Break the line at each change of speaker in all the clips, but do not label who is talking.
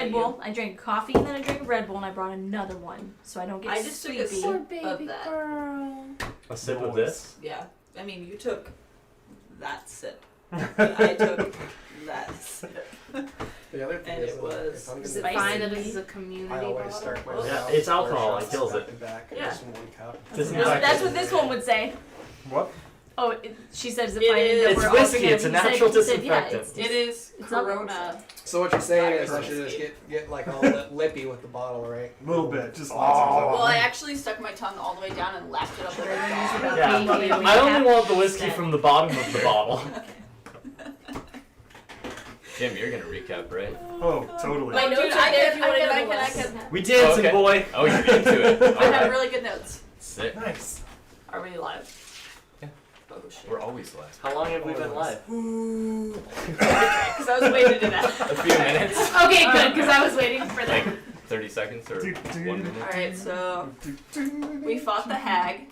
Red Bull. I drank coffee and then I drank Red Bull and I brought another one so I don't get sleepy.
I just took a sip of that.
Girl.
A sip of this?
Yeah. I mean, you took that sip. I took that sip.
The other thing
And
is,
it was
Is it
Spicy.
fine that this is a community
I always
bottle?
start my
Well,
yeah, it's alcohol. It kills
back
it.
to back,
Yeah.
just in one cup.
That's what this one would say.
What?
Oh, she says if
It
I
is-
know
It's
we're all
whiskey,
together,
it's a
he said-
natural
he said, yeah,
disinfectant.
It is
It's not
Corona.
So what you're saying is I
Irish
should just
whiskey.
get like all lippy with the bottle, right?
A little bit, just lots
Well, I actually stuck my tongue all the way down and lapped it up like a dog.
Yeah. I only want the whiskey from the bottom of the bottle.
Jim, you're gonna recap, right?
Oh, totally.
My notes are there if you want to know the list.
We dancing,
Okay.
boy.
Oh, you're into it.
I
Alright.
have really good notes.
Sick.
Nice.
Are we live?
Yeah.
Oh shit.
We're always last.
How long have we been live?
Because I was waiting to do that.
A few minutes.
Okay, good, because I was waiting for
Like
that.
30 seconds or 1 minute.
Alright, so we fought the hag,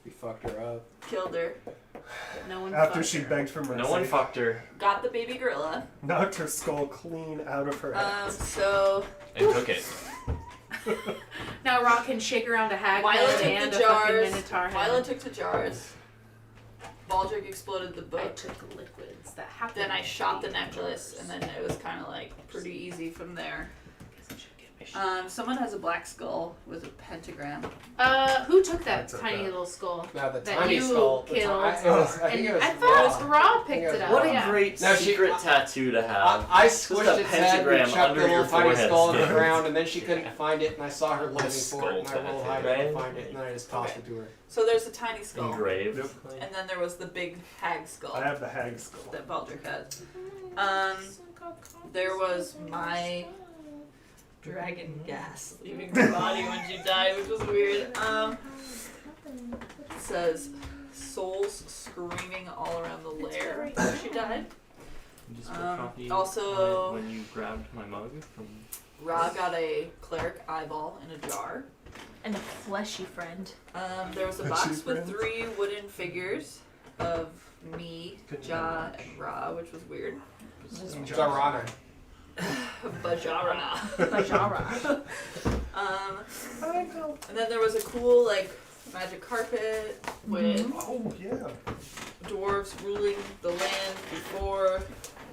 We fucked her up.
killed her,
But no one
After
fucked
she
her.
begged for mercy,
No one fucked her.
got the baby gorilla.
knocked her skull clean out of her head.
So
And took it.
Now Rock can shake around a hag
Milo
head
took
and
the
a fucking
jars.
minotaur
Milo
head.
took the jars. Baldric exploded the
I
book.
took the liquids that happened.
Then I shot the necklace, and then it was kind of like pretty easy from there. Someone has a black skull with a pentagram.
Who took that
That's
tiny
okay.
little skull?
Now the
That
tiny
you
skull.
killed.
I think it was
I thought
raw.
Raw picked it up.
What a
yeah.
great
Now she-
secret tattoo to have.
I
Just
squished
a
its head
pentagram
and chucked
under
the
your
little tiny
forehead
skull on the
still.
ground, and then she couldn't find it, and I saw her looking for
skull
it, and I rolled high
tattoo.
to find it, and then I just tossed it to her.
So there's a tiny skull,
Engraved.
and then there was the big hag skull
I have the hag skull.
that Baldric had. There was my dragon gas leaving her body when she died, which was weird. It says souls screaming all around the lair when she died.
Just
also-
when you grabbed my mug from.
Ra got a cleric eyeball in a jar.
And a fleshy friend.
There was a
Fleshy
box with
friends.
3 wooden figures of me, Jaa, and Ra, which was weird.
Jarana.
Bajara.
Bajara.
And then there was a cool like magic carpet with
Oh, yeah.
dwarves ruling the land before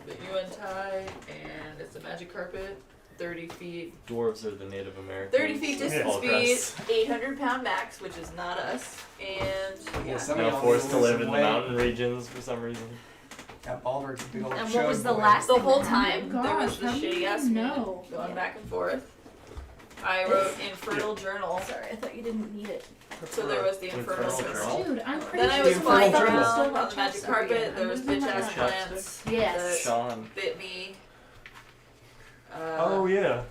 the UN tide, and it's a magic carpet, 30 feet.
Dwarves are the Native Americans.
30 feet distance
All
speed,
grass.
800-pound max, which is not us, and
Yeah,
yeah.
somebody
Now
else
forced to
lose
live
some
in the
weight.
mountain regions for some reason.
Got Baldric's big old
And what was
chug
the
boy.
last
The
thing
whole
that happened?
time there was the
Gosh, how do
shitty
you
ass
know?
moon going back and forth. I wrote Infernal Journal,
Sorry, I thought you didn't need it.
so there was the Infernal
Infernal
Journal.
Journal?
Dude, I'm pretty
Then I
sure
was
The
flying
Infernal
around
Journal.
on the magic carpet. There was bitch ass
Chapstick?
plants
Yes.
Sean.
that bit me.
Oh, yeah.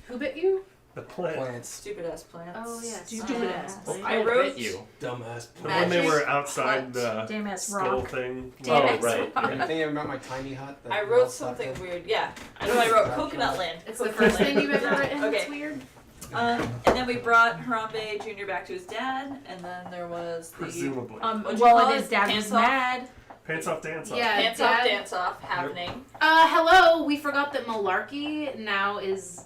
Who bit you?
The plant.
Plants.
Stupid ass plants.
Oh, yeah.
Stupid ass.
I wrote
you.
Dumbass
The one they
Magic
were outside
hut.
the
Damn ass
skull
rock.
thing.
Damn
Oh,
it.
right.
Are you thinking about my tiny hut? that
I
we all
wrote
slept
something
in?
weird. Yeah, I know. I wrote Coconut Land.
It's the
Coconut
first
Land.
thing you've ever written.
Okay.
It's weird.
And then we brought Harambe Jr. back to his dad, and then there was the
Presumably.
What'd you
Well,
call
and
it?
his dad was
Pants off?
mad.
Pants off, dance off.
Yeah.
Pants
Dad-
off, dance off happening.
Hello. We forgot that Malarkey now is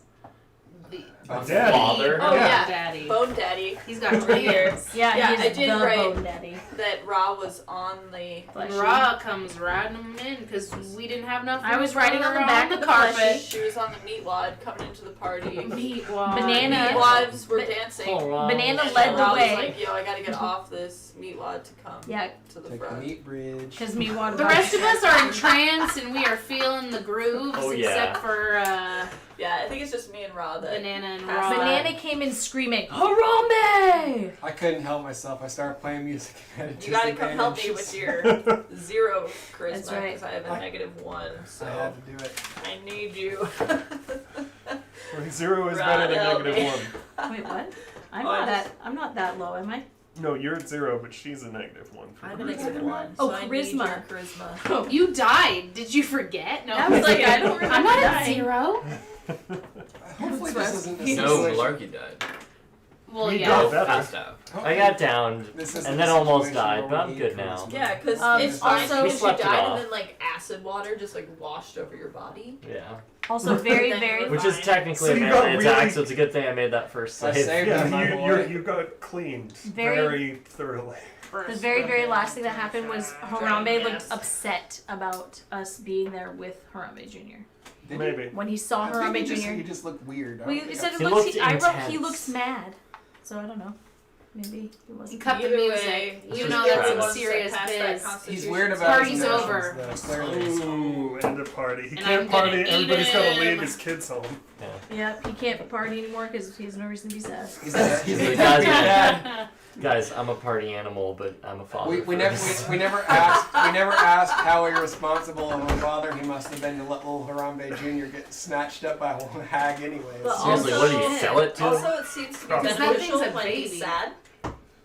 the
My
daddy.
Father.
Oh, yeah.
daddy.
Bone Daddy.
He's got 3 years.
Yeah,
Yeah,
he is
I did
the
write-
bone daddy.
That Ra was on the.
And Ra comes riding him in because we didn't have enough.
I was
room
riding
for
on the
her
back of the fleshy.
She was on the meat wad coming into the party.
Meat wad.
Banana.
Meat wads were
Ba-
dancing.
Banana
And
led the
Ra was
way.
like, yo, I gotta get off this meat wad to come
Yeah,
to the
Take the
front.
meat bridge.
because me wanted
The rest of us are in trance and we are feeling the grooves,
Oh, yeah.
except for
Yeah, I think it's just me and Ra that.
Banana and
Banana
Ra.
Banana came in screaming, Harambe!
I couldn't help myself. I started playing music.
You gotta come help me with your 0 charisma
That's right.
because I have a -1, so
I had to do it.
I need you.
Well, 0 is
Right,
better than
help me.
-1.
Wait, what?
Oh,
I'm not that low, am I?
No, you're at 0, but she's a -1. For
I have
the
a
reason.
-1.
Oh,
so I need
charisma.
your charisma.
You died. Did you forget? No.
I was like, I don't remember
I'm not at
dying.
0.
Hopefully this isn't
No,
necessarily.
Malarkey died.
Well,
We
yeah.
got better.
Passed out.
I got downed
This isn't
and
a
then almost
situation
died,
where
but
we
I'm
need
good now.
charisma.
Yeah, because
It's
it's also
fine.
We
you
slept it
died
off.
and then like acid water just like washed over your body.
Yeah.
Also very,
Then
very.
you're
Which is
fine.
technically
So
a
you got
melee attack,
really-
so it's a good thing I made that first
I
save.
saved him, my
Yeah,
boy.
you got cleaned
Very-
very thoroughly.
The very, very last thing that happened was Harambe looked
Yes.
upset about us being there with Harambe Jr.
Did he?
Maybe.
When he saw
I think
Harambe
he just,
Jr.
he just looked weird. I
Well,
don't
you
think
said
I-
it
He
looks.
looked
I wrote he
intense.
looks mad. So I don't know. Maybe he wasn't.
Cut the
Either
music.
way,
You
just
know that's
Travis.
some serious biz.
He's weird about
Party's
his emotions,
over.
though, clearly.
Ooh, end of party. He
And
can't
I'm gonna
party.
eat
Everybody's got to
him.
leave his kids home.
Yep, he can't party anymore because he has no reason to be sad.
He's a,
He's
a
like, guys, I'm a party animal, but I'm a father.
we never asked how irresponsible of a father he must have been to let little Harambe Jr. get snatched up by a hag anyways.
But
Seriously,
also,
what do you sell it to?
Also, it seems to be
Because
that
beneficial
thing's a
when he's
baby.
sad,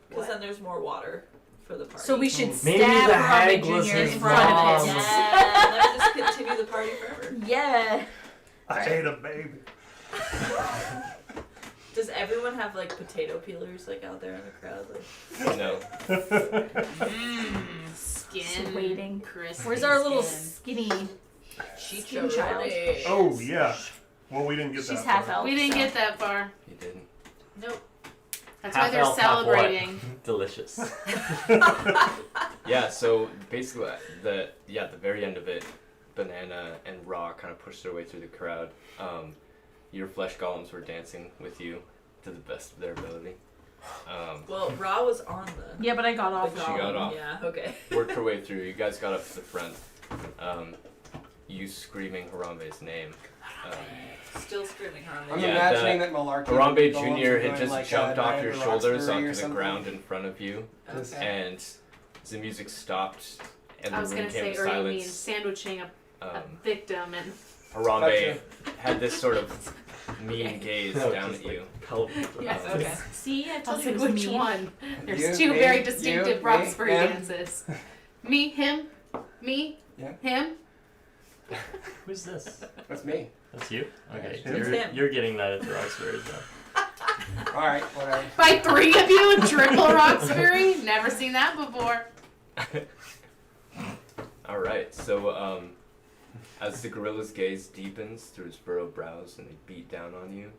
because then there's more water for the party.
So we should
Maybe
stab
the
Harambe
hag
Jr.
was
in
his
front
mom.
of him.
Yeah, and then just continue the party forever.
Yeah.
I ate a baby.
Does everyone have like potato peelers like out there in the crowd? Like,
No.
Skin.
Just waiting.
Crispy
Where's our little
skin.
skinny?
Chicho
child.
Oh yeah. Well, we didn't get
She's
that
half
far.
elf.
We didn't
so.
get that far.
You didn't.
Nope.
That's
Half
why they're
elf, half what?
celebrating.
Delicious.
Yeah, so basically, the very end of it, Banana and Raw kind of pushed their way through the crowd. Your flesh golems were dancing with you to the best of their ability.
Well, Ra was on the.
Yeah, but I got off.
the
She got
column.
off.
Yeah. Okay.
Worked her way through. You guys got up to the front. You screaming Harambe's name.
Still screaming Harambe.
I'm
Yeah,
imagining that Malarkey
Harambe
golems
Jr.
are
had
doing
just
like
jumped
a
off
Niagara
your shoulders
Roxbury or
onto the
something.
ground in front of you,
Okay.
and the music stopped, and
I
the
was
room
gonna
came
say,
to
or you mean
silence.
sandwiching a
Um,
victim and
Harambe had this sort of mean gaze
No,
down
just
at you.
Yes,
Um,
Okay.
See, I
I
told
was
you
like,
it was
which
mean.
one? There's
You,
two
me,
very
you,
distinctive
me,
Roxbury
him.
dances. Me, him, me,
Yeah.
him.
Who's this?
That's me.
That's you? Okay,
It's
him.
you're getting that at the Roxbury though.
Alright, whatever.
By three of you, triple Roxbury. Never seen that before.
Alright, so as the gorilla's gaze deepens through his furrowed brows and they beat down on you,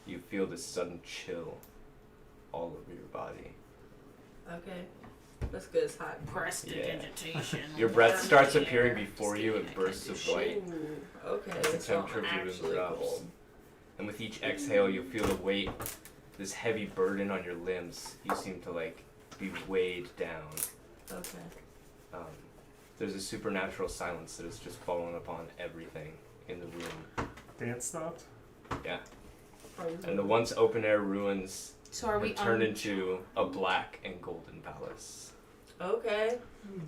you feel this sudden chill all over your body.
Okay. That's good as hot.
Prestidigitation.
Your breath starts appearing before you in bursts of white.
Ooh, okay.
As the
So
temperature
I'm
of the room
actually
drops.
cold.
And with each exhale, you feel the weight, this heavy burden on your limbs. You seem to be weighed down.
Okay.
There's a supernatural silence that has just fallen upon everything in the room.
Dance stopped.
Yeah. And the once open air ruins
So are we
have turned into a black and golden palace.
Okay.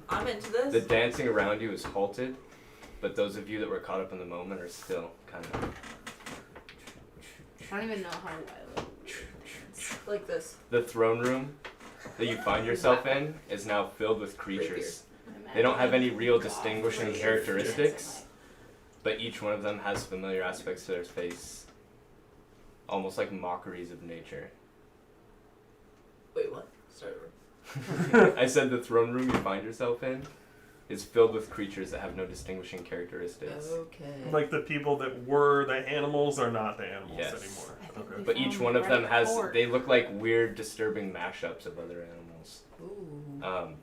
I'm into
The
this.
dancing around you is halted, but those of you that were caught up in the moment are still kind of.
I don't even know how wild.
Like this.
The throne room that you find yourself in is now filled with creatures. They don't have any real distinguishing characteristics, but each one of them has familiar aspects to their face, almost like mockeries of nature.
Wait, what? Start over.
I said the throne room you find yourself in is filled with creatures that have no distinguishing characteristics.
Okay.
Like the people that were the animals are not the animals
Yes.
anymore.
I think
Okay.
we
But each
found
one
the
of them
right
has,
port.
they look like weird, disturbing mashups of other animals.
Ooh.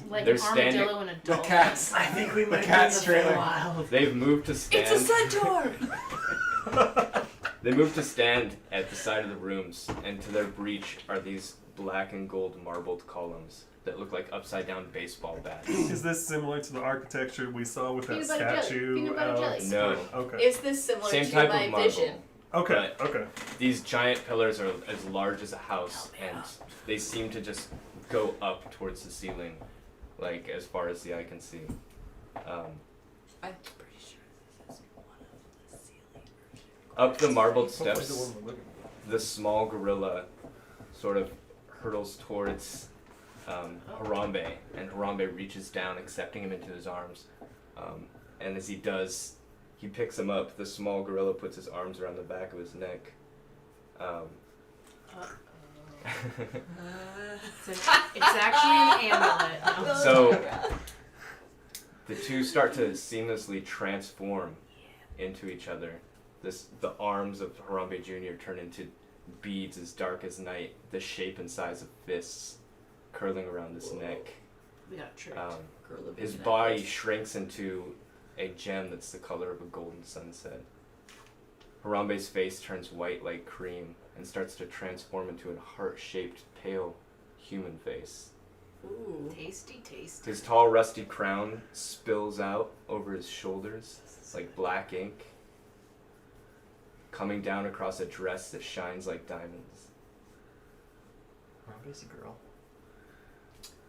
Like
they're
an
standing-
armadillo and a
The
dog.
cats.
I think we
The cat's trailer.
They've moved to stand.
It's a centaur!
They move to stand at the side of the rooms, and to their breach are these black and gold marbled columns that look like upside down baseball bats.
Is this similar to the architecture we saw with that
Peanut butter jelly.
statue?
Peanut butter jelly.
No.
Okay.
Is this similar
Same
to
type
my
of marble.
vision?
Okay.
but-
Okay.
These giant pillars are as large as a house, and they seem to just go up towards the ceiling, like as far as the eye can see.
I'm pretty sure this is one of the ceiling.
Up the marbled
Hopefully the
steps,
one we're looking for.
the small gorilla sort of hurtles towards Harambe, and Harambe reaches down, accepting him into his arms. And as he does, he picks him up. The small gorilla puts his arms around the back of his neck.
It's actually an amulet. No.
So the two start to seamlessly transform into each other. The arms of Harambe Jr. turn into beads as dark as night, the shape and size of fists curling around his neck.
We got tricked.
His body shrinks into a gem that's the color of a golden sunset. Harambe's face turns white like cream and starts to transform into a heart-shaped, pale human face.
Ooh.
Tasty, tasty.
His tall, rusty crown spills out over his shoulders like black ink, coming down across a dress that shines like diamonds.
Harambe's a girl.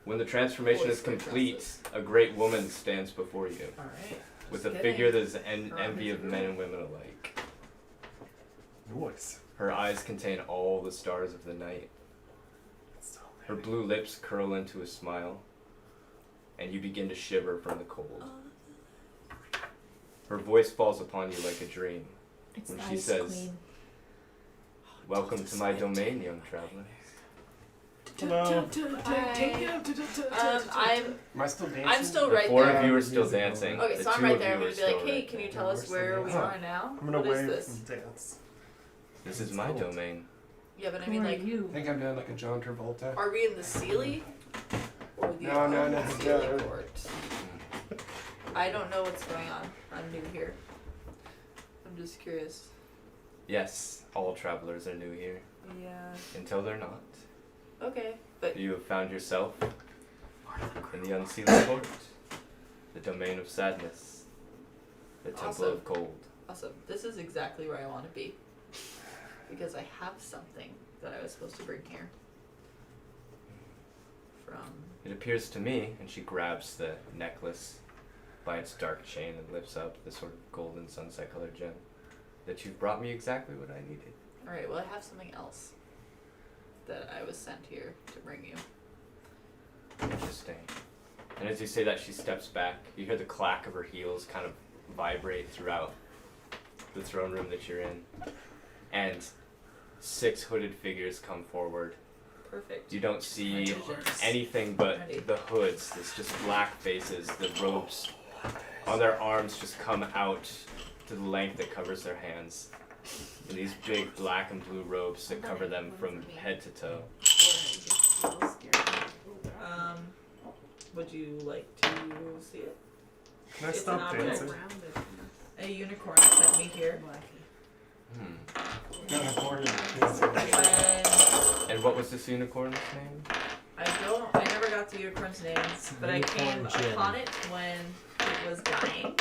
When the transformation is complete, a great woman stands before you,
Alright.
with a figure that is envy of men and women alike.
Noise.
Her eyes contain all the stars of the night. Her blue lips curl into a smile, and you begin to shiver from the cold. Her voice falls upon you like a dream
It's
when
the
she
Ice
says,
Queen.
"Welcome to my domain, young traveler."
Hello.
Am I still dancing?
I'm still
The
right
four
there.
of you are still dancing.
Okay,
The
so I'm
two
right
of
there. I'm
you
gonna
are
be like,
still
hey,
right
can you
there.
tell us where we are now?
I'm gonna
What is
wave
this?
and dance.
This is my domain.
Yeah, but I
Who
mean,
are
like,
I
you?
think I'm doing like a John Travolta.
are we in the Sealie? Or the
No,
Unseelie
no.
court? I don't know what's going on. I'm new here. I'm just curious.
Yes, all travelers are new here,
Yeah.
until they're not.
Okay, but
You have found yourself in the Unseelie court, the domain of sadness, the temple
Awesome.
of cold.
awesome. This is exactly where I want to be. Because I have something that I was supposed to bring here. From.
It appears to me, and she grabs the necklace by its dark chain and lifts up the sort of golden sunset colored gem, that you've brought me exactly what I needed.
Alright, well, I have something else that I was sent here to bring you.
Interesting. And as you say that, she steps back. You hear the clack of her heels kind of vibrate throughout the throne room that you're in. And 6 hooded figures come forward.
Perfect.
You don't see
Visions.
anything but
Ready.
the hoods. It's just black faces. The robes on their arms just come out to the length that covers their hands. And these big black and blue robes that cover them from head to toe.
Would you like to see it?
Can I
It's
stop
an object.
dancing?
A unicorn sent me here.
Hmm.
Got a horn dancing.
When
And what was this unicorn's name?
I never got the unicorn's names, but I came
Unicorn Jin.
upon it when it was dying,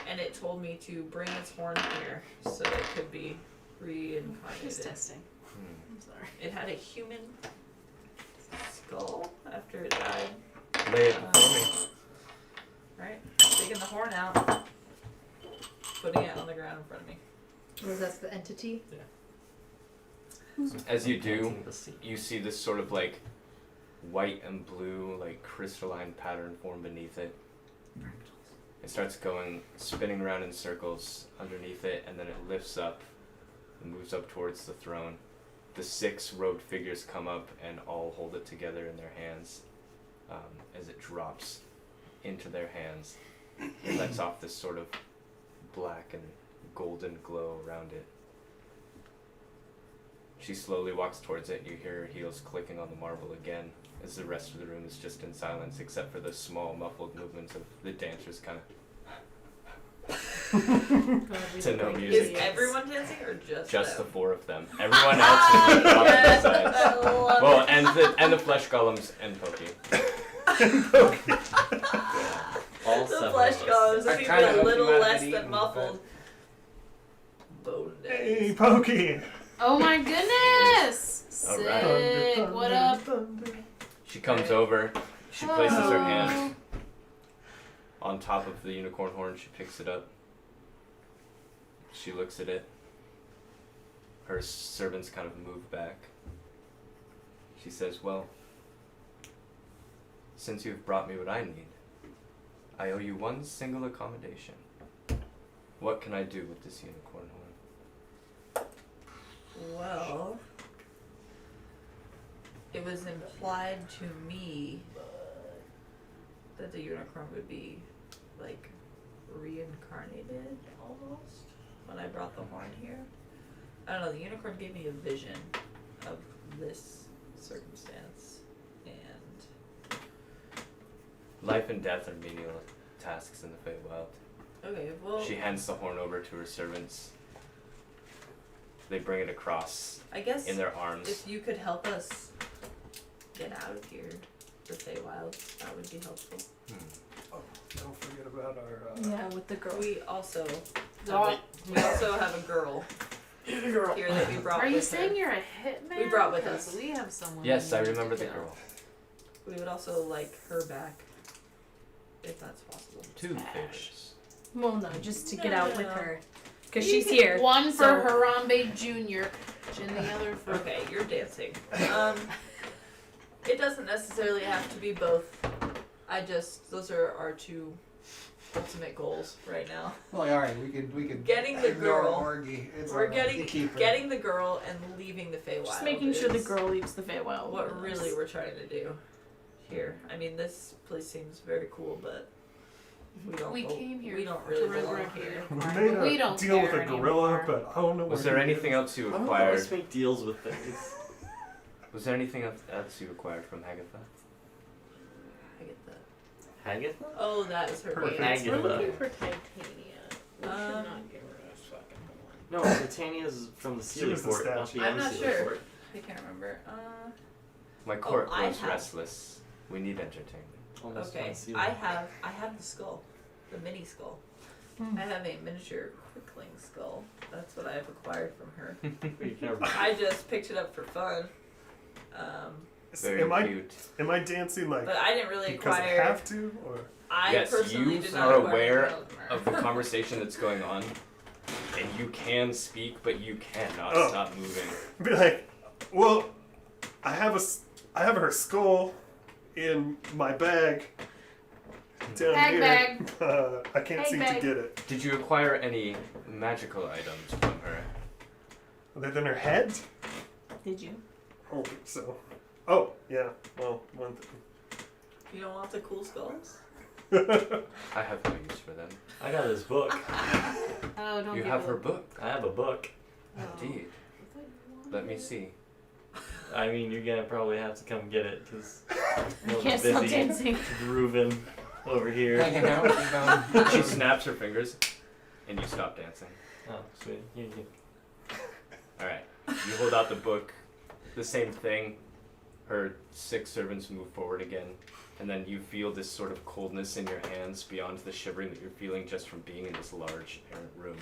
and it told me to bring its horn here so it could be
Just
reincarnated.
testing.
Hmm.
I'm sorry.
It had a human skull after it died.
Lay it before me.
Right? Taking the horn out, putting it on the ground in front of me.
Well, that's the entity.
As you do,
Dancing the sea.
you see this sort of like white and blue, like crystalline pattern form beneath it. It starts going, spinning around in circles underneath it, and then it lifts up and moves up towards the throne. The 6 robed figures come up and all hold it together in their hands as it drops into their hands. It lets off this sort of black and golden glow around it. She slowly walks towards it, and you hear her heels clicking on the marble again, as the rest of the room is just in silence, except for the small, muffled movements of the dancers kind of to no
Is
music.
everyone dancing or
Just the
them?
4 of them. Everyone else is in the opposite sides.
I love
Well,
it.
and the flesh golems and Pokey.
All
The
7
flesh
of us.
goes
I
to be
kinda
a
hope
little
you might have
less
been
than
eaten,
muffled. Bone
Hey,
days.
Pokey!
Oh my goodness!
All
Sick.
right.
What up?
She comes over. She places her
Oh.
hand on top of the unicorn horn. She picks it up. She looks at it. Her servants kind of move back. She says, "Well, since you've brought me what I need, I owe you one single accommodation. What can I do with this unicorn horn?"
Well, was implied to me that the unicorn would be like reincarnated almost when I brought the horn here. I don't know, the unicorn gave me a vision of this circumstance, and
Life and death are menial tasks in the Feywild.
okay, well,
She hands the horn over to her servants. They bring it across
I guess
in their arms.
if you could help us get out of here, the Feywild, that would be helpful.
Oh, don't forget about our.
Yeah, with the girl.
We also
Oh.
have a girl here that we brought
Are you
with
saying
her.
you're a hitman?
We brought with
'Cause
us.
We have someone.
Yes,
we
I
need to
remember the
kill.
girl.
We would also like her back, if that's possible.
2 favors.
Well, no, just to get out with
No.
her. Because she's here.
One for
so-
Harambe Jr. and the other for.
Okay, you're dancing. It doesn't necessarily have to be both. Those are our 2 ultimate goals right now.
Well, all right, we could.
Getting the
ignore
girl.
Orgy. It's
We're
all right. You
getting
keep her.
getting the girl and leaving the Feywild.
Just making sure the
is
girl leaves the Feywild.
What
with us.
really we're trying to do here. I mean, this place seems very cool, but we don't.
We came here
We don't
to
really
river
belong
here.
here.
We
But
made
we
a
don't
deal with
care
a gorilla,
anymore.
but I don't know.
Was
where
there
he
anything
is.
else you
I don't
acquired?
always make deals with things.
Was there anything else you acquired from Hagatha?
I get that.
Hagatha?
Oh, that is her
Perfect.
name.
Hagatha.
We're looking for Titania. We should
Um,
not give her a fucking horn.
No, Titania's from the
She
Sealy
was the
Fort, not
statue.
the
I'm not
Unseelie
sure.
Fort.
I can't remember.
My court
I
grows
have-
restless. We need entertainment.
Almost
Okay,
one Sealy.
I have the skull, the mini skull.
Hmm.
I have a miniature quickling skull. That's what I've acquired from her.
You can never-
I just picked it up for fun.
Very
Am
cute.
I dancing like
But I didn't really
because I
acquire.
have to, or
I
Yes,
personally
you
did not
are
acquire
aware
it.
of the conversation that's going on, and you can speak, but you cannot
Oh.
stop moving.
be like, well, I have her skull in my bag down
Bag,
here.
bag.
I can't
Bag,
seem
bag.
to get it.
Did you acquire any magical items from her?
Other than her head.
Did you?
Oh, so. Oh, yeah. Well, one thing.
You don't want the cool skulls?
I have no use for them.
I got this book.
Oh, don't
You
give
have her
a-
book.
I have a book.
Oh.
Indeed. Let me see.
I mean, you're gonna probably have to come get it because
You can't stop dancing.
grooving over here.
Hanging out with them.
She snaps her fingers, and you stop dancing.
Oh, sweet. Here you go.
Alright. You hold out the book. The same thing. Her 6 servants move forward again. And then you feel this sort of coldness in your hands beyond the shivering that you're feeling just from being in this large, apparent room.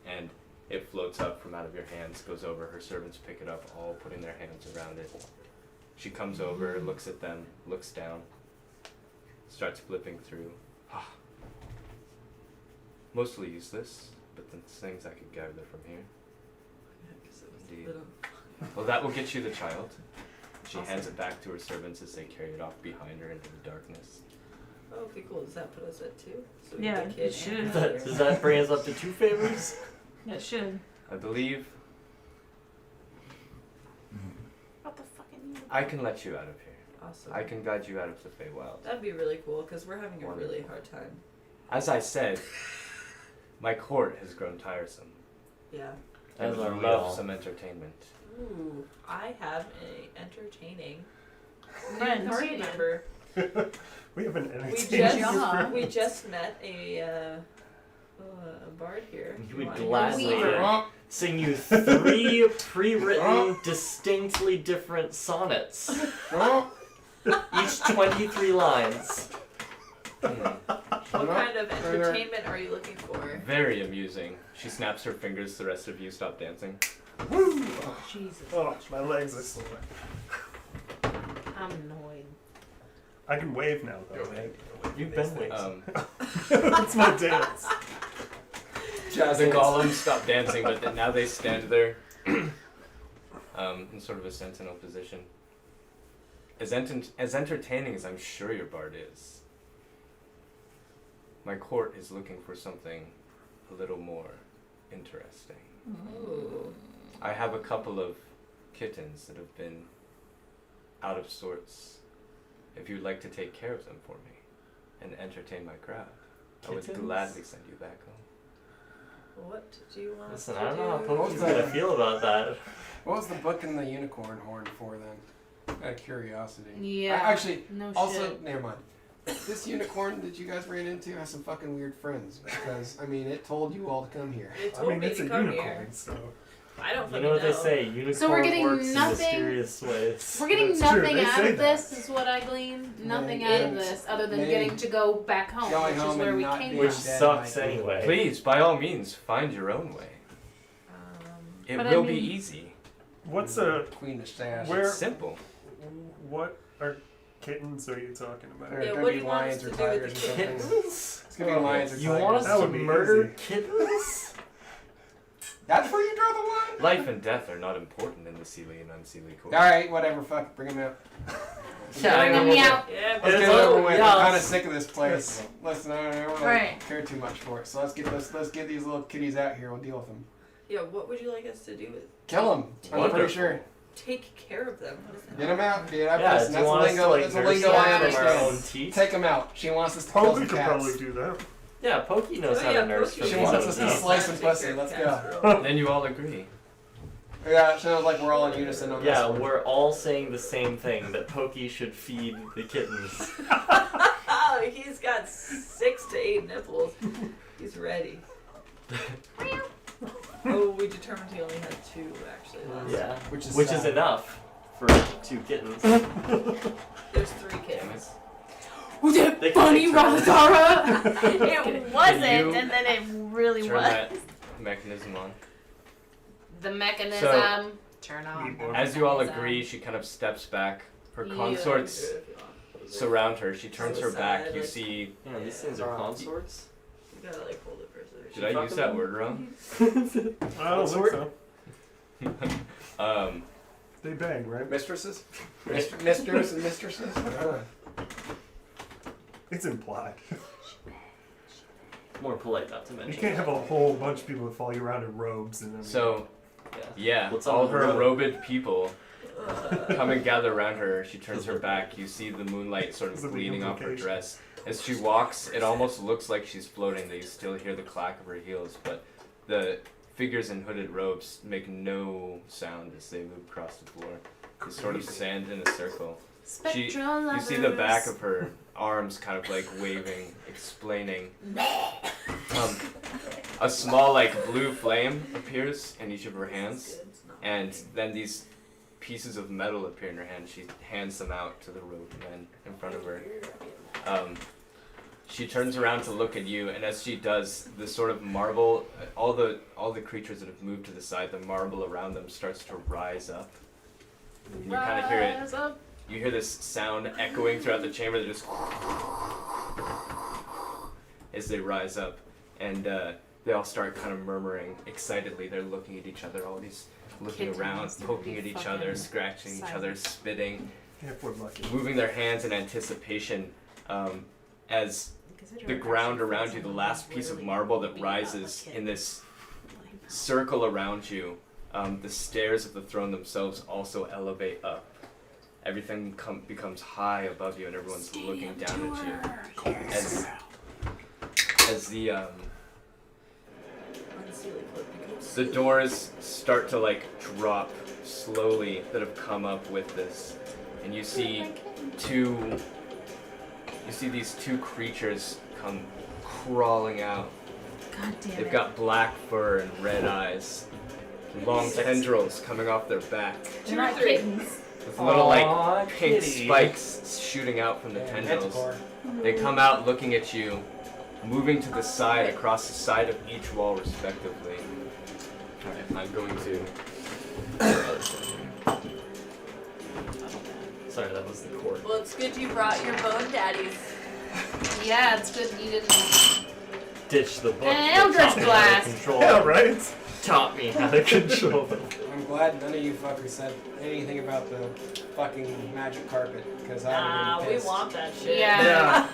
And it floats up from out of your hands, goes over. Her servants pick it up, all putting their hands around it. She comes over, looks at them, looks down, starts flipping through. Mostly useless, but the things I could gather from here.
I guess it was
Indeed.
a little.
Well, that will get you the child. She
Awesome.
hands it back to her servants as they carry it off behind her into the darkness.
Oh, okay, cool. Does that put us at 2? So we
Yeah,
get the kid
it should.
and
Does
the
that,
mother?
does that bring us up to 2 favors?
That should.
I believe
What the fucking?
I can let you out of here.
Awesome.
I can guide you out of the Feywild.
That'd be really cool because we're having a really hard time.
As I said, my court has grown tiresome.
Yeah.
I
As
would
are we
love
all.
some entertainment.
Ooh, I have a entertaining
Friends.
party member.
We have an
We
entertaining
Yeah.
we just met a bard here.
You
You
would
wanna
gladly
hear
sing you 3 pre-written, distinctly different sonnets. Each 23 lines.
What kind of entertainment are you looking for?
Very amusing. She snaps her fingers, the rest of you stop dancing.
Woo!
Jesus.
Oh, my legs are sore.
I'm annoyed.
I can wave now, though.
You've been waiting.
That's my dance.
The golems stop dancing, but then now they stand there in sort of a sentinel position. As entertaining as I'm sure your bard is, my court is looking for something a little more interesting.
Ooh.
I have a couple of kittens that have been out of sorts, if you'd like to take care of them for me and entertain my crowd, I would
Kittens?
gladly send you back home.
What do you want
Listen,
to
I don't know how
do?
Pokey's gonna feel about that.
What was the book in the unicorn horn for then? Out of curiosity.
Yeah.
Actually,
No
also,
shit.
never mind. This unicorn that you guys ran into has some fucking weird friends because I mean it told you all to come here.
It
I
told
mean,
me
it's
to
a
come
unicorn,
here.
so.
I don't
You
fucking
know what they say, unicorn
So we're getting
works in
nothing-
mysterious ways.
We're getting
That's true,
nothing
they
out
say
of
that.
this, is what I glean. Nothing
Maybe
out of
it's-
this, other than
maybe
getting to go back home,
going
which is
home
where
and
we
not
came
being
Which
from.
dead
sucks
might be-
anyway.
Please, by all means, find your own way. It
But I
will be
mean-
easy.
What's a
Queen of Sash.
Where-
It's simple.
what are kittens are you talking about?
Or
Yeah,
it
what
could
do
be
you want
lions
us
or
to do with
tigers
the
or something.
Kittens?
It's gonna be lions or
You
tigers.
want us
That
to
would be
murder
easy.
kittens?
That's where you draw the line?
Life and death are not important in the Seelie and Unseelie court.
Alright, whatever, fuck, bring him out.
Bring them out.
Yeah,
Let's
It's
get it over
all-
with.
yeah,
I'm kind of
let's-
sick of this place. Listen, I don't really
Right.
care too much for it. So let's get these little kitties out here. We'll deal with them.
yeah, what would you like us to do with
Kill them. I'm
Wonderful.
pretty sure.
take care of them? What is that?
Get them out, dude. I
Yeah,
listen,
do
that's
you
a
want us
lingo.
to like
That's a
nurse
lingo
them
I
from our own
understand.
teeth?
Take them out. She wants us to kill
Pokey
some
could
cats.
probably do that.
Yeah, Pokey knows
Oh,
how
yeah,
to nurse
Pokey
from
She
his
wants
own
us to
teeth.
slice some
Take care
pussy.
of
Let's
cats
go.
real-
Then you all agree.
Yeah, it sounds like we're all in unison on
Yeah,
this one.
we're all saying the same thing, that Pokey should feed the kittens.
Oh, he's got 6 to 8 nipples. He's ready. Oh, we determined he only had 2 actually last
Yeah,
time.
Which is
which
sad.
is enough for 2 kittens.
There's 3 kittens.
Was it
They can
funny,
take turns.
Razara?
It wasn't,
you
and then it really
Turn
was.
that mechanism on.
The mechanism. Turn on.
Keyboard.
As you all
Mechanism.
agree, she kind of steps back. Her
You.
consorts surround her. She turns her back. You
Like-
see.
Yeah, these things are consorts.
You gotta like hold it for a second.
Did I use that word wrong?
I don't think so. They bang, right?
Mistresses? Misters and mistresses?
It's implied.
More polite not to
You
mention.
can't have a whole bunch of people that follow you around in robes and then.
So, yeah,
What's
all
on the
her
road?
robed people come and gather around her. She turns her back. You see the moonlight sort
There's
of
a big
bleeding off her
implication.
dress. As she walks, it almost looks like she's floating. You still hear the clack of her heels, but the figures in hooded robes make no sound as they move across the floor. They sort of stand in a circle.
Spectral
You see the back of her arms kind of like waving, explaining. A small like blue flame appears in each of her hands, and then these pieces of metal appear in her hand. She hands them out to the robed men in front of her. She turns around to look at you, and as she does, the sort of marble, all the creatures that have moved to the side, the marble around them starts to rise up. And you kind of hear it.
Rise up.
You hear this sound echoing throughout the chamber that just as they rise up, and they all start kind of murmuring excitedly. They're looking at each other, all these looking
Kittens
around,
would
poking
be
at each other,
fucking
scratching each other, spitting,
If we're lucky.
moving their hands in anticipation as the ground around you, the last piece of marble that rises in this circle around you, the stairs of the throne themselves also elevate up. Everything becomes high above you, and everyone's looking down at you. As the the doors start to like drop slowly that have come up with this, and you see these 2 creatures come crawling out.
God damn
They've
it.
got black fur and red eyes, long tendrils coming off their back,
They're not kittens.
with little
Aw,
like pink
kitty.
spikes shooting out from the tendrils. They come out looking at you, moving to the side, across the side of each wall respectively. Alright, I'm going to...
Sorry, that was the court.
Well, it's good you brought your bone daddies.
Yeah, it's good you didn't.
Ditch the book.
And
that
Eldritch
taught me how to
Blast.
control
Yeah,
them.
right?
Taught me how to control them.
I'm glad none of you fuckers said anything about the fucking magic carpet, because I would
we
have been
want that shit.
Yeah.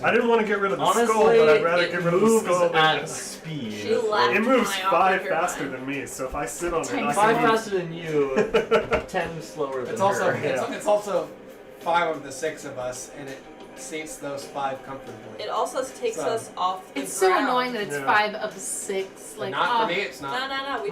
I didn't want to get rid of the
Honestly,
skull, but I'd rather
it
get rid of the
moves
skull than
at
this.
speed.
She laughed.
It moves
my
5
off
faster
mind.
than me, so if I sit on it, I
5
can
faster than you, 10 slower than
It's also
her.
it's also 5 of the 6 of us, and it seats those 5 comfortably.
It also takes
So-
us off the
It's so
ground.
annoying that it's
Yeah.
5 of 6.
But
Like,
not for me. It's not.
No. We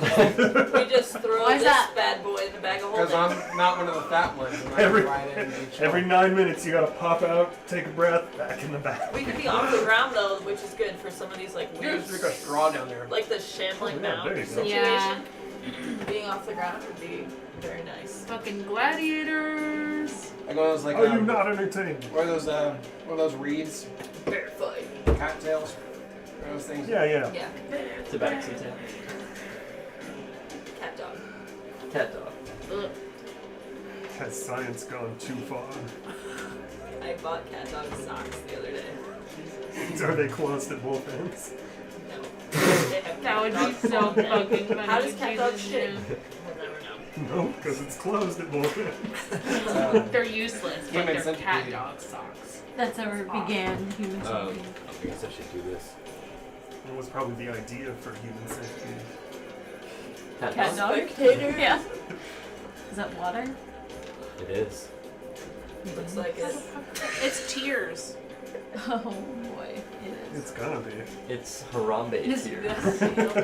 just throw
Why is
this
that?
bad boy in the bag of
Because
holding.
I'm not one of the fat ones. And I
Every-
can ride in and be chill.
Every 9 minutes, you gotta pop out, take a breath, back in the back.
We could be off the ground though, which is good for some of these like
You
weird,
just drink a straw down there.
like the shambling
Oh, yeah,
mound
there you go.
situation.
Yeah.
Being off the ground would be very nice.
fucking gladiators.
Like one of those like.
Are you not entertained?
One of those reeds,
Bear fight.
cattails, one of those things.
Yeah, yeah.
Yeah.
Tabaxi tail.
Cat dog.
Cat dog.
Ugh.
Has science gone too far?
I bought cat dog socks the other day.
Are they closed at both ends?
No. They have
That would
cat
be
dog
so
on them.
fucking funny.
How does
if
cat
you
dog
did
shit?
do.
We'll never know.
No, because it's closed at both ends.
They're useless, but
Human
they're cat
centipede.
dog socks.
That's how it began. Human centipede.
I guess I should do this.
It was probably the idea for human safety.
Cat
Cat
dog?
dog?
Spectator.
Yeah. Is that water?
It is.
Looks like it.
It's tears.
Oh boy, it is.
It's gonna be.
It's Harambe
This-
tears.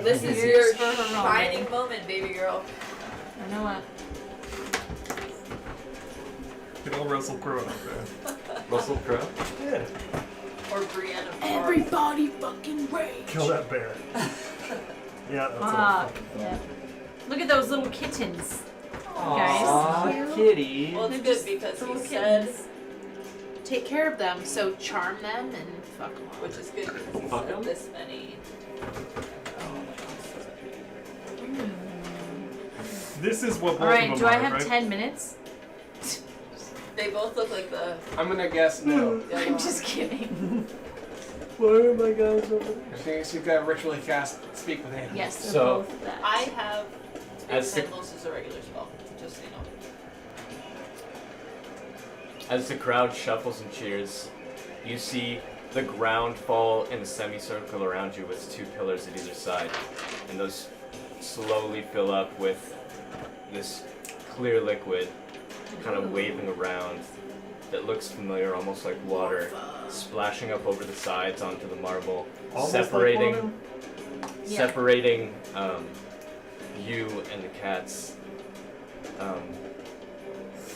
This is
Tears
your
for Harambe.
shining moment, baby girl.
I know what.
Get all Russell Crowe out there.
Russell Crowe?
Yeah.
Or Brianna.
Everybody fucking rage.
Kill that bear. Yeah, that's
Fuck. Yeah. Look at those little kittens.
Aw, kitty.
Well, it's
They're
good
just
because
little
he said,
kittens.
Take care of them, so charm them and fuck them off.
which is good because he
Fuck
said
'em?
this many.
This is what both
Alright,
of
do
them
I
are,
have
right?
10 minutes?
They both look like the.
I'm gonna guess no.
the other
I'm
one.
just kidding.
Why are my guys over there?
I think you've got to ritually cast speak with animals.
Yes, they're
So-
both that.
I have.
As
Speak
the-
Sentinels is a regular spell, just so you know.
As the crowd shuffles and cheers, you see the ground fall in a semicircle around you with 2 pillars at either side, and those slowly fill up with this clear liquid kind of waving around that looks familiar, almost like water, splashing up over the sides onto the marble,
Almost
separating
like water?
Yeah.
separating you and the cats.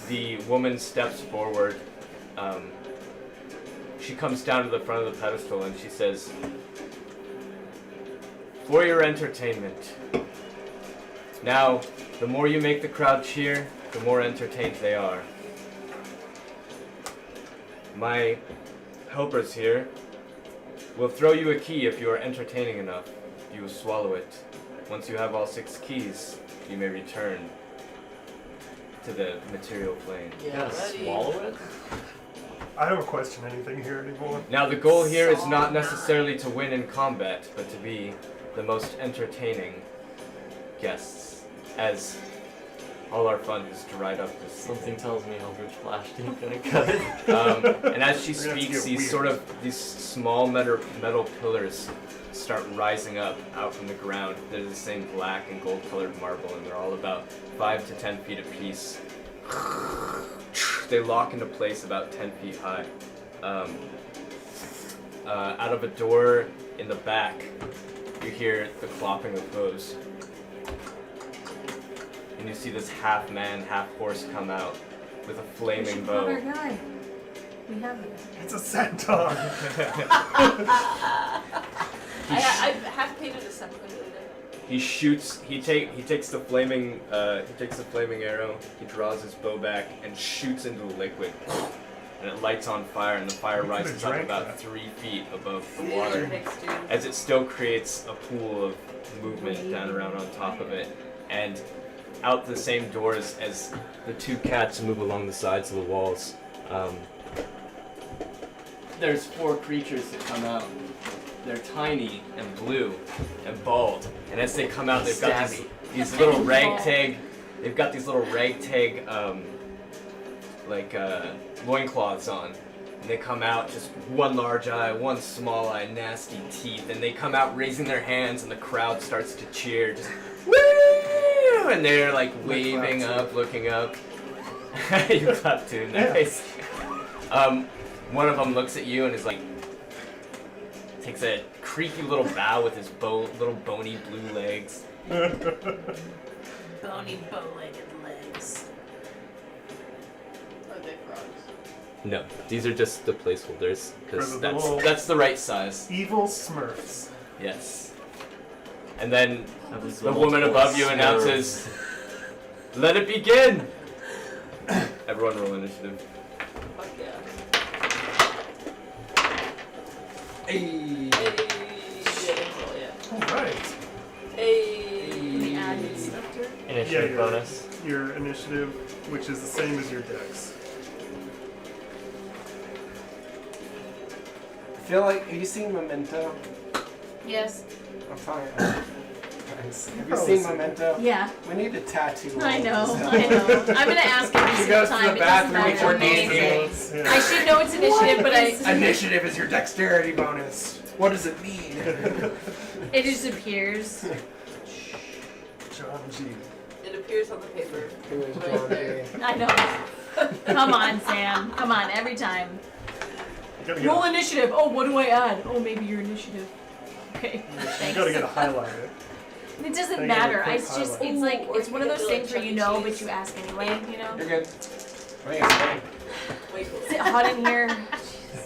The woman steps forward. She comes down to the front of the pedestal and she says, "For your entertainment. Now, the more you make the crowd cheer, the more entertained they are. My helpers here will throw you a key if you are entertaining enough. You will swallow it. Once you have all 6 keys, you may return to the material plane.
You gotta swallow it?
I don't question anything here anymore.
Now, the goal here is not necessarily to win in combat, but to be the most entertaining guests, as all our fun is dried up this
Something tells me Eldritch Blast ain't gonna cut it.
And as she
We're gonna have to
speaks,
get
these small metal pillars start rising up out from the ground. They're the same black and gold colored marble, and they're all about 5 to 10 feet apiece. They lock into place about 10 feet high. Out of a door in the back, you hear the clopping of hooves. And you see this half man, half horse come out with a
We
flaming
should put our
bow.
guy. We have it.
It's a centaur.
I have painted a separate the other day.
He shoots. He takes the flaming. He takes the flaming arrow. He draws his bow back and shoots into the liquid, and it lights on fire. And the fire
We could've
rises up
drank
about
that.
3 feet above the
These are
water,
mixed, dude.
as it still creates a pool of movement down around on top of it. And out the same doors as the 2 cats move along the sides of the walls. There's 4 creatures that come out. They're tiny and blue and bald, and as they come out, they've got these little ragtag. They've got these little ragtag loincloths on, And they come out, just one large eye, one small eye, nasty teeth, and they come out raising their hands, and the crowd starts to cheer, just woo! And they're like waving up, looking up. You clap too, nice. One of them looks at you and is like, takes a creaky little bow with his little bony blue legs.
Bony bow-legged legs.
Are they frogs?
No, these are just the placeholders,
For
because
the little-
that's the right size.
Evil Smurfs.
Yes. And then
That was
the woman
multiple
above you
smurfs.
announces, "Let it begin!" Everyone roll initiative.
Fuck yeah.
Hey.
All right.
Can we add stuff to it?
Initiative
Yeah,
bonus.
Your initiative, which is the same as your dex.
I feel like, have you seen Memento?
Yes.
I'm talking about. Guys, have you
Probably
seen
seen it.
Memento?
Yeah,
We need to tattoo.
I
all
know,
of this.
I know. I'm gonna ask every
She
single
goes to
time.
the
It doesn't
bathroom before
matter.
dancing.
Yeah.
I should know it's initiative, but
Initiative is your dexterity bonus. What does it mean?
it just appears.
John G.
It appears on the paper.
Who is
Right
John
there.
D?
I know. Come on, Sam. Come on, every time.
You gotta
Roll
get,
initiative. Oh, what do I add? Oh, maybe your initiative. Okay.
you
Thanks.
gotta get a highlighter.
It doesn't
I
matter.
gotta
It's just,
highlight.
it's like,
Ooh, or
it's
you
one of
could
those
do, like,
things where you
Chuck E.
know, but
Cheese.
you ask anyway, you know?
You're good. I think it's fine.
Way cool.
Is it hot in here?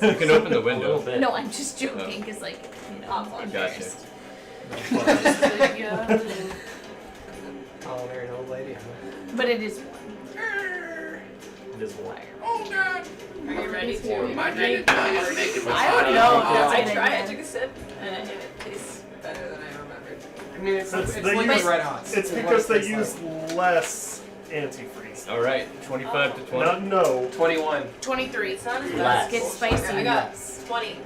You can open the
A little
window.
bit.
No, I'm just joking, because, like, you know,
Hot
I'm
flash.
embarrassed.
Oh, they're an old lady, huh?
But it is one.
It is one.
Are you ready to?
I don't know if that's
I
a good
tried. I
idea.
took a sip and it tastes better than I remembered.
I mean, it's
That's-
it's
they
like
use-
Red Hots.
It's
what
because they
tastes
use less antifreeze.
Alright, 25 to 20.
No,
21.
23.
It's not as
Less.
bad.
Get spicy.
I got 20.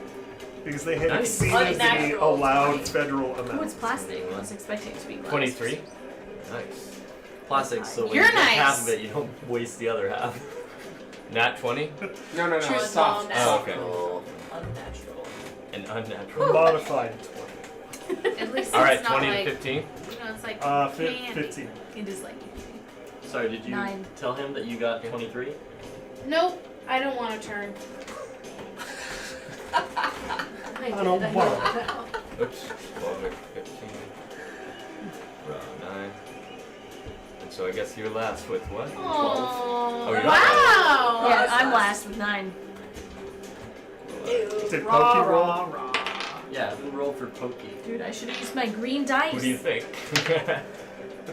because they had
Nice.
exceeded the
Unnatural.
allowed federal
Oh,
amount.
it's plastic. I was expecting it to be glass.
23. Nice.
Plastic, so when
You're
you drink
nice.
half of it, you don't waste the other half.
Nat 20?
No, no, no.
True
Soft.
Oh, okay.
Unnatural.
An unnatural.
Modified
At least
Alright,
it's not
20
like,
to 15.
you know, it's like
20.
candy.
15.
It is like.
Sorry, did you
9.
tell him that you got 23?
Nope, I don't want to turn.
I
I don't
did,
want
know that.
Oops. 12, 15. 9. And so I guess you're last with what? 12?
Oh,
you're not
wow!
Yeah,
that's
I'm
nice.
last with 9.
Did Pokey roll?
Yeah, who rolled for Pokey?
Dude, I should have used my green dice.
Who do you think?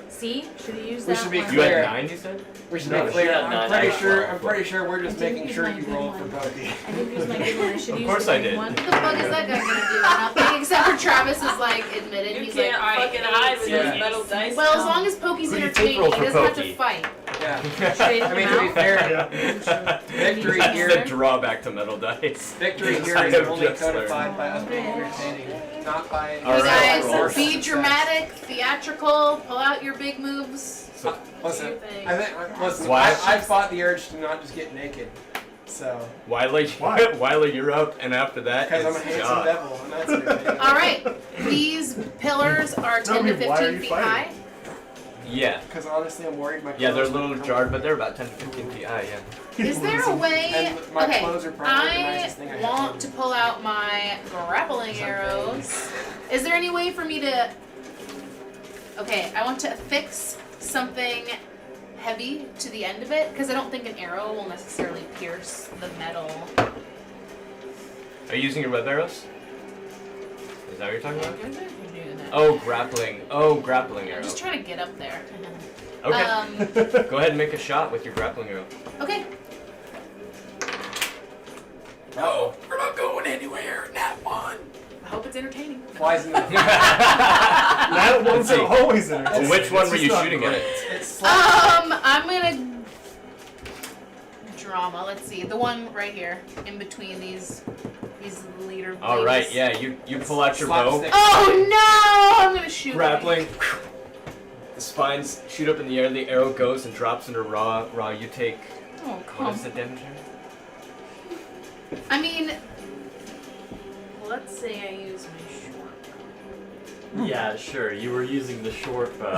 See? Should have used
We
that
should be
one.
You had
Clear.
9, you said?
We should
No,
be
she
clear.
had
I'm
9,
pretty
I had
sure.
12.
I'm pretty sure we're just
I didn't
making
use
sure
my
you
good
rolled for
one.
Pokey.
I didn't use my good one. I should
Of
use
course
the
I
green
did.
one.
What the fuck is that guy gonna do? Nothing except for Travis is like admitted.
You
He's
can't
like, alright.
fucking hide with
Yeah.
those metal dice.
Well, as long as Pokey's
Who do you think
entertaining,
rolled
he
for
doesn't have to
Pokey?
fight.
Yeah.
Trade
I
them
mean, to be
out.
fair,
Yeah.
victory
That's
here.
the drawback to metal dice.
Victory here
I
is
have
only
just learned.
codified by us being entertaining, not by.
All
You
right,
guys,
roll.
be dramatic, theatrical, pull out your big moves.
So,
Listen,
Do you think?
I think. Listen,
Why-
I fought the urge to not just get naked, so
Wyler,
Why?
Wyler, you're up, and after that,
because I'm a
it's
handsome
Jaa.
devil, and that's entertaining.
Alright, these pillars are 10 to
I mean, why are
15
you
feet
fighting?
high.
Yeah.
Because honestly, I'm worried my.
Yeah, they're a
clothes
little
are
jarred, but they're about 10 to 15 feet high, yeah.
Is there a way?
And my
Okay,
clothes are probably the nicest thing I have.
want to pull out my grappling arrows. Is there any way for me to? Okay, I want to affix something heavy to the end of it because I don't think an arrow will necessarily pierce the metal.
Are you using your web arrows? Is that what you're talking about?
I'm
Oh, grappling. Oh, grappling arrow.
just trying to get up there.
Okay.
Go
Go ahead and make a shot with your grappling arrow.
okay.
No,
we're not going anywhere. That one.
I hope it's entertaining.
flies in the.
That one's
see.
always entertaining.
Which one
It's
were
just
you
not
shooting
great.
at?
It's slapped.
I'm gonna drama. Let's see, the one right here, in between these leader.
All right,
ladies.
yeah. You pull out your bow.
Slapstick.
Oh no! I'm gonna shoot.
Grappling. The spines shoot up in the air. The arrow goes and drops into raw. You take.
Oh,
What
come.
is the damage?
I mean, let's say I use my short
Yeah, sure. You were using the short bow.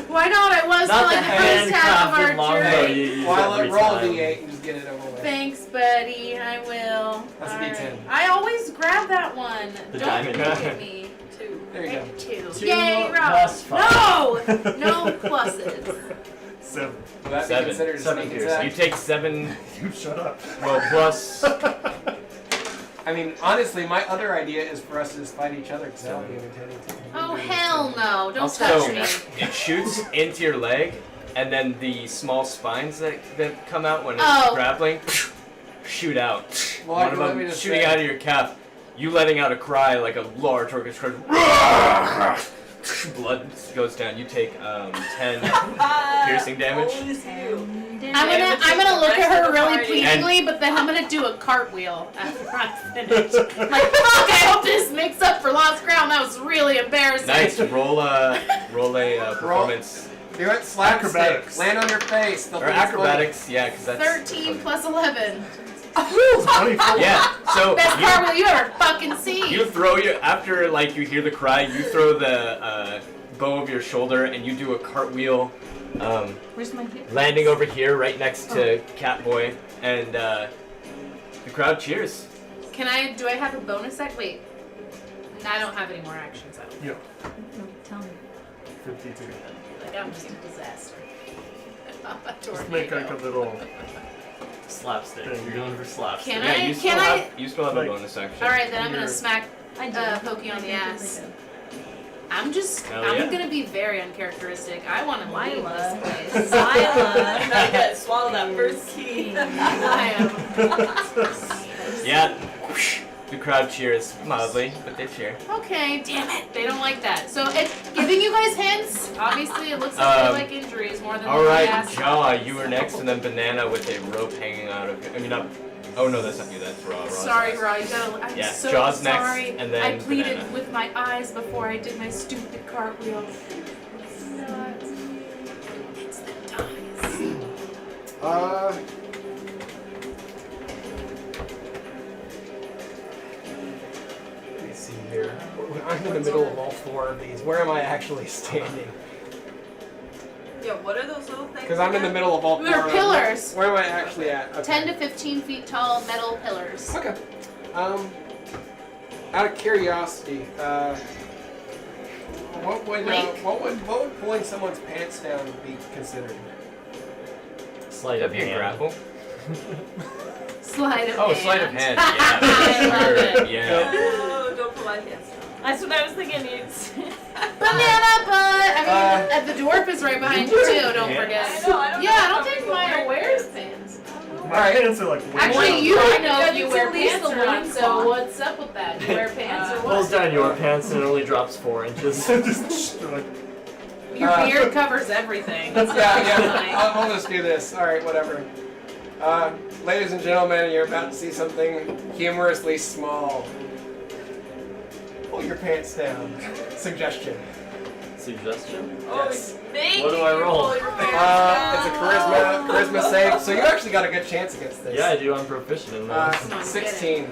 Why not? I was
Not
for like
the
the first half of
handcrafted
our
longbow
journey.
you use
While
every
roll
time.
D8 and just get it over with.
Thanks, buddy. I will.
That's a
Alright.
D10.
I always grab that one.
The
Don't
diamond
look
gun.
at me.
2.
There you go.
Two.
2
Yay, Rob.
plus 5.
No! No pluses.
7.
Will that be
7.
considered a
7
sneak
piercing.
attack?
You take 7
You shut up.
well plus.
I mean, honestly, my other idea is for us to just fight each other because that'll be entertaining too.
Oh, hell no. Don't
So
touch me.
it shoots into your leg, and then the small spines that come out when it's
Oh.
grappling shoot out.
Well,
One of
let
them
me just
shooting
say-
out of your calf. You letting out a cry like a large orchestra. Blood goes down. You take 10 piercing damage.
I'm gonna look at her really
party.
pleadingly, but then I'm gonna do a cartwheel after I finish. Like, fuck, I hope this makes up for lost ground. That was really embarrassing.
Nice. Roll a performance.
Do it. Slap
Acrobatics.
stick. Land on your face. They'll
Or
think it's
acrobatics, yeah, because that's
13 plus 11.
24.
Yeah. So
Best
you,
cartwheel you ever fucking seen.
you throw your after like you hear the cry, you throw the bow over your shoulder and you do a cartwheel,
Where's my hip?
landing over here right next to Catboy, and the crowd cheers.
Do I have a bonus act? Wait. I don't have any more actions. I don't
Yeah.
No, tell me.
52.
like I'm just a disaster. I'm a
Just make like a
tornado.
little.
Slapstick. You're going for slapstick.
Can
Yeah,
I?
you still
Can I?
have you still have a
Like-
bonus action.
Alright, then I'm gonna
You're-
smack
I do.
Pokey on the
I
ass.
do.
I'm
Hell yeah.
gonna be very uncharacteristic. I want to leave
Lila.
this place.
Lila.
I gotta swallow that first key.
I am.
Yeah. The crowd cheers mildly, but they cheer.
Okay, damn it. They don't like that. So it's giving you guys hints. Obviously, it looks like they like injuries more than
All
they
right,
like ass.
Jaw, you were next, and then Banana with a rope hanging out of. I mean, not. Oh no, that's not you. That's Raw. Raw's
Sorry,
next.
Raw. You gotta. I'm
Yeah,
so
Jaw's next,
sorry.
and then
I pleaded
Banana.
with my eyes before I did my stupid cartwheel. It's not. It's the dice.
Let me see here. I'm in the middle of all 4 of these. Where am I actually standing?
Yeah, what are those little things?
Because I'm in the middle of all 4
They're
of them.
pillars.
Where am I actually at? Okay.
10 to 15 feet tall metal pillars.
Okay. Out of curiosity, what would
Link?
what would pulling someone's pants down be considered?
Sleight of
That'd be a
hand.
grapple.
Sleight of
Oh,
hand.
sleight of hand.
I
Yeah,
love
sure.
it.
Yeah.
Oh, don't put my pants down.
That's what I was thinking. It's
Banana butt! I mean, the dwarf is right behind you too, don't
Yeah.
forget.
I know, I don't
Yeah,
know
I
how
don't think
people
mine
wear
wears
pants.
pants.
My
Alright.
pants are like way
Actually,
down.
you would know
Yeah,
if you
it's
wear
at least
pants
the
or not, so
loincloth.
what's up with that? You wear pants or
Pulls
what?
down your pants and it only drops 4 inches.
Just like,
Your beard covers everything. That's
Yeah. I'll just do this. All right, whatever. Ladies and gentlemen, you're about to see something humorously small. Pull your pants down. Suggestion.
Suggestion?
Oh,
Yes.
thank
What do
you.
I roll?
Pull your pants down.
It's a charisma save, so you actually got a good chance against this.
Yeah, I do. I'm proficient in those.
Come on,
16.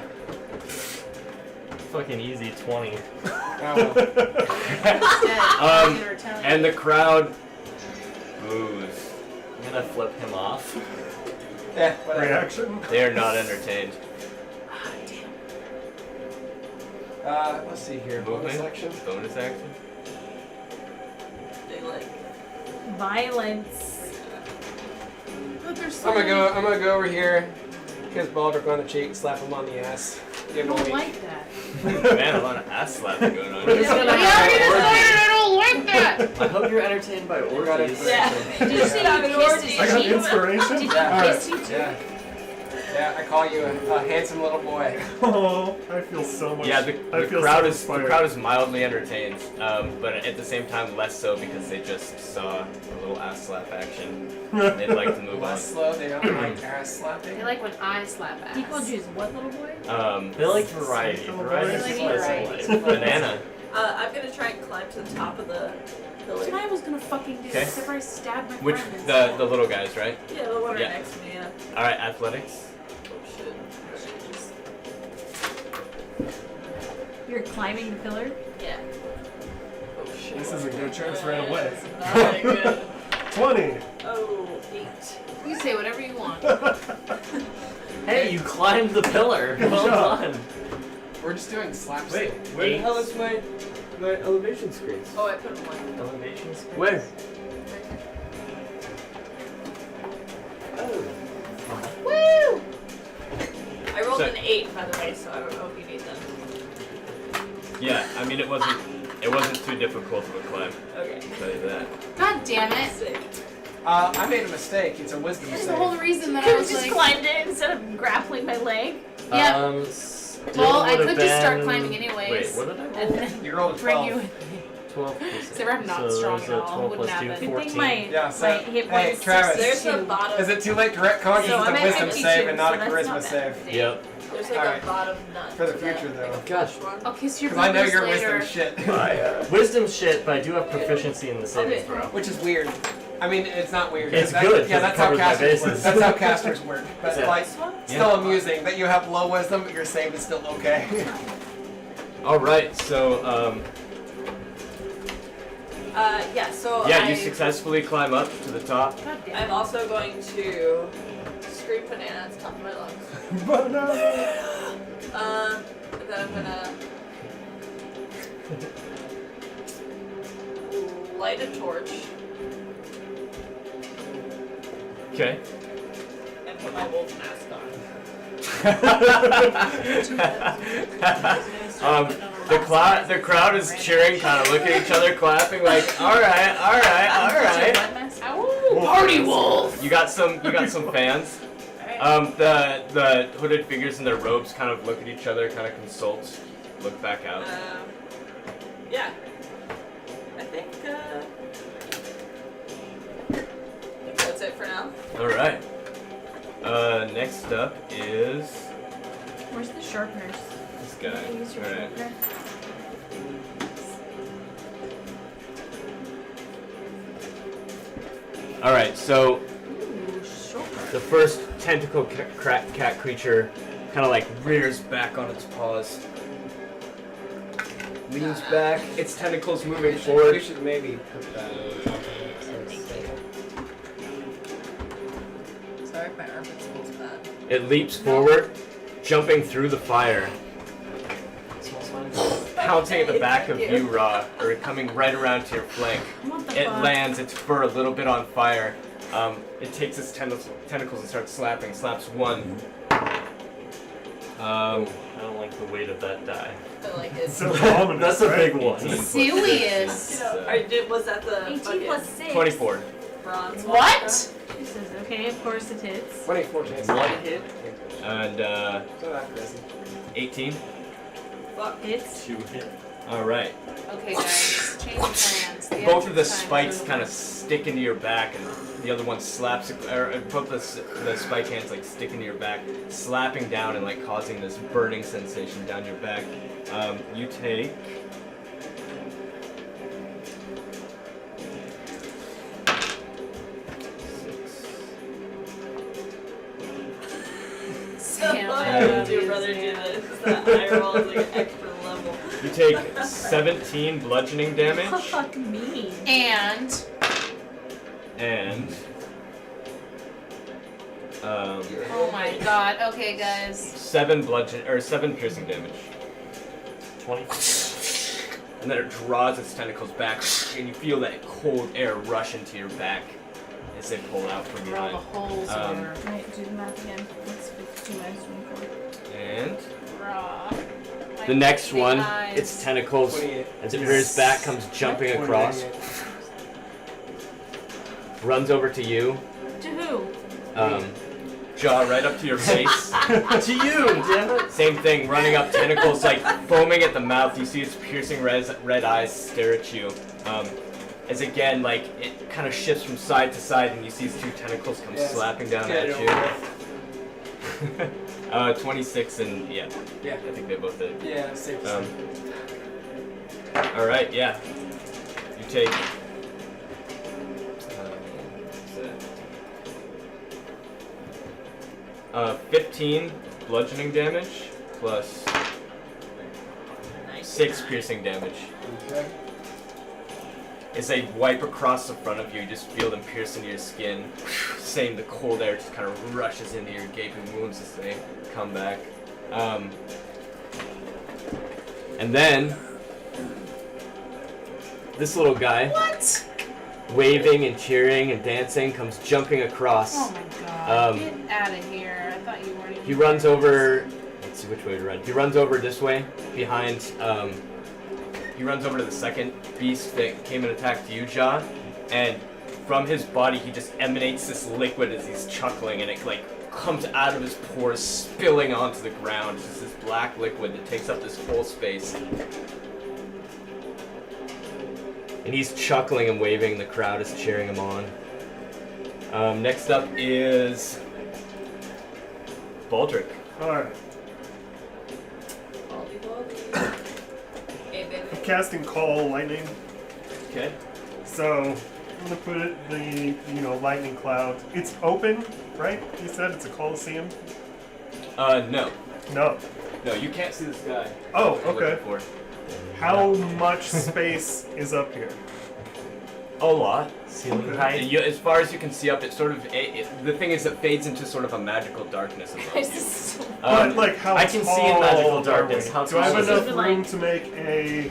Fucking easy 20.
And the crowd boos.
I'm gonna flip him off.
Yeah, whatever.
reaction.
They are not entertained.
Let's see here. Bonus
Movement.
action.
Bonus action.
They like.
violence.
But there's
I'm gonna go over here, kiss Baldric on the cheek, slap him on the ass.
I
Give him a
don't
wink.
like that.
Man, a lot of ass slapping going on.
We're just
here.
gonna
We
have
already
an orgy.
decided I don't like that!
I hope you're entertained by
got it.
orgies.
Yeah.
Did you say
Have
you
an
kissed
orgy.
his
I got
cheek?
inspiration.
Did you
Yeah.
kiss you too?
Yeah. Yeah, I call you a handsome little boy.
Oh, I feel so much.
Yeah,
I
the
feel
crowd
so
is
inspired.
mildly entertained, but at the same time less so because they just saw a little ass slap action. They'd like to move on.
Less slow, they don't like ass slapping.
They like when I slap ass.
He called you his what, little boy?
They like variety. Variety is
They
the
like
spice of
variety.
life.
Banana.
I'm gonna try and climb to the top of the
That's what
pillar.
I was gonna fucking do,
Okay.
except for I stabbed my
Which
friend
the
instead.
little guys, right?
Yeah, the one right
Yeah.
next to me. Yeah.
All right, athletics.
Oh shit.
You're climbing the pillar?
Yeah. Oh shit.
This isn't good. Travis ran away.
It's not that good.
20.
Oh, 8.
You say whatever you want.
Hey, you climbed the pillar. Well
job.
done.
We're just doing slaps.
Wait, where the hell is my elevation screens?
Oh, I put 1.
Elevation space?
Where?
Woo!
I rolled
So-
an 8, by the way, so I don't know if you need them.
Yeah, I mean it wasn't too difficult of a climb.
Okay.
I'll tell you that.
God damn it.
Sick.
I made a mistake. It's a wisdom
That's
save.
the whole reason that I
Could have
was
just
like,
climbed it instead of grappling my leg.
yeah.
Still
Well, I
would've
could just start
been-
climbing anyways.
Wait, what did I
And
roll?
then
You rolled a
bring
12.
you with me.
12 plus
Except I'm not
so
strong
there's
at
a
all.
12
Wouldn't
plus 2,
happen.
I
14.
think my,
Yeah, so-
my hit
hey,
points.
Travis.
There's a
62.
bottom.
Is it too late to retcon?
So
Use
I'm
the
at
wisdom
52,
save and not
so
a
that's
charisma
not bad.
save.
Yep.
There's like
Alright.
a bottom nut.
For the
to
future,
that,
though.
like a
Gosh.
push one.
I'll kiss your
Because I know
boobies
your
later.
wisdom shit.
Wisdom shit, but I do have proficiency in the saving
Okay.
throw.
Which is weird. I mean, it's not weird.
It's
That-
good,
Yeah,
'cause it
that's how
covers my
casters work.
bases.
That's how casters work. But
Yeah.
like,
This one?
still amusing that you have low wisdom, but your save is still okay.
Alright, so
Yeah, so
yeah, you successfully climb up to the top.
God damn
I'm
it.
also going to scream banana at the top of my lungs. And then I'm gonna light a torch
Okay.
and put my wolf mask on.
The crowd is cheering, kind of looking at each other, clapping, like, all right.
Ow! Party wolf!
You got some fans. The hooded figures in their robes kind of look at each other, kind of consult, look back out.
Yeah. I think that's it for now.
All right. Next up is
Where's the sharpeners?
this guy.
Can I use your
All right.
sharpener?
All right. So
Ooh, sharpener.
the first tentacle cat creature kind of like rears back on its paws, leans back, its tentacles moving
We
forward.
should maybe put that.
Sorry if my armpit smells bad.
It leaps forward, jumping through the fire, pouncing at the back of you, Ra, or coming right around to your flank.
What the
It
fuck?
lands, its fur a little bit on fire. It takes its tentacles and starts slapping. Slaps one.
I don't like the weight of that die.
I like it.
So ominous,
That's a
right?
big one.
18 plus
Serious.
six,
Was that the
18
fucking
plus 6.
24.
bronze one?
What?
Jesus, okay, of course it hits.
24 chance.
One hit. And
So that crazy.
18.
Fuck.
Hits.
2 hit.
Alright.
Okay, guys, change of plans. The
Both of the
entrance time
spikes
is
kind of
over.
stick into your back, and the other one slaps, or both the spike hands like stick into your back, slapping down and like causing this burning sensation down your back. You take.
Damn,
Why would your brother do this? That eye roll is like an extra level.
You take 17 bludgeoning damage
Fuck me.
And
and
oh my god. Okay, guys.
7 piercing damage.
20.
And then it draws its tentacles back, and you feel that cold air rush into your back as they pull out from
Where all
behind.
the holes were.
Alright, do the math again. What's 52 minus 24?
And
Raw.
the next
Big
one,
eyes.
its tentacles,
28.
as it rears back, comes jumping across, runs over to you,
To who?
jaw right up to your face.
To you, damn it!
Same thing, running up, tentacles like foaming at the mouth. You see its piercing red eyes stare at you. As again, like it kind of shifts from side to side, and you see its two tentacles come
Yes.
slapping down
Get
at
it
you.
over
26 and yeah,
Yeah.
I think they both did.
Yeah, safe to say.
All right, yeah. You take. what's that? 15 bludgeoning damage plus
Nice.
6 piercing damage.
Okay.
As they wipe across the front of you, you just feel them pierce into your skin. Same, the cold air just kind of rushes into your gaping wounds as they come back. And then this little guy, waving and cheering and dancing, comes jumping across.
Oh my god. Get out of here. I thought you weren't even
He runs over. Let's see which way to run. He runs over this way, behind. He runs over to the second beast that came and attacked you, Jaa, and from his body he just emanates this liquid as he's chuckling, and it like comes out of his pores, spilling onto the ground. It's just this black liquid that takes up this whole space. And he's chuckling and waving. The crowd is cheering him on. Next up is Baldric.
Alright.
Hey, baby.
I'm casting Call Lightning.
Okay.
So I'm gonna put it the lightning cloud. It's open, right? You said it's a coliseum.
No.
No.
No, you can't see this guy.
Oh,
You're looking
okay.
for.
How much space is up here?
A lot.
Ceiling
Okay.
height.
As far as you can see up, it sort of. The thing is, it fades into sort of a magical darkness above you.
But like how
I can see in magical
tall
darkness.
are we?
How
Do I have
tall is
enough
it?
room to make a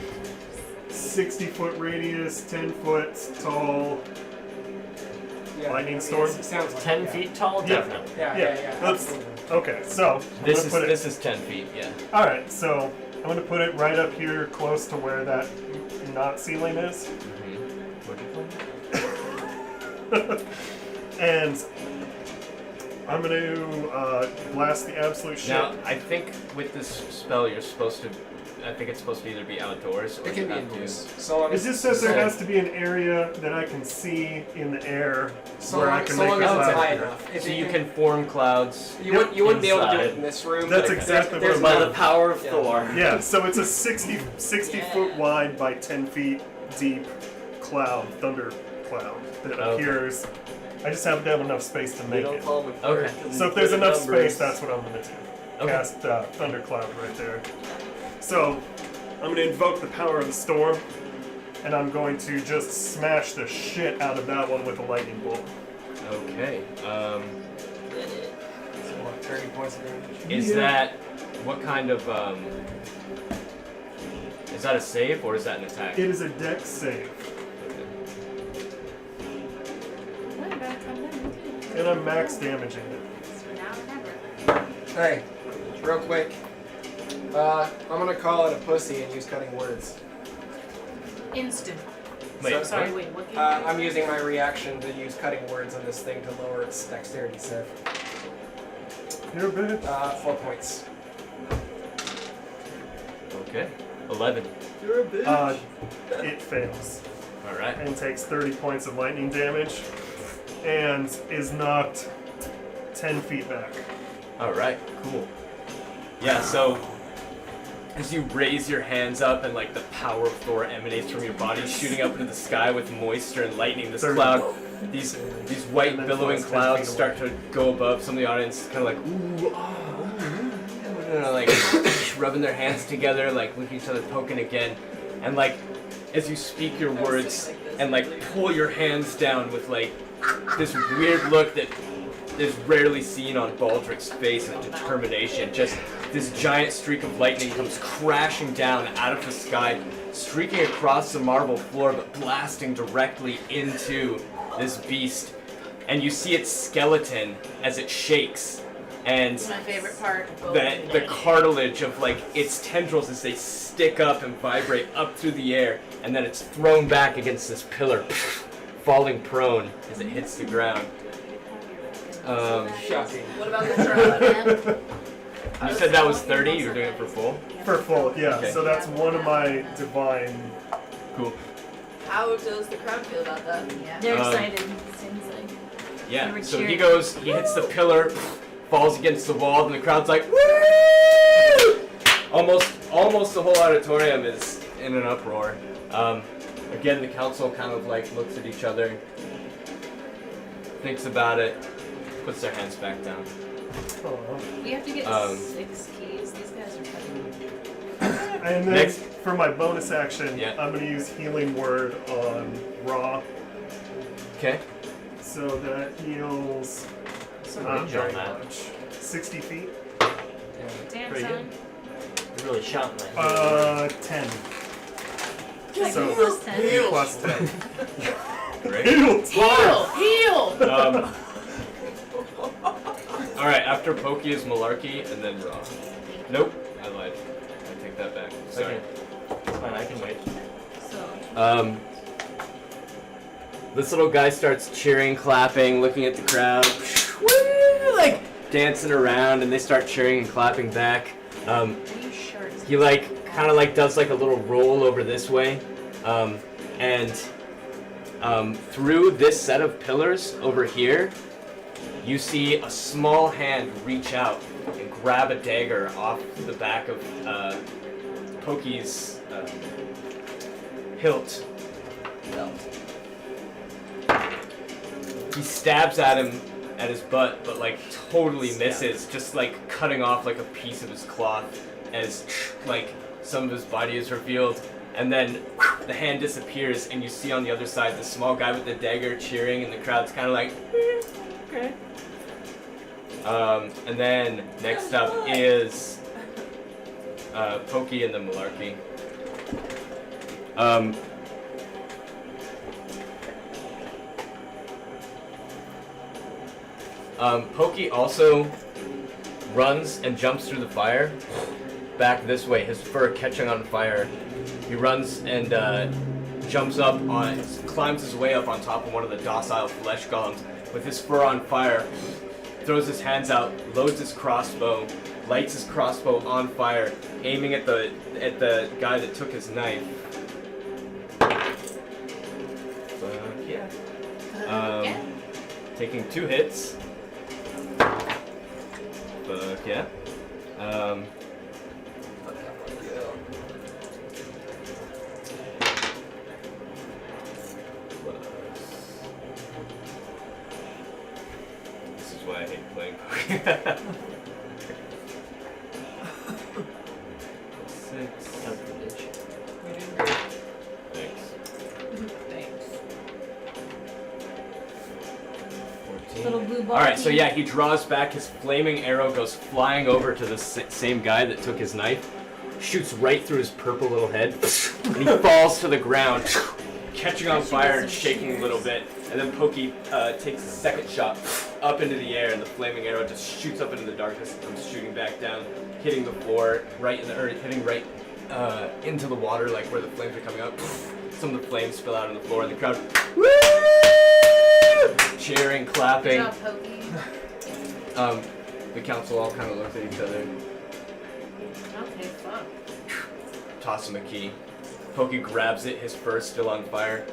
60-foot radius, 10-foot tall?
Yeah,
Lightning storm?
It sounds like
10
yeah.
feet tall,
Yeah.
definitely.
Yeah.
Let's. Okay, so I'm
This
gonna put it.
is 10 feet. Yeah.
All right, so I'm gonna put it right up here, close to where that not ceiling is,
What'd you play?
and I'm gonna blast the absolute shit.
Now, I think with this spell, you're supposed to. I think it's supposed to either be outdoors or
It can
you
be
have
indoors.
to.
So long
It
as
just says there
so-
has to be an area that I can see in the air
so
where
long,
I can
so
make
long
a
as it's
cloud
high
appear.
enough. If
So you can form clouds.
You wouldn't be able to do it
inside.
in this room.
That's
but
exactly
there's
what I'm
By
doing.
the power of
Yeah.
Thor.
Yeah, so it's a 60 foot wide by 10 feet deep cloud, thunder cloud that
Okay.
appears. I just have to have enough space to
They
make
don't
it.
call them a
Okay.
clerk,
So if there's
put
enough
numbers.
space, that's what I'm gonna do.
Okay.
Cast thunder cloud right there. So I'm gonna invoke the power of the storm, and I'm going to just smash the shit out of that one with a lightning bolt.
Okay.
So what, 30 points of damage.
Is that what kind of Is that a save or is that an attack?
It is a dex save,
What about come down with you?
and I'm max damaging it.
So now or never.
Hey, real quick. I'm gonna call it a pussy and use cutting words.
Instant.
Wait,
So-
Sorry,
what?
wait, what game?
I'm using my reaction to use cutting words on this thing to lower its dexterity save.
You're a bitch.
4 points.
Okay. 11.
You're a bitch.
It fails
All right.
and takes 30 points of lightning damage, and is knocked 10 feet back.
All right. Cool. Yeah. So as you raise your hands up and like the power of Thor emanates from your body, shooting up into the sky with moisture and lightning, this
30.
cloud, these white
And then
billowing
flies 10
clouds
feet
start to go above. Some of the audience kind of like ooh, like rubbing their hands together, like looking at each other, poking again, and like as you speak your words and like pull your hands down with like this weird look that is rarely seen on Baldric's face and determination. Just this giant streak of lightning comes crashing down out of the sky, streaking across the marble floor, but blasting directly into this beast. And you see its skeleton as it shakes, and
It's my favorite part.
the cartilage of like its tendrils as they stick up and vibrate up through the air, and then it's thrown back against this pillar, falling prone as it hits the ground.
Shocking.
What about the drone?
You said that was 30. You were doing it for full.
For full, yeah.
Okay.
So that's one of my divine.
Cool.
How does the crowd feel about that?
Yeah.
They're
Um,
excited. Seems like. They
Yeah.
were
So he
cheering.
goes. He hits the pillar, falls against the wall, and the crowd's like, "Woo!" Almost the whole auditorium is in an uproar. Again, the council kind of like looks at each other, thinks about it, puts their hands back down.
Oh,
We have to get
Um,
6 keys. These guys are fucking.
And then
Next.
for my bonus action,
Yeah.
I'm going to use Healing Word on Raw.
Okay.
So that heals
Some
not
range on
very
that.
much. 60 feet.
Damn,
Pretty
son.
You're really shouting that.
10.
Like
So-
plus 10.
Plus 10.
Great.
Heal!
All right. After Pokey is Malarkey, and then Raw. Nope. I lied. I take that back. Sorry.
Okay. It's fine, I can wait.
So,
This little guy starts cheering, clapping, looking at the crowd, woo, like dancing around, and they start cheering and clapping back.
Are you sure?
He kind of does like a little roll over this way, and through this set of pillars over here, you see a small hand reach out and grab a dagger off the back of Pokey's hilt. He stabs at him at his butt, but like totally misses, just like cutting off like a piece of his cloth as like some of his body is revealed, and then the hand disappears, and you see on the other side the small guy with the dagger cheering, and the crowd's kind of like, okay. And then next up is Pokey and the Malarkey. Pokey also runs and jumps through the fire back this way, his fur catching on fire. He runs and jumps up on, climbs his way up on top of one of the docile flesh golems with his fur on fire, throws his hands out, loads his crossbow, lights his crossbow on fire, aiming at the guy that took his knife. Yeah. Taking 2 hits. Fuck yeah. This is why I hate playing Pokemon. 6.
That's the bitch.
Thanks.
Thanks.
14.
little blue ball.
Alright, so yeah, he draws back, his flaming arrow goes flying over to the same guy that took his knife, shoots right through his purple little head, and he falls to the ground, catching on fire and shaking a little bit. And then Pokey takes a second shot up into the air, and the flaming arrow just shoots up into the darkness and comes shooting back down, hitting the floor, hitting right into the water, like where the flames are coming up. Some of the flames spill out on the floor, and the crowd, woo! Cheering, clapping.
Good job, Pokey.
The council all kind of looked at each other.
Okay, fuck.
Toss him a key. Pokey grabs it, his fur still on fire.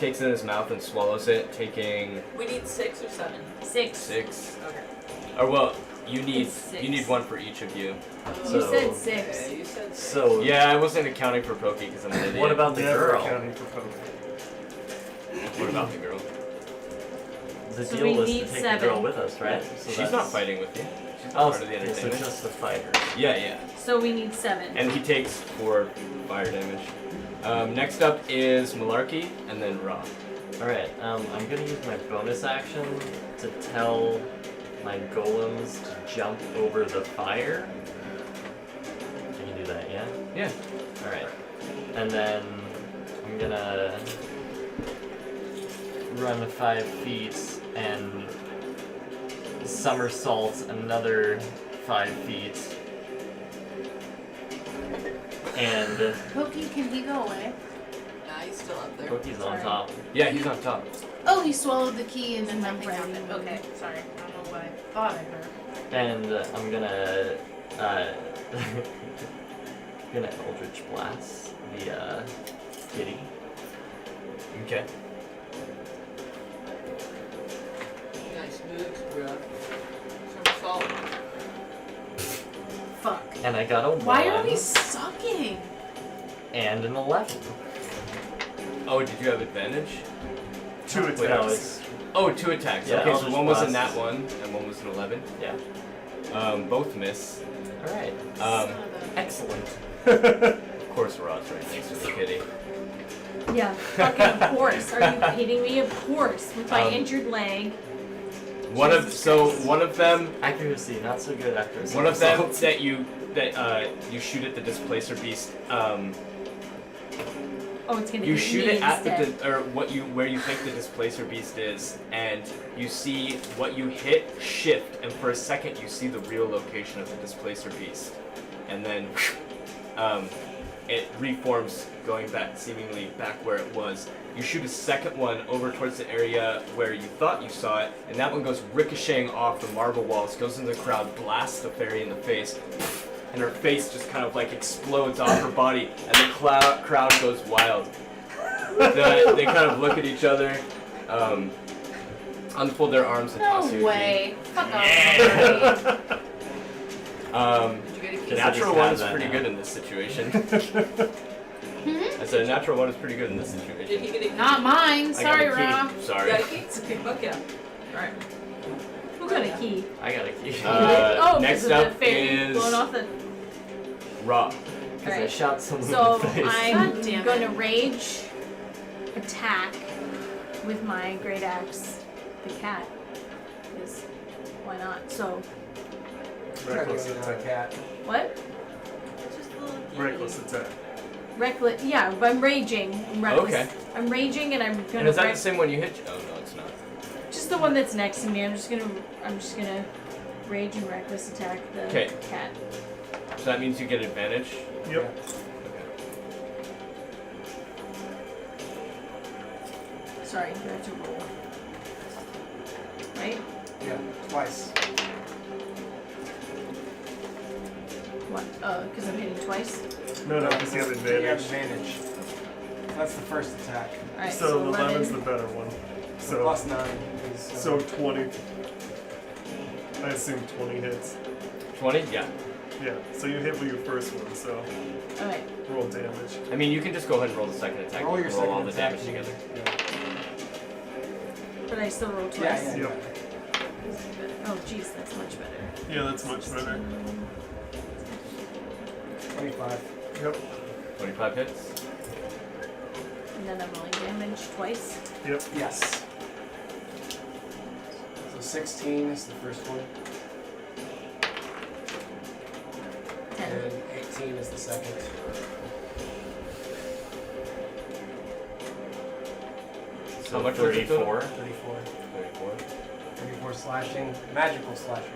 Takes it in his mouth and swallows it, taking
We need 6 or 7.
6.
6.
Okay.
Or well, you need
It's 6.
1 for each of you.
You
So-
said 6.
Okay, you said 6.
So,
Yeah, I wasn't accounting for Pokey because I'm an idiot.
what about the
Never
girl?
accounting for Pokemon.
What about the girl?
The
So
deal
we
was to
need
take
7.
the girl with us, right? So
She's
that's-
not fighting with you. She's not
Oh,
part of the
so
entertainment.
just the fighter.
Yeah.
So we need 7.
And he takes 4 fire damage. Next up is Malarkey, and then Raw.
Alright, I'm gonna use my bonus action to tell my golems to jump over the fire. Can you do that, yeah?
Yeah.
Alright. And then I'm gonna run 5 feet and somersault another 5 feet. And
Pokey, can he go away?
Nah, he's still up there.
Cookie's on
Sorry.
top.
Yeah, he's on top.
Oh, he swallowed the key and then nothing
Right.
happened. Okay, sorry. I don't know what I thought I heard.
And I'm gonna gonna Eldritch Blast the kitty.
Okay.
Nice moves, bro. Somersault.
Fuck.
And I got a 1
Why are we sucking?
and an 11.
Oh, did you have advantage?
2 attacks.
Wait, no, it's
Oh, 2 attacks.
Yeah,
okay,
I'll
so
just
one was a
blast.
nat 1 and one was an 11.
yeah.
Both miss.
Alright.
Um,
Son of a-
Excellent.
Of course, Rod's right next to the kitty.
Yeah, fucking of course. Are you kidding me? Of course. With my injured leg.
One of them.
Accuracy, not so good after.
One of them that you shoot at the displacer beast.
Oh, it's gonna
You
eat
shoot
me
it at
instead.
where you think the displacer beast is, and you see what you hit shift, and for a second you see the real location of the displacer beast, and then it reforms, going back seemingly back where it was. You shoot a second one over towards the area where you thought you saw it, and that one goes ricocheting off the marble walls, goes into the crowd, blasts the fairy in the face, and her face just kind of like explodes off her body, and the crowd goes wild. They kind of look at each other, unfold their arms and toss you.
No way. Fuck off.
Natural one is pretty good in this situation. I said a natural one is pretty good in this
Did
situation.
he get a
Not mine.
I got
Sorry,
a key.
Ra.
You
Sorry.
got a key? Okay, fuck yeah. Alright.
Who got a key?
I got a key.
Oh,
next
because of
up
the fairy
is
blowing off the.
Raw.
Because I
Alright.
shot someone
So
in the face.
I'm
God damn
going to
it.
rage attack with my great axe, the cat. Because why not? So
Reckless
Not a
attack.
cat.
what?
Just a little kitty.
Reckless attack.
Reckless. Yeah, I'm raging. I'm reckless.
Okay.
I'm raging and I'm
And
gonna.
is that the same one you hit? Oh no, it's not.
Just the one that's next to me. I'm just gonna rage and reckless attack the
'Kay.
cat.
So that means you get advantage.
Yep.
Okay.
Sorry, you have to roll. Right?
Yeah, twice.
What? Because I'm hitting twice.
No, because you have
You have
advantage.
advantage. That's the first attack.
All right.
So the
11.
11's the better one. So
Plus 9 is.
so 20. I assume 20 hits.
20? Yeah.
Yeah. So you hit with your first one. So
All right.
roll damage.
I mean, you can just go ahead and roll the second attack.
Roll
You
your
can
second
all the
attack.
damage together.
But I still roll
Yeah,
twice.
yeah,
Yep.
Oh, jeez, that's much better.
Yeah, that's much better.
25.
Yep.
25 hits.
And then I'm rolling damage twice.
Yep.
Yes. So 16 is the first one,
10.
and 18 is the second.
How much was it total?
34.
34.
34.
34 slashing. Magical slashing.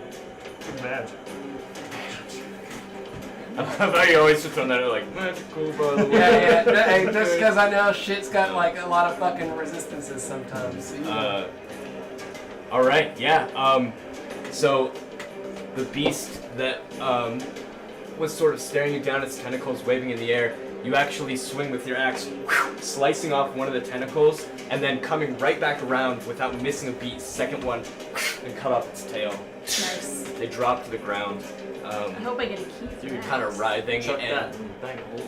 Magic.
I thought you always just throw that out like magical, by the way.
Yeah, yeah. Hey, just because I know shit's got like a lot of fucking resistances sometimes. So you
All right, yeah. So the beast that was sort of staring you down, its tentacles waving in the air. You actually swing with your axe, slicing off one of the tentacles, and then coming right back around without missing a beat. Second one, and cut off its tail.
Nice.
They drop to the ground.
I hope I get a key for
You're
that.
kind of writhing,
Chuck that
and
and bang a hole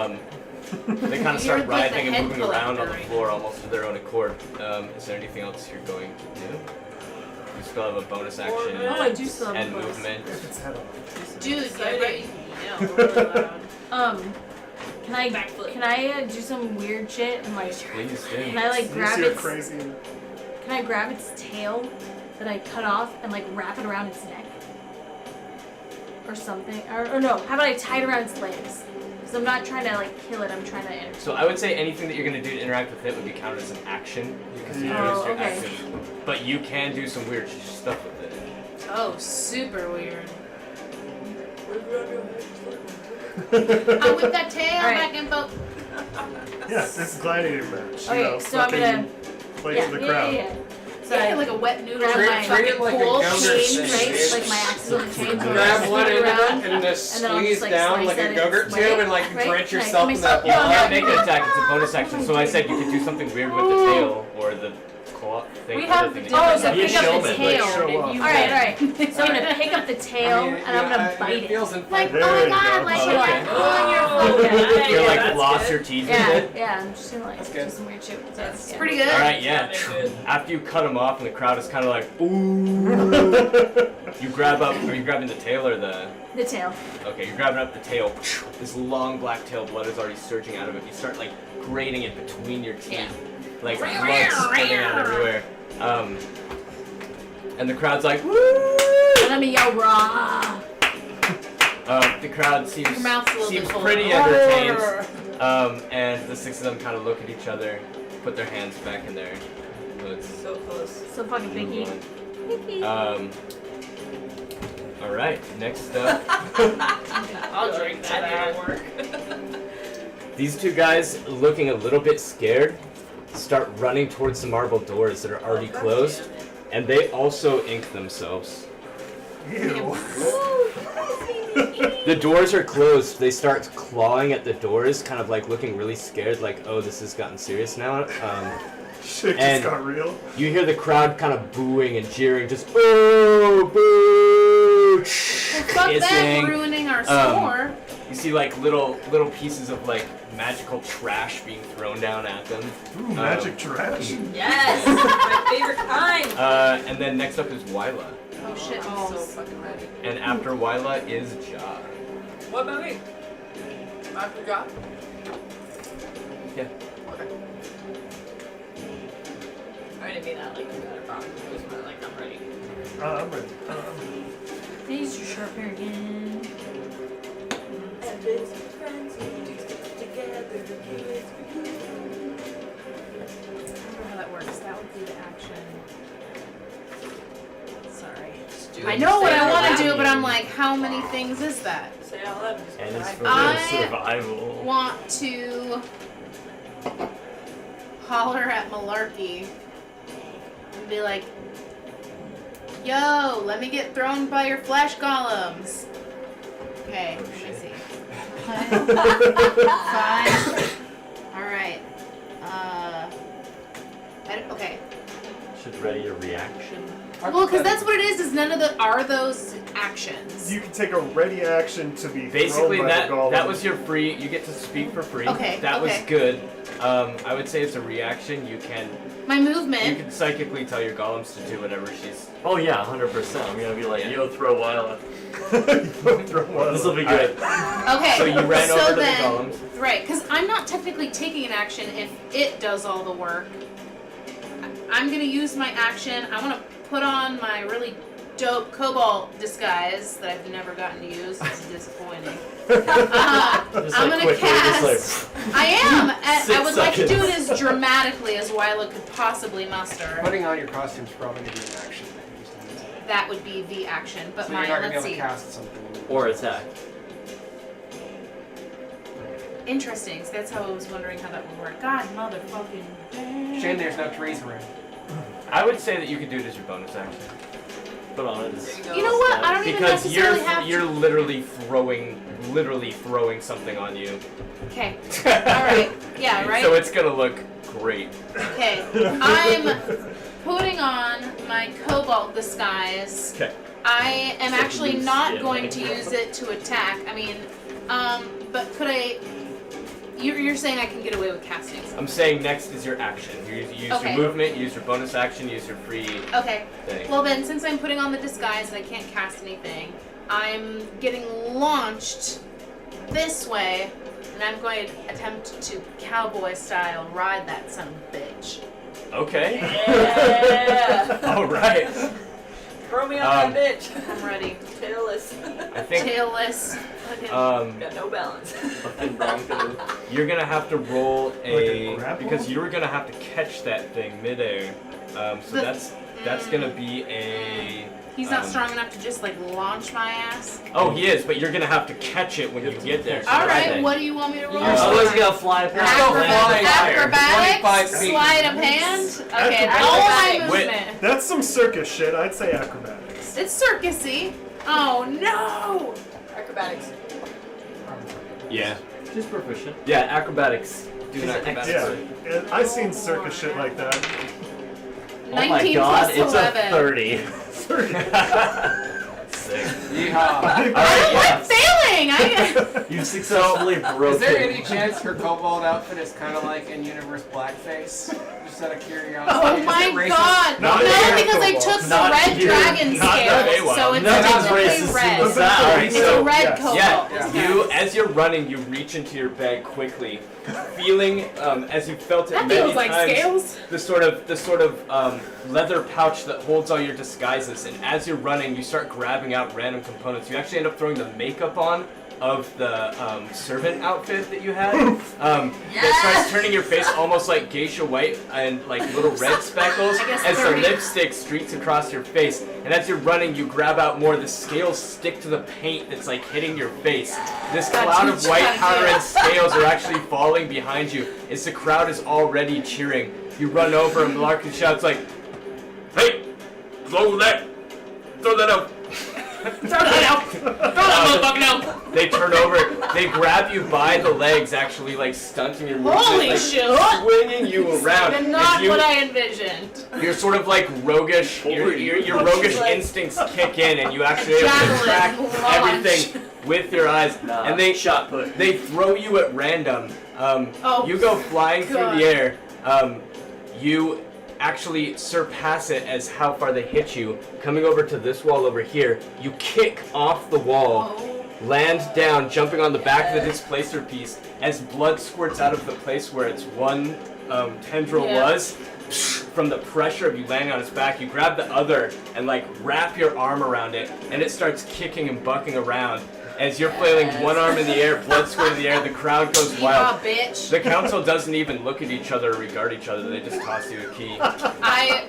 in it.
they kind of
You're
start
like the
writhing and
head
moving around on the
collector,
floor almost of their own accord. Is there anything else you're going to do? You still have a bonus action
Oh, I do still have
and
a bonus.
movement.
If it's head on.
Dude,
Exciting.
get ready. Yeah, really loud.
Can I
Backflip.
do some weird shit and like
Please do.
can I like
Use
grab
your
its
crazy.
can I grab its tail that I cut off and like wrap it around its neck or something or no? How about I tie it around its legs? Because I'm not trying to like kill it. I'm trying to entertain.
So I would say anything that you're going to do to interact with it would be counted as an action because you
Oh,
used your
okay.
action. But you can do some weird stuff with it.
Oh, super weird. I'm with that tail
All right.
back and forth.
Yeah, it's a gladiator match. You
Okay,
know,
so I'm
fucking
gonna
play
yeah,
for the
yeah,
crowd.
yeah, yeah. So
Yeah,
I
like a wet noodle.
grab
Treat-
my
treat it like a
cool
gumdrop
chain,
thing,
right?
dude.
Like my axe is on the chain. So I
grab
spin
one
it
end of
around.
it and just
and then I'll
squeeze
just, like,
down
slice
like a
at its
yogurt
way,
tube and like
right?
drench
Can I
yourself
cut
in that
myself?
You
No,
blood.
can't make an attack, it's a bonus action. So I said you could do something weird with the tail or the claw thing.
We
other
have
thing.
Oh, so
Be a
pick up the
showman, like,
tail.
show up.
Alright. So I'm gonna pick up the tail and I'm gonna bite
it.
it.
Feels in
Like,
There
oh my
you
god,
go.
like
Oh,
you're
okay.
like on your phone.
You're like
that's
floss
good.
your teeth
Yeah,
with it.
yeah, I'm just gonna like
That's
do
good.
some weird shit with
That's
this. Yeah.
Pretty good.
All right, yeah.
Yeah, good.
After you cut him off, and the crowd is kind of like, ooh. You grab up. Are you grabbing the tail or the?
The tail.
Okay, you're grabbing up the tail. This long black tail, blood is already surging out of it. You start like grating it between your teeth,
Yeah.
like blood spitting out everywhere. And the crowd's like, woo!
Let me yell raw.
The crowd seems
Your mouth's a little bit full.
pretty entertained. And the six of them kind of look at each other, put their hands back in their hoods.
So close.
So fucking picky. Picky.
All right. Next up,
I'll drink to
That
that.
didn't work.
these two guys, looking a little bit scared, start running towards the marble doors that are already
God
closed,
damn it.
and they also ink themselves.
Ew.
The doors are closed. They start clawing at the doors, kind of like looking really scared, like, oh, this has gotten serious now.
Shit just
And-
got real.
You hear the crowd kind of booing and jeering, just boo, boo,
Fuck
hissing.
them ruining our score.
You see like little pieces of like magical trash being thrown down at them.
Ooh, magic trash.
Yes! My favorite kind!
And then next up is Wyla.
Oh shit
I'm
balls.
so fucking ready.
And after Wyla is Jaa.
What about me? I forgot.
Yeah.
Okay. I didn't mean that like you got it wrong. It was more like I'm ready.
I'm ready.
Use your sharp hair again.
And best friends who do stuff together.
I don't know how that works. That would be the action. Sorry.
Just do
I
it.
know what
Say
I
it
want
out
to do,
loud.
but I'm like, how many things is that?
Say it out loud. Just
And it's
cry.
for
I-
their survival.
Want to holler at Malarkey and be like, yo, let me get thrown by your flash golems. Okay, let me see. Five. Alright. Okay.
Should ready a reaction.
Well, because that's what it is none of the, are those actions.
You can take a ready action to be
Basically,
thrown by
that
the golem.
that was your free. You get to speak for free.
Okay,
That was
okay.
good. I would say it's a reaction. You can
My movement.
psychically tell your golems to do whatever she's.
Oh yeah, 100%. I'm gonna be like, yo, throw Wyla.
Throw one.
This will be good.
Okay.
So you ran over to the
then,
golems.
Right, because I'm not technically taking an action if it does all the work. I'm gonna use my action. I want to put on my really dope cobalt disguise that I've never gotten to use. It's disappointing.
Just
I'm
like
gonna
quickly,
cast. I am. And I would
6
like to do it
seconds.
as dramatically as Wyla could possibly muster.
Putting on your costume's probably gonna be an action thing.
That would be the action. But
So
mine,
you're not gonna
let's
be able
see.
to cast something.
Or attack.
Interesting. So that's how I was wondering how that would work. God, motherfucking.
Shame there's no trees around.
I would say that you could do it as your bonus action
Put on it. Just
You know what? I don't even
because
necessarily have
you're
to.
literally throwing something on you.
Okay. All right. Yeah. Right.
So it's gonna look great.
Okay, I'm putting on my cobalt disguise.
Okay.
I am
It's like
actually
loose
not
skin,
going
like-
to use it to attack. I mean, but could I? You're saying I can get away with casting something?
I'm saying next is your action. You use
Okay.
your movement, use your bonus action, use your free
Okay.
thing.
Well then, since I'm putting on the disguise and I can't cast anything, I'm getting launched this way, and I'm going to attempt to cowboy style ride that son of a bitch.
Okay.
Yeah!
All right.
Throw me on
Um,
that bitch.
I'm ready.
Tailless.
I think
Tailless. Fucking-
Got no balance.
fucking Bronco.
you're gonna have to roll
a grapple?
because you were gonna have to catch that thing midair. So
The-
that's gonna be a.
He's not
um,
strong enough to just like launch my ass.
Oh, he is, but you're gonna have to catch it when you get there. so
All
that's
right,
it.
what do you want me to roll?
You're always gonna fly past.
go
Acrobatics,
flying. 25
acrobatics,
feet.
sleight of hand. Okay,
Acrobatics.
all my
Wait.
movement.
That's some circus shit. I'd say acrobatics.
It's circusy. Oh no!
Acrobatics.
Yeah.
Just proficient.
Yeah, acrobatics. Do an
She's an
acrobatics.
Yeah, and I've seen circus shit like that.
Oh my
19
god,
plus
it's
11.
a 30. Sick.
Yeehaw.
I'm failing!
You've successfully broken.
Is there any chance her kobold outfit is kind of like in universe blackface? Just out of curiosity.
Oh
Is
my
it racist?
god!
Not
No,
here,
because I
Kobold.
took the
Not
red
here.
dragon
Not
scale,
Feywild.
so it's
Nothing's
technically
racist in
red.
the South.
Alright,
It's
so
a red
yes.
kobold.
Yeah, you as you're running, you reach into your bag quickly, feeling as you felt it
That
many
feels like
times,
scales.
the sort of leather pouch that holds all your disguises. And as you're running, you start grabbing out random components. You actually end up throwing the makeup on of the servant outfit that you had. It starts turning your face almost like geisha white and like little red speckles
I guess
as the
30.
lipstick streaks across your face. And as you're running, you grab out more. The scales stick to the paint that's like hitting your face. This
Got
cloud
you,
of white
Chuck,
powder
yeah.
and scales are actually falling behind you as the crowd is already cheering. You run over and Larkin shouts like, "Hey, throw that out."
Throw that out! Throw that motherfucker out!
They turn over, they grab you by the legs, actually like stunting your movement,
Holy
like,
shit!
swinging you around.
And not
As you-
what I envisioned.
You're sort of like roguish. Your roguish instincts kick in, and you actually able to
Javelin
track
launch.
everything with your eyes.
Nah,
And they
shot put.
They throw you at random.
Oh,
You go flying through
God.
the air. You actually surpass it as how far they hit you. Coming over to this wall over here, you kick off the wall, land down, jumping on the back of the displacer piece as blood squirts out of the place where its one tendril
Yeah.
was. From the pressure of you landing on its back, you grab the other and like wrap your arm around it, and it starts kicking and bucking around. As you're flailing one arm in the air, blood squirt in the air, the crowd goes wild.
Yeehaw, bitch.
The council doesn't even look at each other or regard each other, they just toss you a key.
I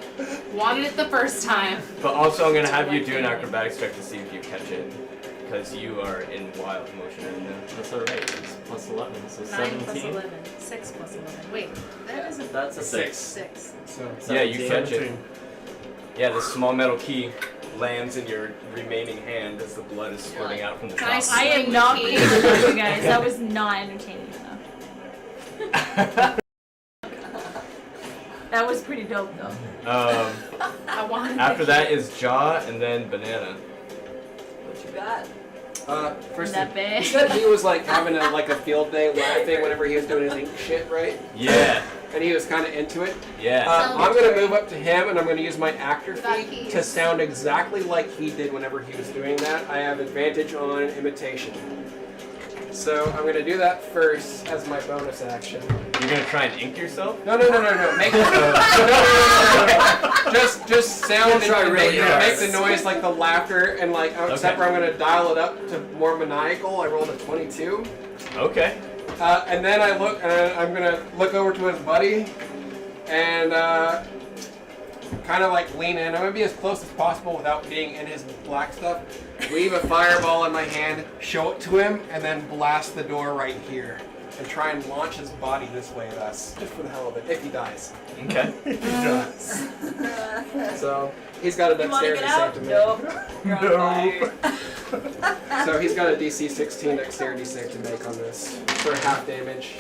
wanted it the first time.
But also I'm gonna have you do an acrobatics check to see if you catch it. Because you are in wild motion right now.
That's alright. It's plus 11, so
9 plus
17.
11. 6 plus 11. Wait, that isn't
That's a 6.
6.
So,
Yeah, you
17.
catch it. Yeah, the small metal key lands in your remaining hand as the blood is squirting out from the
Can
top.
I
I
see?
am not being honest with you guys. That was not entertaining enough. That was pretty dope though.
I wanted
After
the
that is Jaw and then Banana.
What you got?
First
That big.
he said he was like having a field day laughing whenever he was doing his ink shit, right?
Yeah,
And he was kind of into it.
yeah.
I'm gonna move up to him and I'm gonna use my actor
Got
feat
keys.
to sound exactly like he did whenever he was doing that. I have advantage on imitation. So I'm gonna do that first as my bonus action.
You're gonna try and ink yourself?
No. Make no. Just sound
Try
and
really
make
hard.
the noise like the laughter and like except for I'm gonna dial it up to more maniacal. I rolled a 22.
Okay.
And then I look, and I'm gonna look over to his buddy, and kind of like lean in. I'm gonna be as close as possible without being in his black stuff. Leave a fireball in my hand, show it to him, and then blast the door right here, and try and launch his body this way at us, just for the hell of it, if he dies.
Okay.
So he's got a
You wanna
dexterity
get out?
save to make.
Nope. You're on fire.
So he's got a DC 16 dexterity save to make on this for half damage.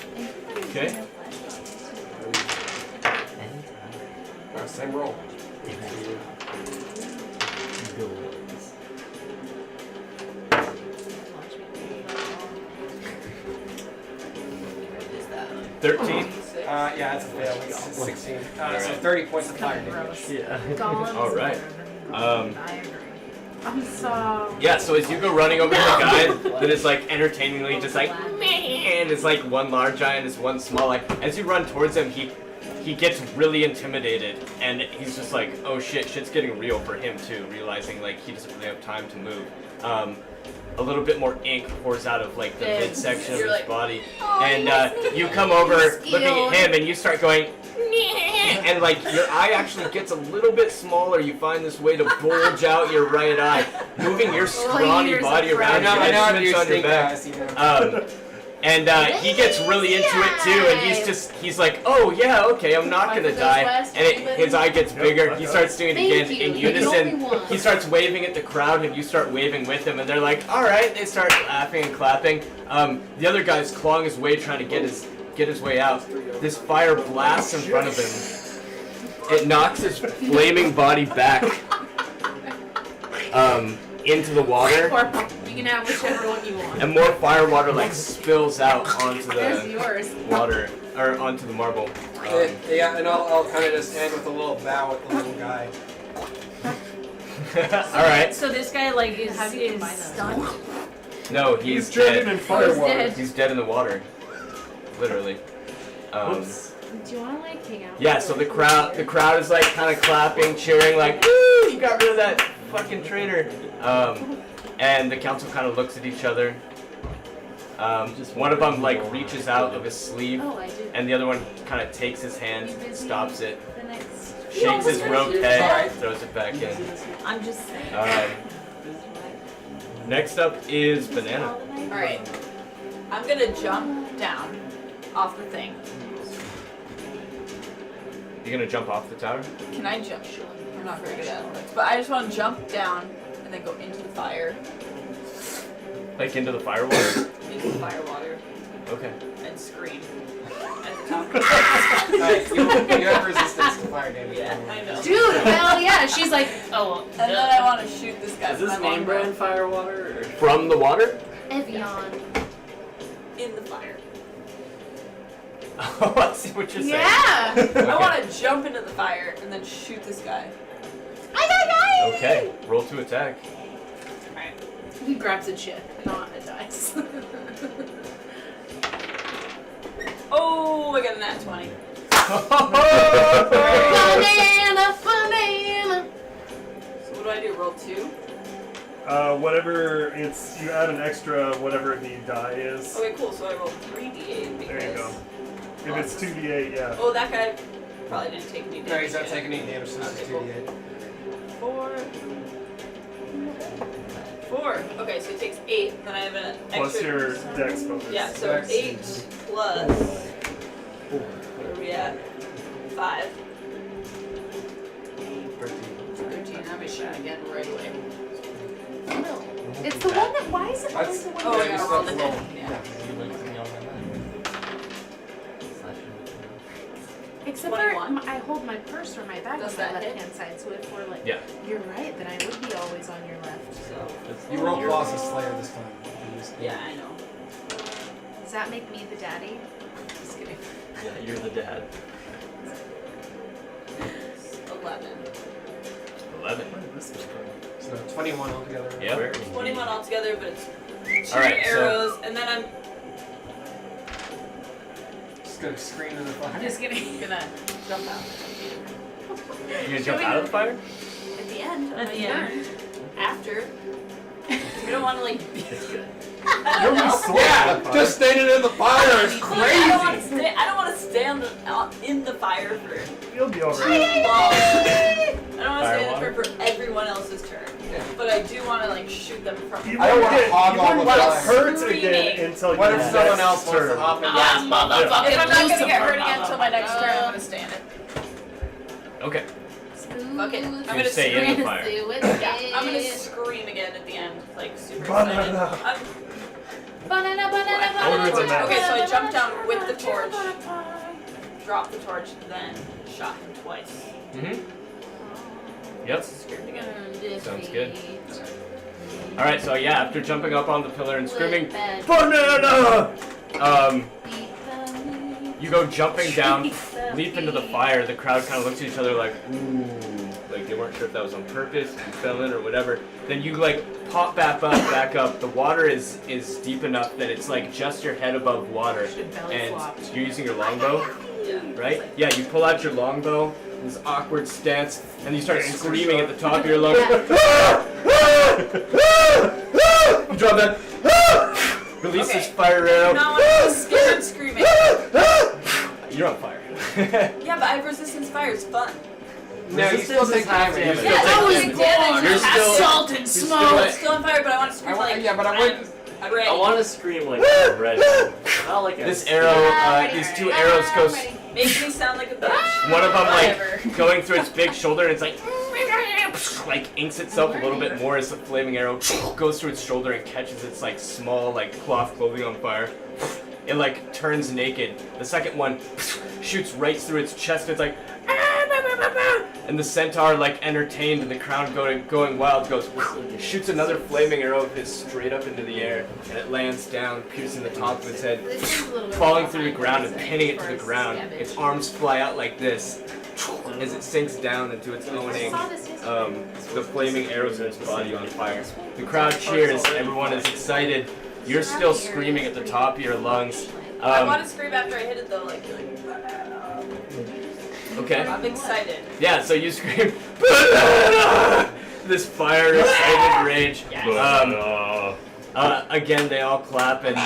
Okay.
Same roll.
Goals.
13.
Yeah, it's a fail. It's 16. So
Alright.
30 points of fire damage.
gross.
Yeah.
Golems.
All right.
I agree. I'm so.
Yeah, so as you go running over to the guy that is like entertainingly just like, man, it's like one large eye and it's one small eye. As you run towards him, he gets really intimidated and he's just like, oh shit's getting real for him too, realizing like he doesn't really have time to move. A little bit more ink pours out of like the
Big.
midsection of
You're
his
like,
body,
"Oh,
and you come over looking
Skilled.
at him and you start going, and like your eye actually gets a little bit smaller. You find this way to bulge out your right eye, moving your scrawny
years
body
of
around,
I
your
know how to
instruments
use
on your
stink
back.
guys, you know.
And he gets really into it too, and he's like, oh yeah, okay, I'm not gonna die. And his eye gets bigger. He starts doing it
Thank
again
you.
in
You're the only
unison.
one.
He starts waving at the crowd, and you start waving with him. And they're like, all right. They start laughing and clapping. The other guy's clawing his way, trying to get his way out. This fire blasts in front of him. it knocks his flaming body back into the water,
Or you can have whichever one you want.
and more fire water like spills out onto
There's
the
yours.
water or onto the marble.
Yeah, and I'll kind of just end with a little bow at the little guy.
All right.
So this guy like is
How do you combine those?
stunned.
No,
He's
he's
drenched
dead.
in fire water.
dead.
He's dead in the water, literally.
Whoops.
Do you want to like hang out?
Yeah, so the crowd is like kind of clapping, cheering, like, "Woo! You got rid of that fucking traitor!" And the council kind of looks at each other. One of them like reaches out of his sleeve,
Oh, I do.
and the other one kind of takes his hand, stops it,
The next.
shakes his robed head, throws it back in.
I'm just saying.
Next up is Banana.
Alright. I'm gonna jump down off the thing.
You gonna jump off the tower?
Can I jump? I'm not very good at it. But I just want to jump down and then go into the fire.
Like into the fire water?
Into the fire water.
Okay.
And scream. At the top.
Alright, you have resistance to fire damage.
Yeah, I know.
Dude, hell yeah. She's like, oh,
And then I want to shoot this guy
Is
with
this
my
name
longbow
brand Firewater? Or?
From the water?
Evian.
in the fire.
Oh, I see what you're saying.
yeah.
I want to jump into the fire and then shoot this guy.
Okay, roll to attack.
Alright.
He grabs a chip, not a dice.
Oh, I got a nat 20.
Banana, banana.
So what do I do? Roll 2?
Whatever it's, you add an extra whatever the die is.
Okay, cool. So I roll 3d8 because...
There you go. If it's 2d8, yeah.
Oh, that guy probably didn't take any damage.
No, he's not
yet.
taking any damage since
Okay,
it's
cool.
2d8.
4. Okay, so it takes 8. Then I have an extra...
Plus your dex bonus.
Yeah, so
Dex.
8 plus... What are we at? 5. 13. I'm gonna shoot again right away.
No. It's the one that, why is it always
That's,
the one
Oh,
that
yeah,
you
roll
still
the
roll.
hit. Yeah.
Except
21.
for I hold my purse or my bag
Does
on my
that
left
hit?
hand side, so if we're like,
Yeah.
you're right, then I would be always on your left.
So,
You rolled Colossus Slayer this time.
yeah, I know.
Does that make me the daddy? Just kidding.
Yeah, you're the dad.
11.
11.
So 21 altogether.
Yep.
21 altogether, but it's 2
Alright, so-
arrows, and then I'm
Just gonna scream in the fire.
I'm just kidding.
gonna jump out.
You gonna jump out of the fire?
At the end,
At the end.
after. You don't want to like be. I
You'll
don't
be
know.
sore
Yeah,
on fire.
just standing in the fire is
I don't want to
crazy.
stay. I don't want to stay on in the fire for
You'll be
too
alright.
long. I don't want to stay in the fire for everyone else's turn.
Yeah.
But I do want to like shoot them from.
You
I don't
won't
wanna
get,
hog
you
all
won't
the
get
fire.
hurt
Screaming.
again until
What
your
if someone
next
else wants to
turn.
hop in?
If I'm not gonna get hurt again until my next turn, I'm gonna stay in it.
Okay.
Fuck it. I'm
You
gonna
stay in the fire.
Yeah, I'm gonna scream again at the end, like super
Banana.
excited.
Banana,
Order
banana,
the map.
Okay, so I jumped down with the torch, dropped the torch, then shot him twice.
Mm-hmm. Yep.
Screamed again.
Sounds good. Alright, so yeah, after jumping up on the pillar and screaming,
Banana.
banana! You go jumping down, leap into the fire. The crowd kind of looks at each other like, ooh, like they weren't sure if that was on purpose, you fell in or whatever. Then you like pop back up. The water is deep enough that it's like just your head above water,
Should belly
and
flop.
you're using your longbow,
Yeah.
right? Yeah, you pull out your longbow, this awkward stance, and you start screaming at the top of your lungs. You drop that. Release this
Okay.
fire arrow.
Now I'm scared screaming.
You're on fire.
Yeah, but I have resistance fire. It's fun.
No, you still take damage.
damage.
You still
Yeah,
take
that was
damage.
damage.
You're still-
Salt and
you're
smoke.
still
I'm still on fire, but I want to scream like.
Yeah, but I wouldn't.
I'm ready.
I want to scream like I'm ready. Not like
This
I'm
arrow, these two arrows go,
Makes me sound like a bitch.
one of them
Whatever.
like going through its big shoulder and it's like inks itself a little bit more as the flaming arrow goes through its shoulder and catches its like small like cloth clothing on fire. It like turns naked. The second one shoots right through its chest and it's like And the centaur, like entertained and the crowd going wild, goes, shoots another flaming arrow of his straight up into the air, and it lands down, piercing the top of its head, falling through the ground and pinning it to the ground. Its arms fly out like this as it sinks down into its owning. The flaming arrows in its body on fire. The crowd cheers. Everyone is excited. You're still screaming at the top of your lungs.
I want to scream after I hit it though, like
Okay.
I'm excited.
Yeah, so you scream, this fire excited rage. Again, they all clap, and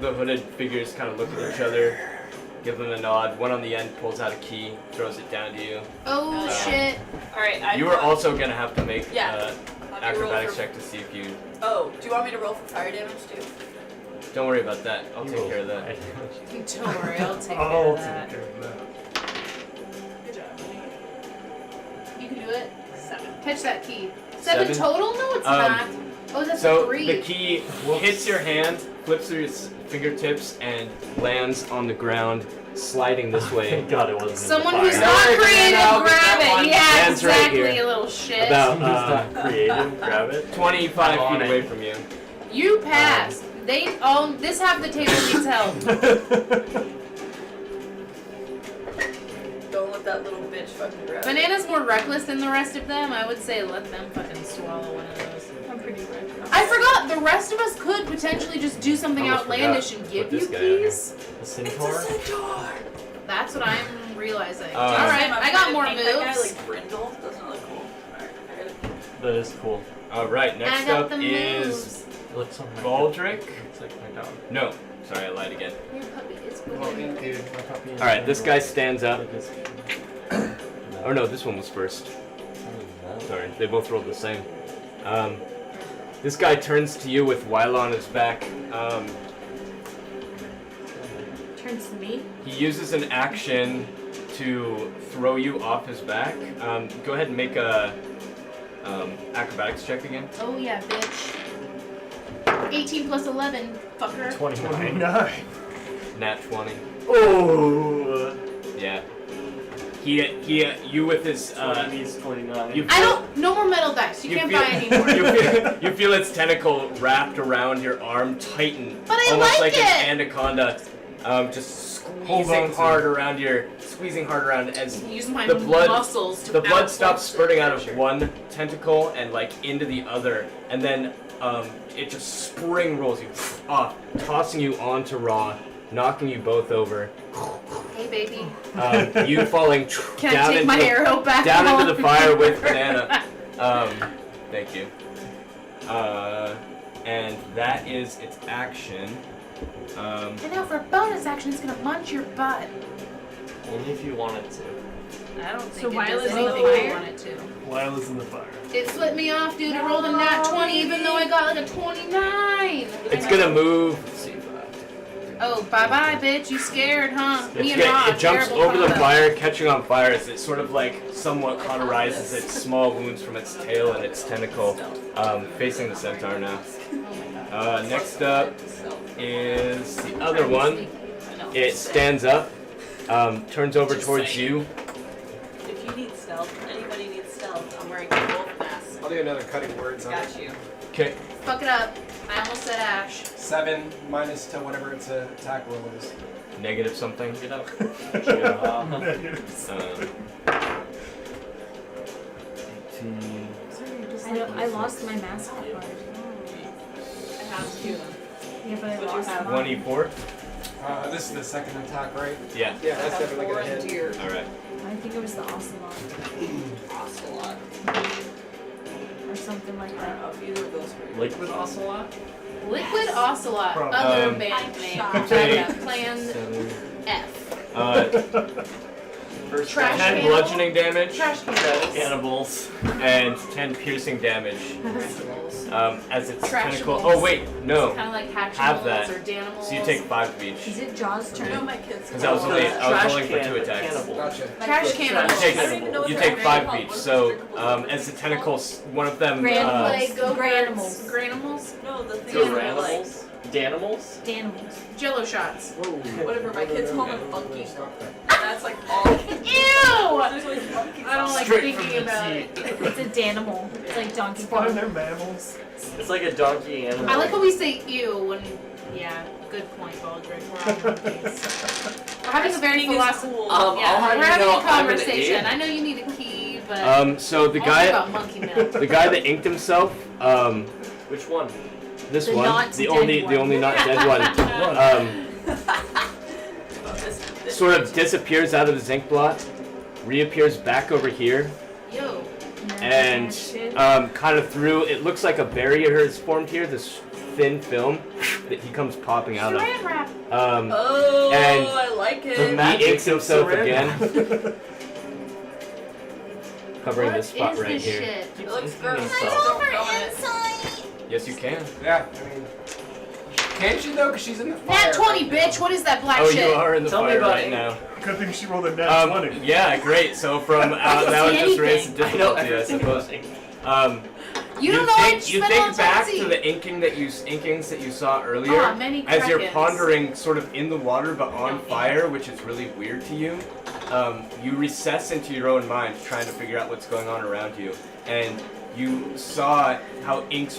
the hooded figures kind of look at each other, give them a nod. One on the end pulls out a key, throws it down to you.
Oh shit!
All right,
You are also gonna have to make
Let me roll
acrobatics
for-
check to see if you.
Oh, do you want me to roll for fire damage too?
Don't worry about that. I'll take care of that.
Don't worry, I'll take care
I'll
of that.
take care of that.
Good job.
You can do it.
7.
Catch that key. 7
7?
total? No, it's not. Oh, that's a
So
3.
the key hits your hand, flips through your fingertips, and lands on the ground, sliding this way.
Thank God it wasn't.
Someone
in the
who's
fire.
not
Don't worry,
creative,
I'll get
grab
that
it.
one.
Yeah,
Hands right
exactly,
here.
you little shit.
About
Someone's not creative. Grab it.
25
I'm on
feet
it.
away from you.
You pass. They all. This half of the table needs help.
Don't let that little bitch fucking grab it.
Banana's more reckless than the rest of them. I would say let them fucking swallow one of those.
I'm pretty reckless.
I forgot the rest of us could potentially just do something
Almost
outlandish
forgot
and
to
give
put
you
this guy on here.
keys.
The centaur.
Centaur.
That's what I'm realizing.
Um,
Alright,
I'm
I
trying
got
to
more
paint that guy
moves.
like brindle. Doesn't look cool. Alright, I gotta.
That is cool.
Alright,
I
next
got
up
the
is
moves.
It looks like my
Baldric.
Looks like my dog.
No, sorry, I lied again.
Your puppy is
Well,
within.
dude.
My puppy is
Alright, this guy stands up.
Like this.
Oh no, this one was first. Sorry, they both rolled the same. This guy turns to you with Wyla on his back.
Turns to me.
He uses an action to throw you off his back. Go ahead and make a acrobatics check again.
Oh yeah, bitch. 18 plus 11, fucker.
29.
29.
Nat 20.
Oh.
Yeah. You with his
He's 29.
you
I don't. No more metal dice. You can't
feel,
buy anymore.
you feel its tentacle wrapped around your arm, tighten,
But I
almost
like
like
it!
an anaconda, just
Hold on
squeezing
to
hard around as
Use my
the blood
muscles to
the blood
outforce
stops
the
spurting out of
pressure.
one tentacle and like into the other, and then it just spring rolls you off, tossing you onto Raw, knocking you both over.
Hey baby,
You falling
can
down
I take
into
my
the,
arrow back?
down
home?
into the fire with Banana. Thank you. And that is its action.
And now for a bonus action, it's gonna munch your butt.
Only if you wanted to.
I don't think
So
it
Wyla's
does
in
anything
the
I
fire?
want it to.
Lila's in the fire.
It flipped me off, dude. I rolled a nat 20 even though I got like a 29.
It's gonna move.
Oh, bye-bye, bitch. You scared, huh? Me and Rob,
It jumps
terrible
over the
combo.
fire, catching on fire as it sort of like somewhat cauterizes its small wounds from its tail and its tentacle, facing the centaur now. Next up is the other one. It stands up, turns over towards you.
If you need stealth, anybody needs stealth, I'm wearing a wolf mask.
I'll do another cutting words on it.
Got you.
Okay.
Fuck it up. I almost said Ash.
7 minus to whatever its attack roll is.
Negative something.
Get up.
Negatives.
18.
I lost my mascot card.
I have 2 of them.
Yeah, but I
What do you
lost
have?
mine.
24.
This is the second attack, right?
Yeah.
Yeah,
I
that's
have
definitely
4
gonna
and
hit.
deer.
All right.
I think it was the ocelot
Ocelot.
or something like
I don't
that.
know if either of those were.
Liquid ocelot?
Liquid Ocelot.
Probably.
Other band name.
Okay.
Plan
7.
F.
First
Trash
10
can.
bludgeoning damage
Trash cans.
Cannibals.
and 10 piercing damage. As its tentacle.
Trashables.
Oh wait, no.
Kind of like
Have
Hatchimals
that.
or Danimals.
So you take 5 of
Is
each.
it Jaws'
I know
turn?
my kids.
Because I was only rolling for 2
but
attacks.
cannibal.
Gotcha.
Trash
You
cannibals.
take,
I don't even know what
you
they're
take 5
called.
of each.
What's
So
drinkable?
as the tentacles, one of them.
Grand
Play, go
Granimals.
Granimals.
No, the thing
Go
is like
Ranimals? Danimals?
Danimals.
Jello shots.
Whoa.
whatever my kids call them funky.
Stop that.
That's like all.
Ew!
There's like
Straight from
thinking
the
about
teeth.
it.
It's a Danimal. It's like Donkey
It's fine,
Kong.
they're mammals.
It's like a donkey animal.
I like how we say ew when. Yeah, good point, Baldrick. We're on one piece. We're having a very philosophical.
Cool.
I'll
Yeah,
have
we're
you
having
know,
a
I'm an
conversation.
ape.
I know you need a key, but.
So the
I
guy,
about monkey milk.
the guy that inked himself,
Which one?
this
The
one,
not
the
dead
only
one.
not dead one, sort of disappears out of the zinc blot, reappears back over here,
Yo.
and kind of through. It looks like a barrier is formed here. This thin film that he comes popping out of.
Saran wrap.
Oh,
and
I like it.
the magic
He inks himself
of
again,
saran
covering
What
this spot
is
right
this
here.
shit?
It looks
Inking
gross.
himself.
Don't go in it.
Yes, you can.
Yeah, I mean, can she though? Cause she's in the fire.
Nat 20,
right now.
bitch. What is that black
Oh,
shit?
you are in the
Tell me
fire
about
right
ink.
now.
Good thing she rolled a nat 20.
Yeah, great. So from that would just raise the
I know
difficulty, I
everything
suppose.
about ink.
You don't know what
you
spent all
think
the
back
time
to the inkings that you saw earlier,
Ah, many
as you're
crickets.
pondering sort of in the water but on
No.
fire, which is really weird to you. You recess into your own mind, trying to figure out what's going on around you, and you saw how ink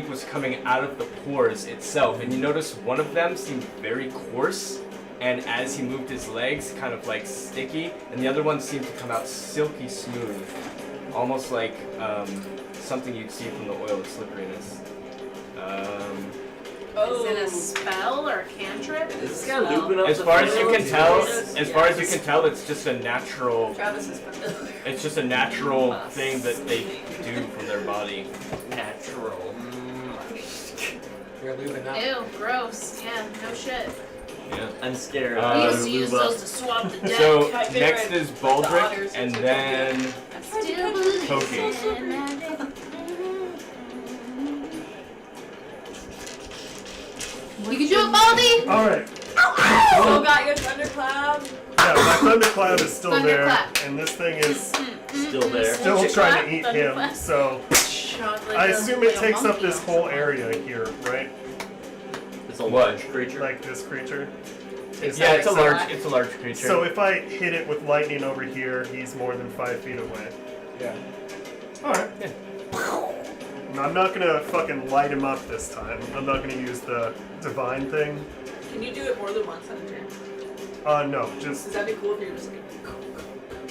was coming out of the pores itself, and you noticed one of them seemed very coarse, and as he moved his legs, kind of like sticky, and the other one seemed to come out silky smooth, almost like something you'd see from the oil of slipperiness.
Is it a spell or a cantrip?
Is this guy looping up
As
the
far as you
field?
can tell,
Yes,
as far as you
yes.
can tell, it's just a natural.
Travis is familiar.
It's just a natural thing that they do from their body.
Natural.
We're lubing up.
Ew, gross. Yeah, no shit.
Yeah.
I'm scared.
We
We
used
used to use
lube up.
those to swab the deck.
So
My favorite,
next is
the
Baldric,
otters
and
are
then
Still believe
Pokey.
in magic. You can do it, Baldy!
Alright.
Still got your thundercloud.
Yeah, my thundercloud is still there,
Thunderclap.
and this thing is
Still there.
still trying to eat
Thunderclap.
him, so I assume it takes up this whole area here, right?
It's a large creature.
Like this creature. Is
yeah,
that
it's a
so-
large creature.
So if I hit it with lightning over here, he's more than 5 feet away.
Yeah.
Alright. I'm not gonna fucking light him up this time. I'm not gonna use the divine thing.
Can you do it more than once on a turn?
No, just
Does that be cool if you're just like.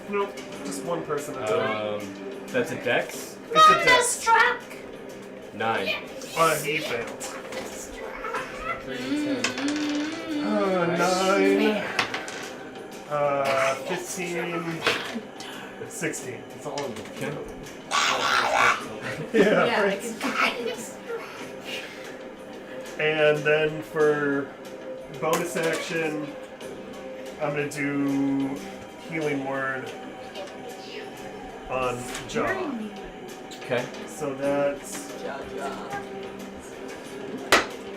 nope, just one person at a time.
That's a dex.
It's a test.
Struck!
9.
He failed. 9. 15. 16.
It's all in the
Yeah,
Yeah, I
right.
can
And then for bonus action, I'm gonna do healing word on Jaw.
Okay.
So that's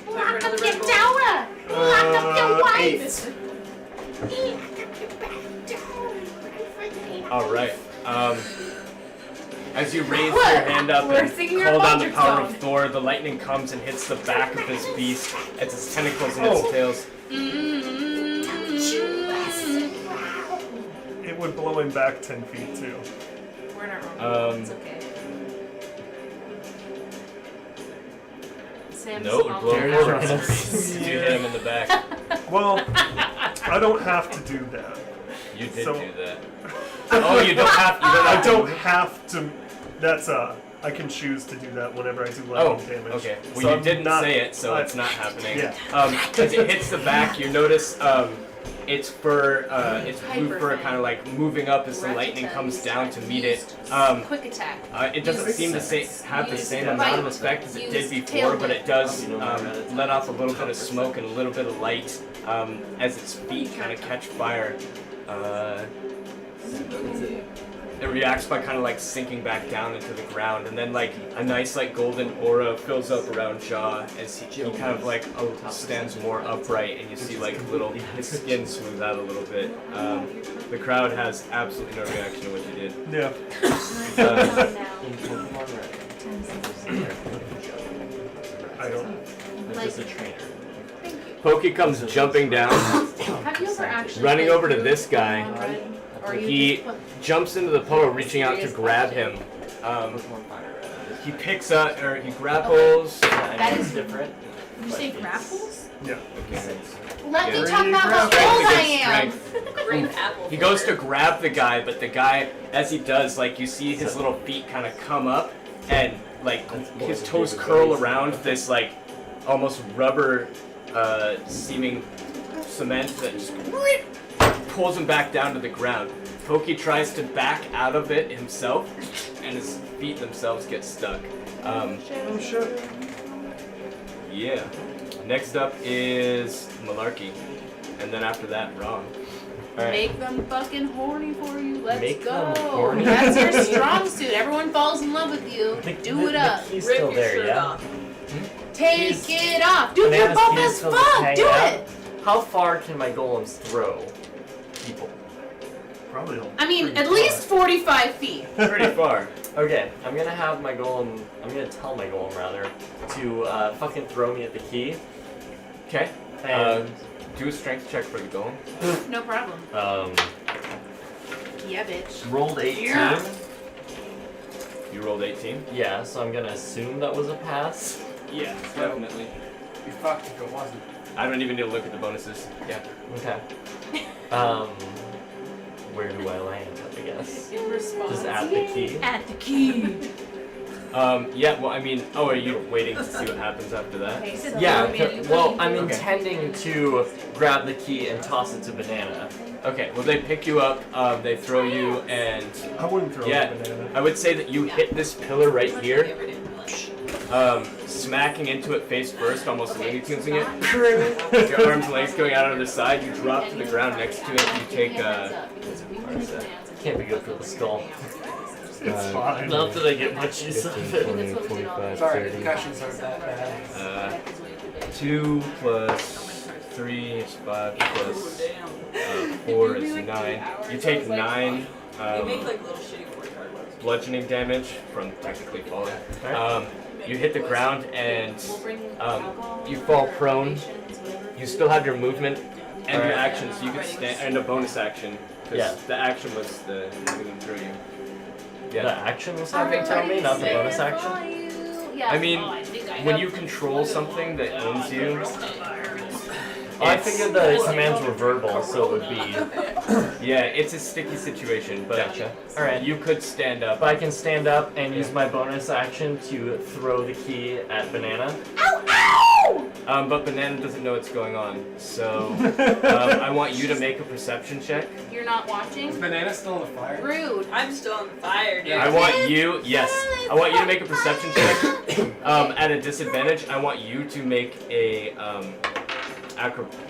Lock up your tower! Lock up your wife!
8.
All right. As you raise your hand up
We're
and
singing your
call down the
Baldric
power
song.
of Thor, the lightning comes and hits the back of this beast as its tentacles and its
Oh.
tails.
It would blow him back 10 feet too.
We're not wrong.
Um,
It's okay. Sam's
No, it would blow him
alter
over.
ego.
You hit him in the back.
Well, I don't have to do that.
You did
So-
do that. Oh, you don't have. You don't
I
have
don't have to. That's I can choose to do that whenever I do
Oh,
lightning damage.
okay. Well,
So
you
I'm
didn't
not-
say it, so
I-
it's not happening.
Yeah.
As it hits the back, you notice its fur, its blue fur,
Hyperfang.
kind of like moving up as the lightning
Regita
comes
used
down to meet it.
used Quick attack.
It doesn't seem to have the same amount of effect as it did before, but it does let off a little bit of smoke and a little bit of light as its feet kind of catch fire. It reacts by kind of like sinking back down into the ground, and then like a nice like golden aura fills up around Jaw as he kind of like stands more upright, and you see like his skin smooth out a little bit. The crowd has absolutely no reaction to what you did.
Yeah.
In Pokemon Red.
I don't.
It's just a trainer.
Pokey comes jumping down
Have you ever actually
running
played
over to
through
this guy.
100? Or you
He
just put-
jumps into the puddle, reaching out to grab him. He picks up, or he grapples.
That is
different.
Did you say grapples?
Yeah.
Let me
Yeah.
talk about how
Strength
old I
against
am.
strength.
Green apple.
He goes to grab the guy, but the guy, as he does, like you see his little feet kind of come up, and like his toes curl around this like almost rubber seeming cement that just pulls him back down to the ground. Pokey tries to back out of it himself, and his feet themselves get stuck.
Oh shit.
Yeah. Next up is Malarkey, and then after that, Ron. Alright.
Make them fucking horny for you. Let's
Make
go.
them horny.
That's your strong suit. Everyone falls in love with you. Do it up.
The key's
Rip
still
your
there,
shirt
yeah?
off.
Take
Keys-
it off. Dude, you're
Bananas
buff
keys
as
still just
fuck.
hang
Do
out?
it.
How far can my golems throw people?
Probably.
I mean, at least 45 feet.
Pretty far.
Okay, I'm gonna have my golem. I'm gonna tell my golem rather to fucking throw me at the key.
Okay.
And
Do a strength check for the golem.
No problem. Yeah, bitch.
rolled 18.
Yeah.
You rolled 18.
Yeah, so I'm gonna assume that was a pass.
Yeah, definitely.
Be fucked if it wasn't.
I don't even need to look at the bonuses. Yeah.
Okay. Where do I land? I guess.
In response.
Just at the key.
At the key.
Yeah. Well, I mean, are you waiting to see what happens after that?
Okay, so
Yeah.
throw me at the
Well,
key.
I'm
Okay.
intending to grab the key and toss it to Banana.
Okay. Well, they pick you up. They throw you, and
I wouldn't throw
yeah,
a banana.
I would say that you hit this pillar right here, smacking into it face first, almost Looney Tunesing it. Your arms and legs going out on the side. You drop to the ground next to it. You take
Can't be good for the skull.
It's fine.
Not that I get much use of it.
20, 25,
Sorry,
30.
concussions aren't that bad.
2 plus 3 is 5 plus 4 is 9. You take 9
They make like little shitty board card ones.
bludgeoning damage from technically falling. You hit the ground and you fall prone. You still have your movement and your action, so you can stand, and a bonus action. Because
Yeah.
the action was the moving through you.
The
Yeah.
action was having to me, not the bonus action.
Yeah.
I mean,
I think I
when
have-
you control something that owns you,
I
it's-
figured the commands were verbal, so it would be.
yeah, it's a sticky situation, but
Gotcha. Alright.
you could stand up.
But I can stand up and use my bonus action to throw the key at Banana.
But Banana doesn't know what's going on, so I want you to make a perception check.
You're not
Is
watching?
banana still on the fire?
Rude.
I'm still on fire, dude.
I want you, yes, I want you to make a perception check. At a disadvantage, I want you to make a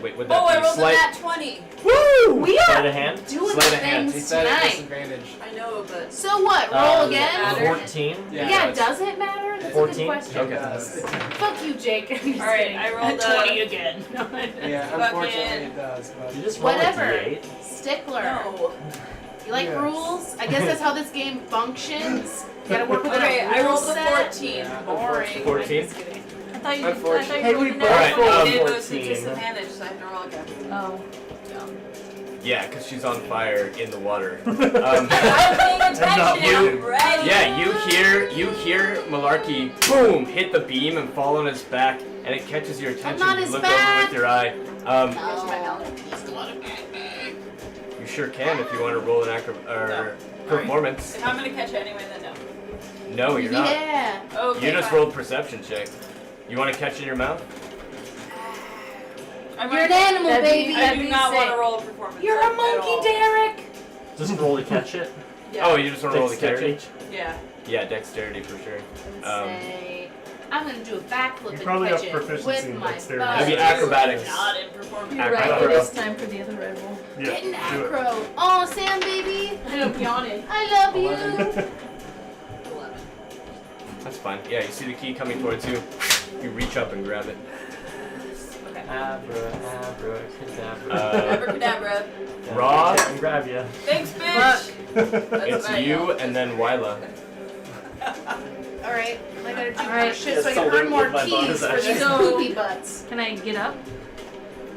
wait, would that
Oh, I
be
rolled a
slight?
nat 20.
Woo! We
Sleight
are
of hand.
doing
Sleight of hand.
He
things
said at
tonight.
disadvantage.
I know, but
So what? Roll again?
matter.
14.
Yeah, does it matter? That's
14?
a good question.
Okay.
Fuck you, Jake. I'm just
Alright,
kidding.
I rolled
20
a-
again.
Yeah, unfortunately it does. But
You just roll
Whatever.
a d8.
Stickler.
no.
You like
Yes.
rules? I guess that's how this game functions. You gotta work within
Okay,
a
I
rule
rolled a
set.
14.
Yeah,
Boring.
14?
I'm just kidding.
I thought you
Unfortunately.
Hey, we
rolled
both
Alright,
rolled
It was with
14.
disadvantage, so I have to roll again.
Oh.
Yeah, because she's on fire in the water.
I'm paying attention.
you-
I'm ready.
Yeah, you hear Malarkey boom hit the beam and fall on his back, and it catches your attention.
on
You
his
look
back.
over with your eye.
No.
You sure can if you want to roll an performance.
If I'm gonna catch it anyway, then no.
No, you're not.
Yeah.
Okay.
You just
fine.
rolled perception check. You want to catch it in your mouth?
You're an animal,
That'd be-
baby.
I
that'd
do
be
not want
sick.
to roll a performance.
You're a
at
monkey,
all.
Derek.
Just roll to catch it.
Yeah.
Oh, you just want to roll to catch
Dexterity.
it?
Yeah.
Yeah, dexterity for sure.
Say, I'm gonna do a backflip
You
and
probably
catch
have
it
proficiency
with
in
my
dexterity.
butt.
That'd be acrobatics.
Not in performance.
You're right,
Acro.
it is time for the other red roll.
Yeah,
Getting
do it.
acro. Oh, Sam, baby.
I'm yawning.
I love you.
11.
That's fine. Yeah, you see the key coming towards you. You reach up and grab it.
Okay.
Abracadabra.
Abracadabra.
Raw.
And grab you.
Thanks, bitch. That's
It's
what I
you
yelled.
and then Wyla.
All right, I gotta do more
Alright,
shit so I
yeah,
can
so
earn more
with my
keys
bonus
for
action.
these
So-
poopy butts.
Can I get up?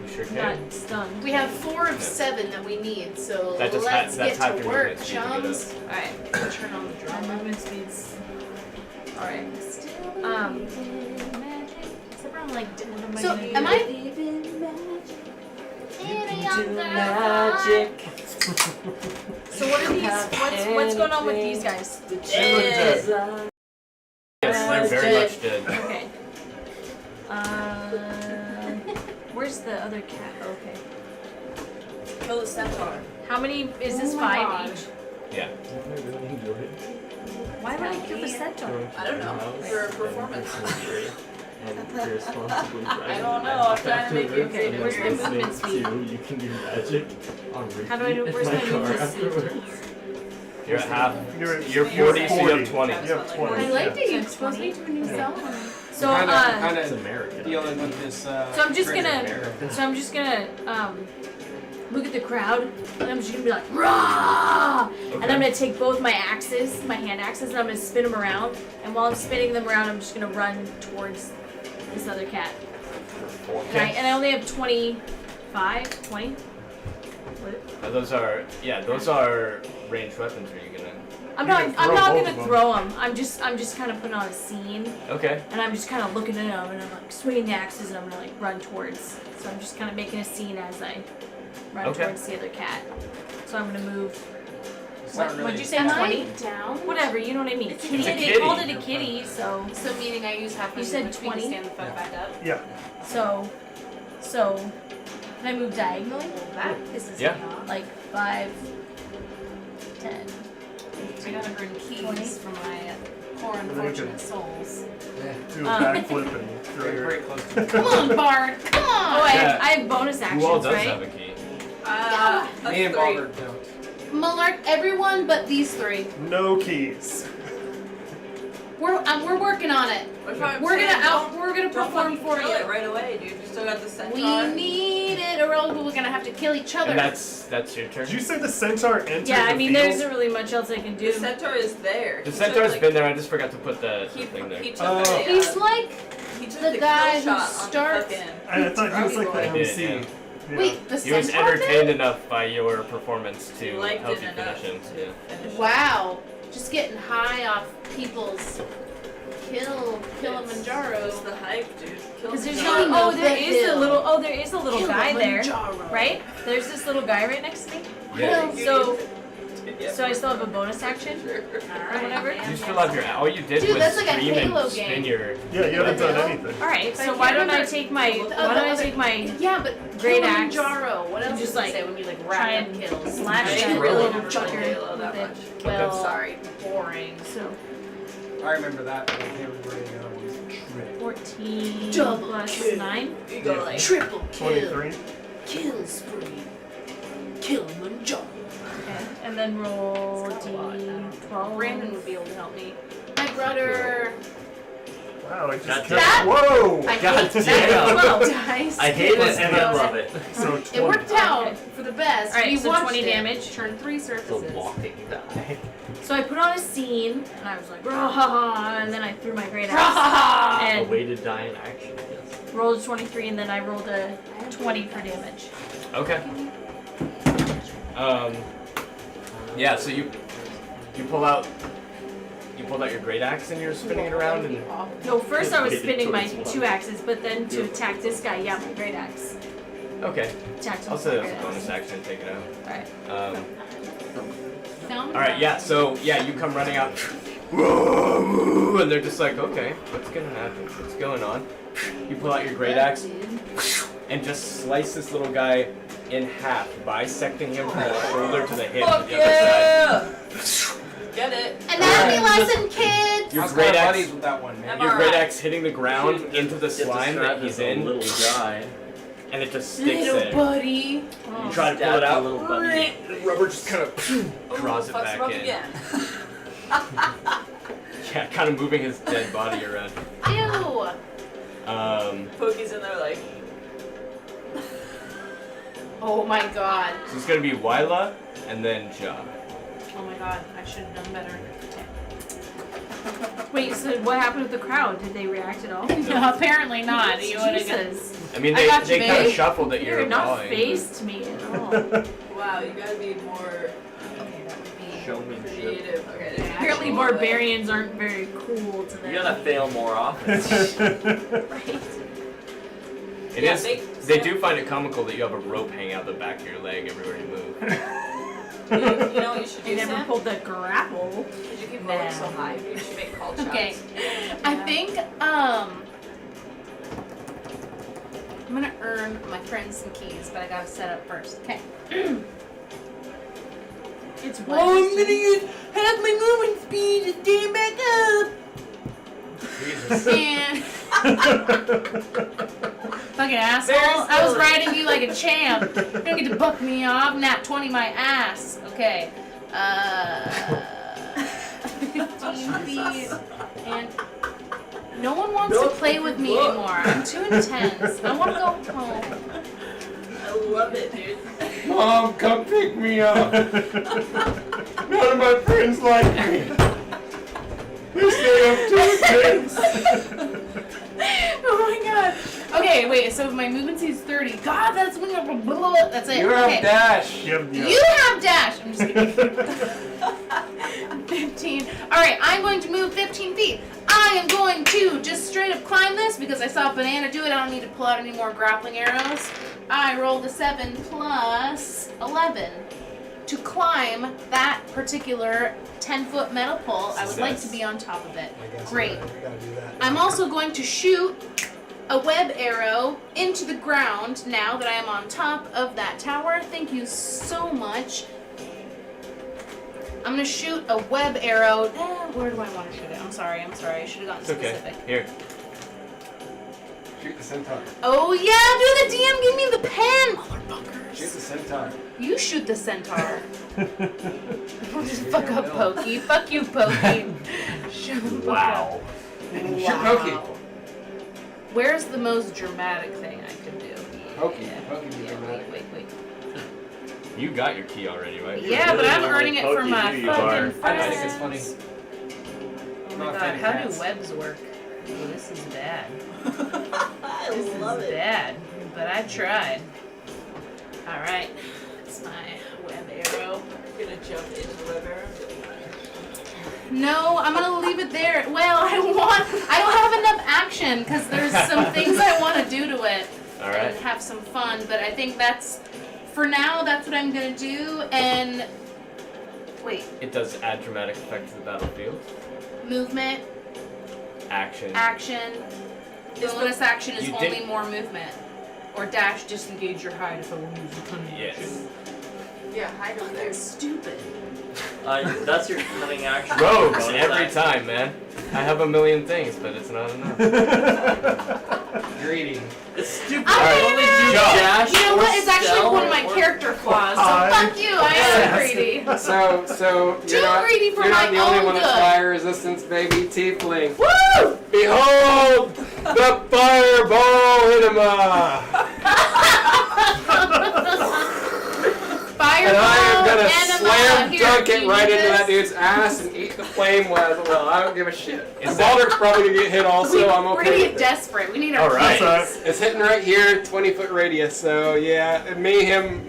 You sure can.
not stunned.
We have 4 of 7 that we need, so
That just
let's
that's
get
half
to
your
work,
movement speed to get
chums.
up.
Alright.
Turn on the
My
drama.
movement speed's. Alright. Except for I'm like, what am I
So,
gonna do?
am I?
Magic.
So what are these? What's going on with these guys?
They look dead.
Yes, they're very much dead.
Okay. Where's the other cat? Okay.
Kill the centaur.
How many is this?
Oh my
5
God.
each?
Yeah.
Why would I kill the centaur?
I don't know. For performance.
I
don't know, I'm trying to make you
Okay, where's my movement speed?
You can do magic on repeat.
How do I do? Where's
in
my
car
movement speed?
afterwards.
You're at half.
You're
40, so you
40.
have 20.
You have 20.
I liked it. You
Yeah.
exposed me to a new song.
So
kind
It's
of
American.
dealing with this.
So I'm just
Prince of
gonna-
America.
So I'm just gonna look at the crowd, and I'm just gonna be like, rah! And I'm gonna take both my axes, my hand axes, and I'm gonna spin them around. And while I'm spinning them around, I'm just gonna run towards this other cat. And I only have 25, 20. What?
Those are ranged weapons. Are you gonna?
I'm
You
not.
can
I'm
throw
not
both
gonna
of them.
throw them. I'm just kind of putting on a scene,
Okay.
and I'm just kind of looking at them, and I'm like swinging the axes, and I'm gonna like run towards. So I'm just kind of making a scene as I run
Okay.
towards the other cat. So I'm gonna move.
It's not
What,
really.
what'd you say?
Am
20?
I down?
Whatever. You know what I mean.
It's a
Kitty.
kitty.
They called it a kitty. So
So meaning I use half my
You said
movement speed to
20?
stand the fuck back up.
Yeah.
so. Can I move diagonally?
Well, that pisses
Yeah.
me off.
Like 5, 10.
I gotta earn keys
20.
for my poor
then you
unfortunate
can-
souls.
Do a backflip and throw
Very,
your.
very close to
Come on, Bard. Come on.
Oh,
Yeah.
I have bonus actions,
Who all does
right?
have a key?
Me and
3.
Ballard don't.
Malark, everyone but these 3.
No keys.
We're working on it. We're gonna perform for
kill
you.
it right away, dude. You still got the
We
centaur.
need it, or else we're gonna have to kill each other.
And that's your turn.
Did you say the centaur entered
Yeah, I
the
mean,
field?
there isn't really much else I can
The
do.
centaur is there.
The
He
centaur's
took, like,
been there. I just forgot to put the
He,
thing there.
he took
Oh.
a,
He's like,
he took
the
the
guy
kill
who
shot on
starts-
the fucking
I thought he was like the
I
did,
MC.
yeah.
Yeah.
wait, the
He was
centaur
entertained
thing?
enough by your performance
He
to
liked
help
it
you
enough
finish him.
to
Yeah.
finish it.
Wow, just getting high off people's Kilimanjaros.
It's the hype, dude. Kill
Because there's
Kilimanjaro.
no. Oh,
the
there is a
hill.
little. There is a little guy there,
Kilimanjaro.
right? There's this little guy right next to me.
Yeah.
So,
Yeah.
so I still have a bonus action.
Sure.
Or whatever.
You still have your. All you did
Dude,
was
that's like a
scream
Halo
and spin
game.
your.
Yeah, you haven't done
Hill?
anything.
All right.
But I
So
can't
why don't I
remember
take my?
the
Why don't I
other-
take my?
Yeah, but
Great axe.
Kilimanjaro. What
And
else
just,
does it
like,
say when we like
try
wrap
and
up kills?
slash
I
that
didn't
little
really remember
fucker
Halo that
with
much.
it. Well,
Sorry, boring.
So
I remember that. But they were running out of ones.
14
Double
plus
kill.
9.
You go like
Triple kill.
23.
Kill spree. Kilimanjaro.
Okay. And then roll
It's got a lot,
D12.
Brandon would be able to help me. My brother.
Wow, I just
God
kept.
damn.
Whoa!
I
God
hate
damn.
that 12 dice.
I hate it and I love it.
So 20.
It worked out for the best.
Alright,
we
so
watched
20
it.
damage.
Turn 3
It's a
surfaces.
walking die.
So I put on a scene, and I was like, "Rah!" and then I threw my great axe,
A
and
way to die in action, yes.
rolled a 23, and then I rolled a 20 for damage.
Okay. Yeah. So you pull out. You pulled out your great axe and you're spinning it around and.
No, first I was
Maybe
spinning my
towards
2
one.
axes, but then to attack this guy, yeah, my great axe.
Okay.
Attacked him
I'll
with
say
my
that's a
great
bonus
axe.
action. Take it out.
Alright.
Sound
All right, yeah. So yeah, you come running out, and they're just like, okay, what's gonna happen? What's going on? You pull out your great axe and just slice this little guy in half, bisecting him from the shoulder to the hip.
fuck
to the other
yeah! Get it.
Anatomy lesson, kids!
Your
I was
great
kind of
axe-
buddies with that one, man.
side. Your great
Alright.
axe hitting the ground into the slime that he's in,
Little guy.
and it just sticks
Little
there.
buddy.
You try to pull
Stab
it
the
out,
little buddy.
the rubber just kind of draws it
Fuck,
back
smoke
in.
again.
Yeah, kind of moving his dead body around.
Ew!
Pokey's in there like,
Oh my god.
So it's gonna be Wyla and then Ja.
Oh my god, I should have done better.
Wait, so what happened with the crowd? Did they react at all?
No, apparently not. You would have got.
Jesus.
I mean,
I
they
got you,
kind of
babe.
shuffled that
You're not
drawing.
phased me at all.
Wow, you gotta be more
Okay, that would be.
Showmanship.
creative. Okay.
Apparently barbarians aren't very cool to them.
You gotta fail more often.
Right?
It
Yeah,
is. They do find it comical that you have a rope hanging out the back of your leg everywhere you move.
You know what you should
I
do,
never
Sam?
pulled the grapple.
Because you keep rolling so high, you should make call shots.
Okay. I think I'm gonna earn my friends some keys, but I gotta set up first. Okay.
It's
use half my movement speed to stand back
Jesus.
up. And fucking asshole. I was riding you like a champ. You don't get to buck me off. Nat 20 my ass. Okay. 15 feet. And no one wants to play with me anymore. I'm too intense. I want to go home.
I love it, dude.
Mom, come pick me up. None of my friends like me. They say I'm too intense.
Oh my god. Okay, wait, so if my movement speed is 30. God, that's when you're that's it.
You have
Okay.
dash.
Yeah.
You have dash! I'm just kidding. 15. Alright, I'm going to move 15 feet. I am going to just straight up climb this because I saw Banana do it. I don't need to pull out any more grappling arrows. I rolled a 7 plus 11 to climb that particular 10-foot metal pole. I would like to be on top of it.
I guess
Great.
we gotta do that.
I'm also going to shoot a web arrow into the ground now that I am on top of that tower. Thank you so much. I'm gonna shoot a web arrow. Where do I want to shoot it? I'm sorry. I should have gotten
It's okay.
specific.
Here.
Shoot the centaur.
Oh yeah, do the DM give me the pen, motherfuckers.
Shoot the centaur.
You shoot the centaur. Just fuck up Pokey. Fuck you, Pokey. Shut the fuck
Wow.
up.
Shoot Pokey.
Where's the most dramatic thing I could do?
Pokey.
Yeah.
Pokey be dramatic.
Wait.
You got your key already, right?
Yeah, but I'm
really
earning it for
Pokey,
my
you are.
fucking
I think it's
friends.
funny.
Oh
Not
my god,
fan of
how
cats.
do webs work? Oh, this is bad.
I
This
love
is
it.
bad, but I tried. Alright, it's my web arrow.
You're gonna jump into the web arrow.
No, I'm gonna leave it there. Well, I don't have enough action because there's some things I want to do to it
All right.
and have some fun. But I think for now, that's what I'm gonna do. And wait,
It does add dramatic effect to the battlefield.
movement,
Action.
action. Bonus action is
You
only
did-
more movement. Or dash, disengage your hide if I will use a cunning
Yes.
action.
Yeah, hide over there.
That's stupid.
That's your cunning action.
Rogues
Bonus
every
action.
time, man. I have a million things, but it's not enough.
Greedy.
It's stupid.
I
I only do
Jump.
dash.
You know
or
what? It's actually
stealth
one of my
or-
character flaws. So
Hi.
fuck you. I am greedy.
So
Too
you're not,
greedy for
you're
my
not the only
own
one that's
good.
fire resistance, baby. Tiefling.
Woo!
Behold the fireball enema.
Fireball
And I am gonna
enema.
slam
Here,
dunk
you
it right
need
into
this?
that dude's ass and eat the flame well. I don't give a shit.
Is
The
that-
Baldur's probably gonna get hit also. I'm
We're
okay
gonna
with
get
it.
desperate. We need our
All right.
keys.
It's hitting right here, 20-foot radius. So yeah, and me, him,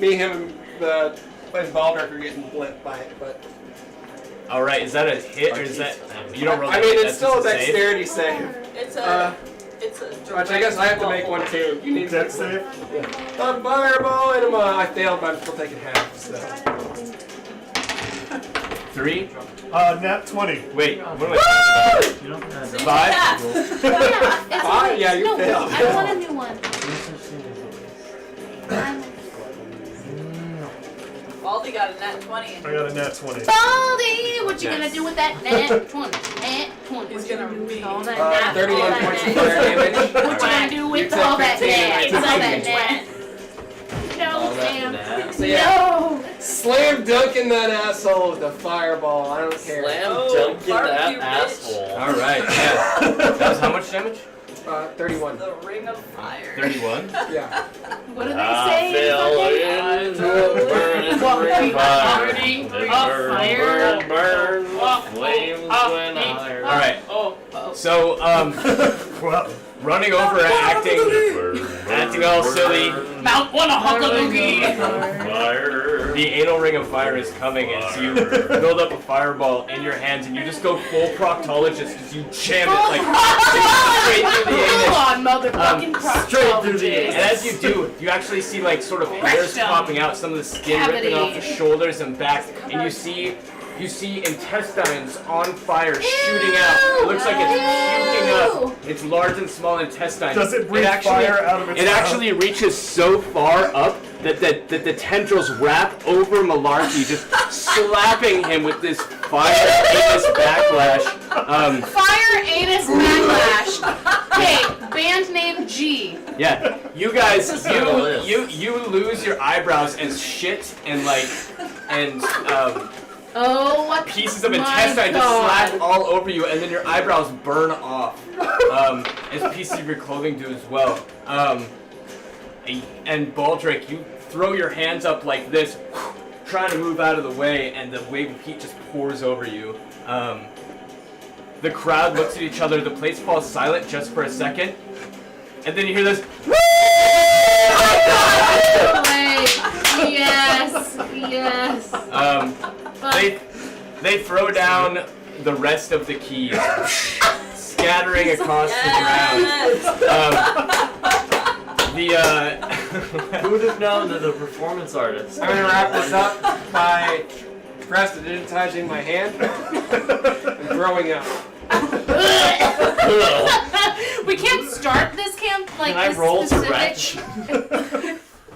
the Baldurk are getting blipped by it. But
All right. Is that a hit or is that you don't roll?
I
that
mean,
hit,
it's
that's
still a
just save?
dexterity save.
It's
Uh,
it's a
Which I guess I have to make one too. You need
Dex save?
The fireball enema. I failed, but I'm still taking half. So
3.
Nat 20.
Wait. What am I talking
You don't have
5.
Yeah, it's
Fine,
nice.
yeah, you
no,
failed.
I don't want a new one.
Baldy got a nat 20 and
I got a nat 20.
Baldy, what you
Nice.
gonna do with that nat 20? Nat 20.
he's gonna read.
All that nat,
31
all that
points of
nat.
fire damage.
What you gonna do
You
with
took
all that
15
nat?
and I
All
took
that
15.
nat. No,
all that
Sam.
nat.
So yeah,
No.
slam dunking that asshole with the fireball. I don't care.
Slam
Oh,
dunk in that
barbecue, bitch.
asshole.
All right. Yeah. That was how much damage?
31.
The ring of fire.
31.
Yeah.
What do they
I
say?
fell
Fucking-
into a burning
Burning
fire.
burning
It
of
burn,
fire.
burn, burn, the flames when I
All right. So,
Well,
running over and acting all silly.
Mount one
The anal ring of fire is coming as you build up a fireball in your hands, and you just go full proctologist as you jam it like straight through the anus.
Come on, motherfucking
straight through the
proctologist.
And as you do, you actually see like sort of hairs
Rectum.
popping out, some of the skin ripping off the shoulders and back, and you see intestines on fire shooting out. It looks like it's puking up. It's large and small intestines.
Does it breathe fire out of its
It
mouth?
actually reaches so far up that the tendrils wrap over Malarkey, just slapping him with this fire anus backlash.
Fire anus backlash. Okay, band name G.
Yeah, you guys,
hilarious.
you lose your eyebrows and shit and
Oh, what
pieces of
my
intestine just
God.
slap all over you, and then your eyebrows burn off, as pieces of your clothing do as well. And Baldric, you throw your hands up like this, trying to move out of the way, and the wave of heat just pours over you. The crowd looks at each other, the place falls silent just for a second, and then you hear this.
Yes.
They throw down the rest of the keys, scattering across the ground.
Who would have known that the performance artist?
I'm gonna wrap this up by prestidigitizing my hand and throwing up.
We can't start this camp like
Can I
this
roll to
specific.
retch?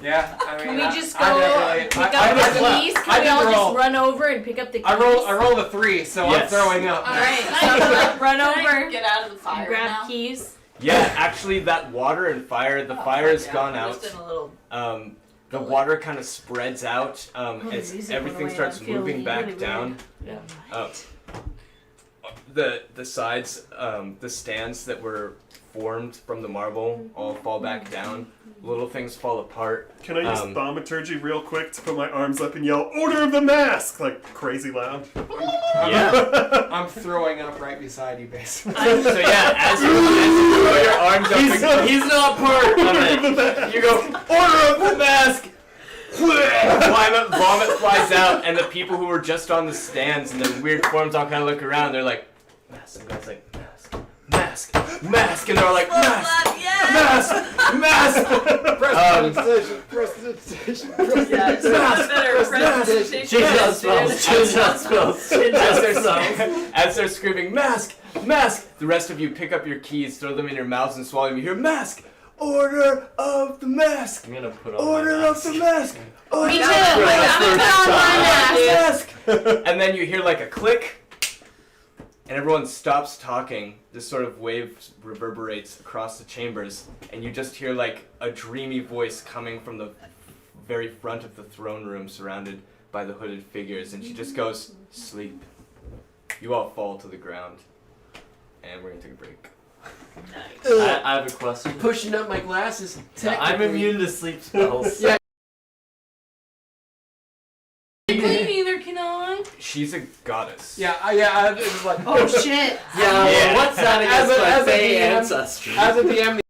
Yeah, I mean,
Can we just
I
go
definitely-
pick
I
up the
did-
keys?
I
Can we
did
all
roll.
just run over and pick up the keys?
I rolled a 3, so
Yes.
I'm throwing up.
Alright, so run over,
Get out of the fire
grab
now.
keys.
Yeah, actually, that water and fire, the fire has gone out.
Just in a little.
The water kind of spreads out as
music
everything
went away.
starts
I feel
moving back
really
down.
Yeah.
The sides, the stands that were formed from the marble all fall back down. Little things fall apart.
Can I use thaumaturgy real quick to put my arms up and yell, "Order of the Mask!" like crazy loud?
Yeah.
I'm throwing up right beside you, basically.
So yeah, as you throw your arms up,
He's not part of it.
you go, "Order of the Mask!" Vomit flies out, and the people who were just on the stands in the weird forms all kind of look around. They're like, "Mask." And the guy's like, "Mask, mask, mask," and they're all like, "Mask, mask, mask."
Prestidigitation.
Yeah, it's much better. Presentation.
Change out spells. Change out spells. Change out spells.
As they're screaming, "Mask, mask," the rest of you pick up your keys, throw them in your mouths, and swallow them. You hear, "Mask, order of the mask,
I'm gonna put on
order
my
of the mask." Order
Me too.
of
I'm
the
gonna put on my mask.
mask. And then you hear like a click, and everyone stops talking. This sort of wave reverberates across the chambers, and you just hear like a dreamy voice coming from the very front of the throne room, surrounded by the hooded figures, and she just goes, "Sleep." You all fall to the ground, and we're gonna take a break.
I have a question.
Pushing up my glasses.
I'm immune to sleep spells.
Yeah.
Neither can I.
She's a goddess.
Yeah, it was like,
Oh shit.
Yeah,
Yeah.
what's that
As
against
a-
my
as a
Fey
DM
ancestry?
as a DM,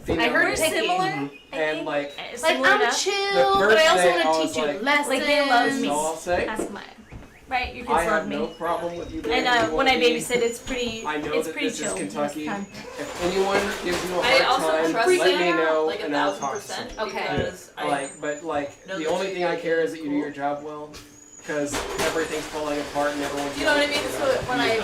female.
I heard
We're
picky.
similar.
Mhm.
I
And
think.
like,
Like,
Similar
I'm
enough.
chill,
The
but I
first
also
day
want
I
to
was
teach you
like-
lessons.
Like, they love
that's
me.
all I'll say.
Ask mine. Right, your kids
I
love
have
me.
no problem with you doing
And
what you
when
wanna
I
be.
babysit, it's pretty.
I know
it's
that
pretty
this is
chill.
Kentucky.
Time.
If anyone gives you a
I
hard
also
time,
trust
let
you
me know
like
and I'll talk to
1,000%.
them.
Okay.
Because
But
No,
the
but
only
you-
thing I care is that you do
cool.
your job well, because everything's falling apart and everyone's.
You know what I mean? So when I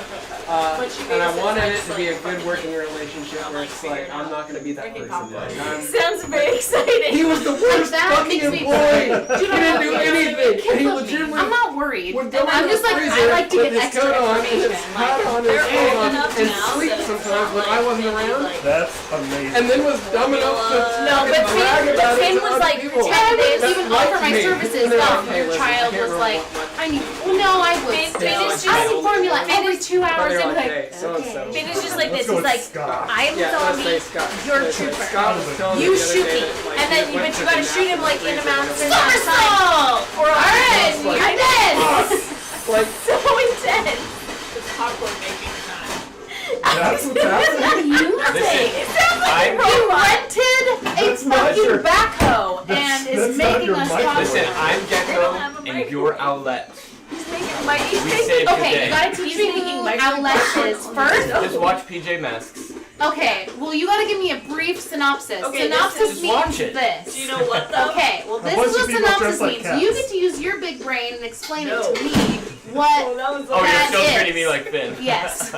when she
and I
babysits,
wanted
I
it
just,
to be a
like,
good working relationship
I'm,
where
like,
it's like
figuring
I'm
out
not going to be that
freaking
person. Like,
complex.
Sounds very exciting.
he was the worst
that
fucking
makes me
employee.
excited.
He didn't do anything. And he
I'm
legitimately
not worried.
would go
I'm
in
just
the
like,
freezer
I like to
with
get
his
extra
coat on and his
information.
hat
Like,
on his
they're
hand
old enough
and
now
sleep
that it's
sometimes
not
when I
like
wasn't
maybe,
around.
like,
That's amazing.
And then was dumb enough to
No, but
brag
Finn,
about it
Finn
to
was
other
like
people.
and I wouldn't
That's
even
like
offer my
me.
services
And they're
though.
like, hey,
Your
listen,
child
I can't
was
really
like,
want much.
I need. Well, no, I would.
Finn,
Yeah,
Finn
like,
is
I
just.
need formula every 2
But
hours.
they're
And
like,
like,
hey, so-and-so.
Finn is just like
Let's
this.
go
He's
with
like,
Scott.
I am
Yeah, let's say
zombie.
Scott.
You're a
Let's say
trooper.
Scott was telling me
You
the other
shoot
day
me,
that, like,
and
he
then
went
but you
to
gotta
the
shoot him like in a
freezer
mountain.
whenever-
somersault.
Or a
Alright,
Like,
you're dead.
Like,
so intense.
It's popcorn making time.
That's what's happening.
Listen,
It sounds like
I'm-
a
He
robot.
rented a
That's not
fucking
your-
backhoe and
that's
is
not
making
your
us
microphone.
popcorn.
listen, I'm
don't
Gecko
have a
and
microphone.
you're Owlette.
He's making my. He's
We
making.
saved the
Okay,
day.
you gotta teach me who Owlette is first.
Just watch PJ Masks.
Okay, well you gotta give me a brief synopsis.
Okay,
Synopsis
just
means
watch it.
this.
Do you know what though?
Okay, well this
bunch
is
of
what
people
synopsis
dressed like
means.
cats.
You get to use your big brain and explain
No.
it to me what
Oh, that was
Oh,
That
you're still
is-
treating me like Finn.
Yes.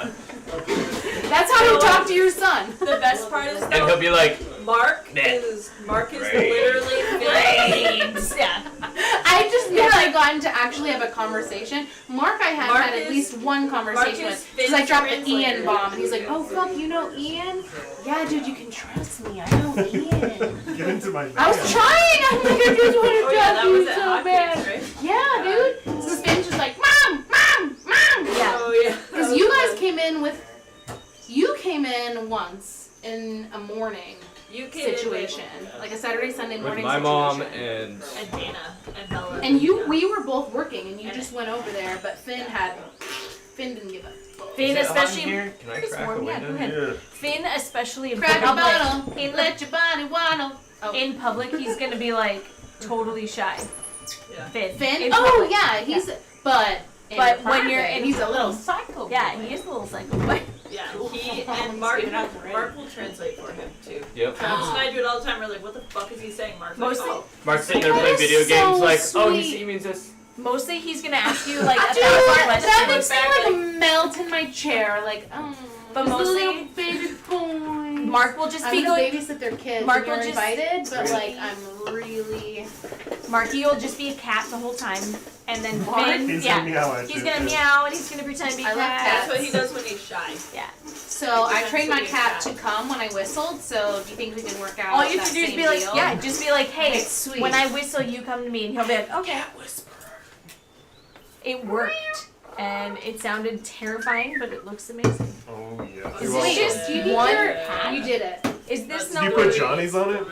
That's how you talk to your son.
the best part is
And he'll
though,
be like,
Mark
Nah.
is
Great.
literally
Brains. Yeah.
I just never gotten to actually have a conversation. Mark I have
Mark
had at
is-
least one conversation
Mark
with.
is
Because I
Finn's
dropped the
translator.
Ian bomb and he's like, oh fuck, you know Ian? Yeah dude, you can trust me, I know Ian.
Get into my
I was
van.
trying! I'm like, I just want
Oh
to
yeah,
talk
that
to you
was at
so
Hot
bad.
Cakes, right?
Yeah, dude. So Finn's just like, Mom!
Yeah.
Oh yeah.
Because you guys came in with. You came in once in a morning
You came
situation. Like a Saturday, Sunday
with
morning
my
situation.
mom and
and Dana and Bella.
And we were both working and you just went over there, but Finn didn't give up.
Finn,
Is it hot in
especially.
here? Can I
It's
crack a
warm, yeah, go
window?
ahead.
Yeah.
Finn, especially in
Crack a
public.
bottle,
In,
let your body waddle. Oh.
in public, he's gonna be like totally shy.
Yeah.
Finn.
Finn?
In
Oh
public.
yeah, he's but in
But when you're
private,
in-
he's a little psycho.
Yeah,
boy.
he is a little psycho boy.
Yeah, he and Mark.
Spit it out already.
Mark will translate for him too.
Yep.
Travis and I do it all the time. We're like, what the fuck is he saying, Mark?
Mostly-
Like, oh.
Mark's sitting there
That
playing
is
video
so
games like, oh,
sweet.
he means this.
Mostly, he's gonna ask you like
Dude,
1,000
that
questions.
makes me like melt in my chair, like
But
just a
mostly-
little baby boy.
Mark will just
I'm
be
gonna
going.
babysit their kids.
Mark
and you're
will just-
invited, but like I'm really.
Marky will just be a cat the whole time, and then
Mark?
Finn,
He's
yeah,
gonna meow at
he's
you.
gonna meow and he's gonna pretend to be a
I love
cat.
That's what he does when he's shy.
So I
Depends
trained my
who you
cat
got.
to come when I whistled. So do you think we can work out?
All you
that
have to do is
same
be like,
deal?
yeah, just be like, hey,
It's sweet.
when I whistle, you come to me, and he'll be like, okay. It worked, and it sounded terrifying, but it looks amazing.
Oh yeah.
Is
You're
this
Wait,
welcome.
just
do you need
one
your?
cat?
You did it.
Is this
Did
not
you
what
put Johnny's on it?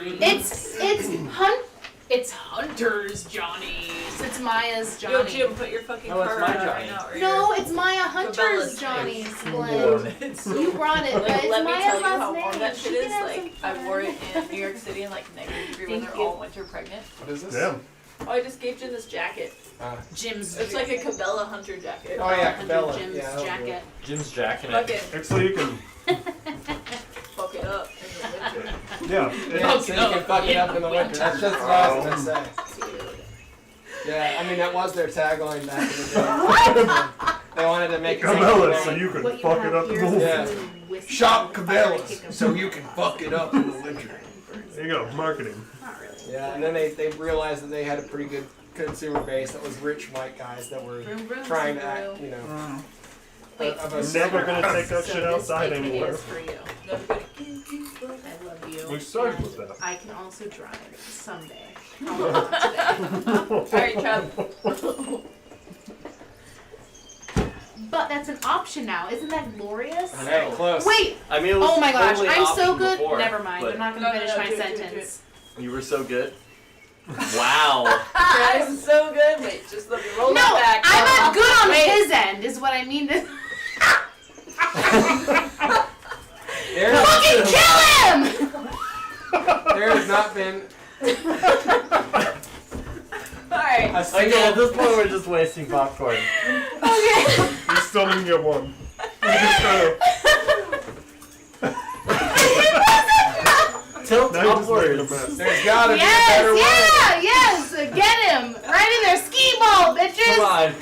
It's Hunter's Johnny's. It's Maya's
Yo,
Johnny.
Jim, put your fucking
No, it's
car
my
on
Johnny.
right now. Or
No, it's Maya Hunter's
Cabela's
Johnny's
Warm.
blend.
it's
You brought it, but
Like,
it's
let me
Maya's
tell you
last
how
name.
warm that
She
shit
can
is.
have
Like,
some
I wore it in New York City in like -degree
Thank
weather
you.
all winter pregnant.
What is this?
Damn.
Oh, I just gave Jim this jacket.
Jim's.
It's like a Cabela Hunter jacket.
Oh yeah,
Hunter
Cabela.
Jim's
Yeah, that'll do it.
jacket.
Jim's jacking
Fuck
it.
it.
Actually, you can.
Fuck it up in the winter.
Yeah.
Yeah, so you can fuck it up in the winter. That's just what I was gonna say.
Dude.
Yeah, I mean that was their tagline back in the day. They wanted to make it
Cabela, so
sound
you can
What you
fuck
have
it up in
here
the
is
winter.
Yeah.
some whiskey.
Shop Cabela's so you can fuck it up in the winter.
There you go, marketing.
Not really.
Yeah, and then they realized that they had a pretty good consumer base that was rich white guys that were
Vroom, vroom,
trying to
vroom,
act,
vroom.
you know.
Wait,
of a
We're never gonna take that
so
shit
this
outside
ticket
anymore.
is for you.
Never gonna give you up.
I love you.
We started
and
with that.
I can also drive someday. Although not today.
Alright, Trev.
But that's an option now. Isn't that glorious?
Hey, close.
Wait!
I mean, it was
Oh my gosh,
totally
I'm
an
so
option
good.
before,
Never mind.
but
I'm not gonna
No,
finish
no,
my
do it, do it,
sentence.
You were so good. Wow.
I'm so good. Wait, just let me roll
No,
that back.
I'm not good on
Wait.
his end, is what I mean to.
There's
Fucking kill him!
There has not been
Alright.
a single.
Okay, at this point we're just wasting popcorn.
Okay.
You still didn't get one. You just gotta.
Tilt
Now you're just making a
upwards.
mess.
There's gotta be a
Yes,
better way.
yes, get him! Right in there, skee ball, bitches!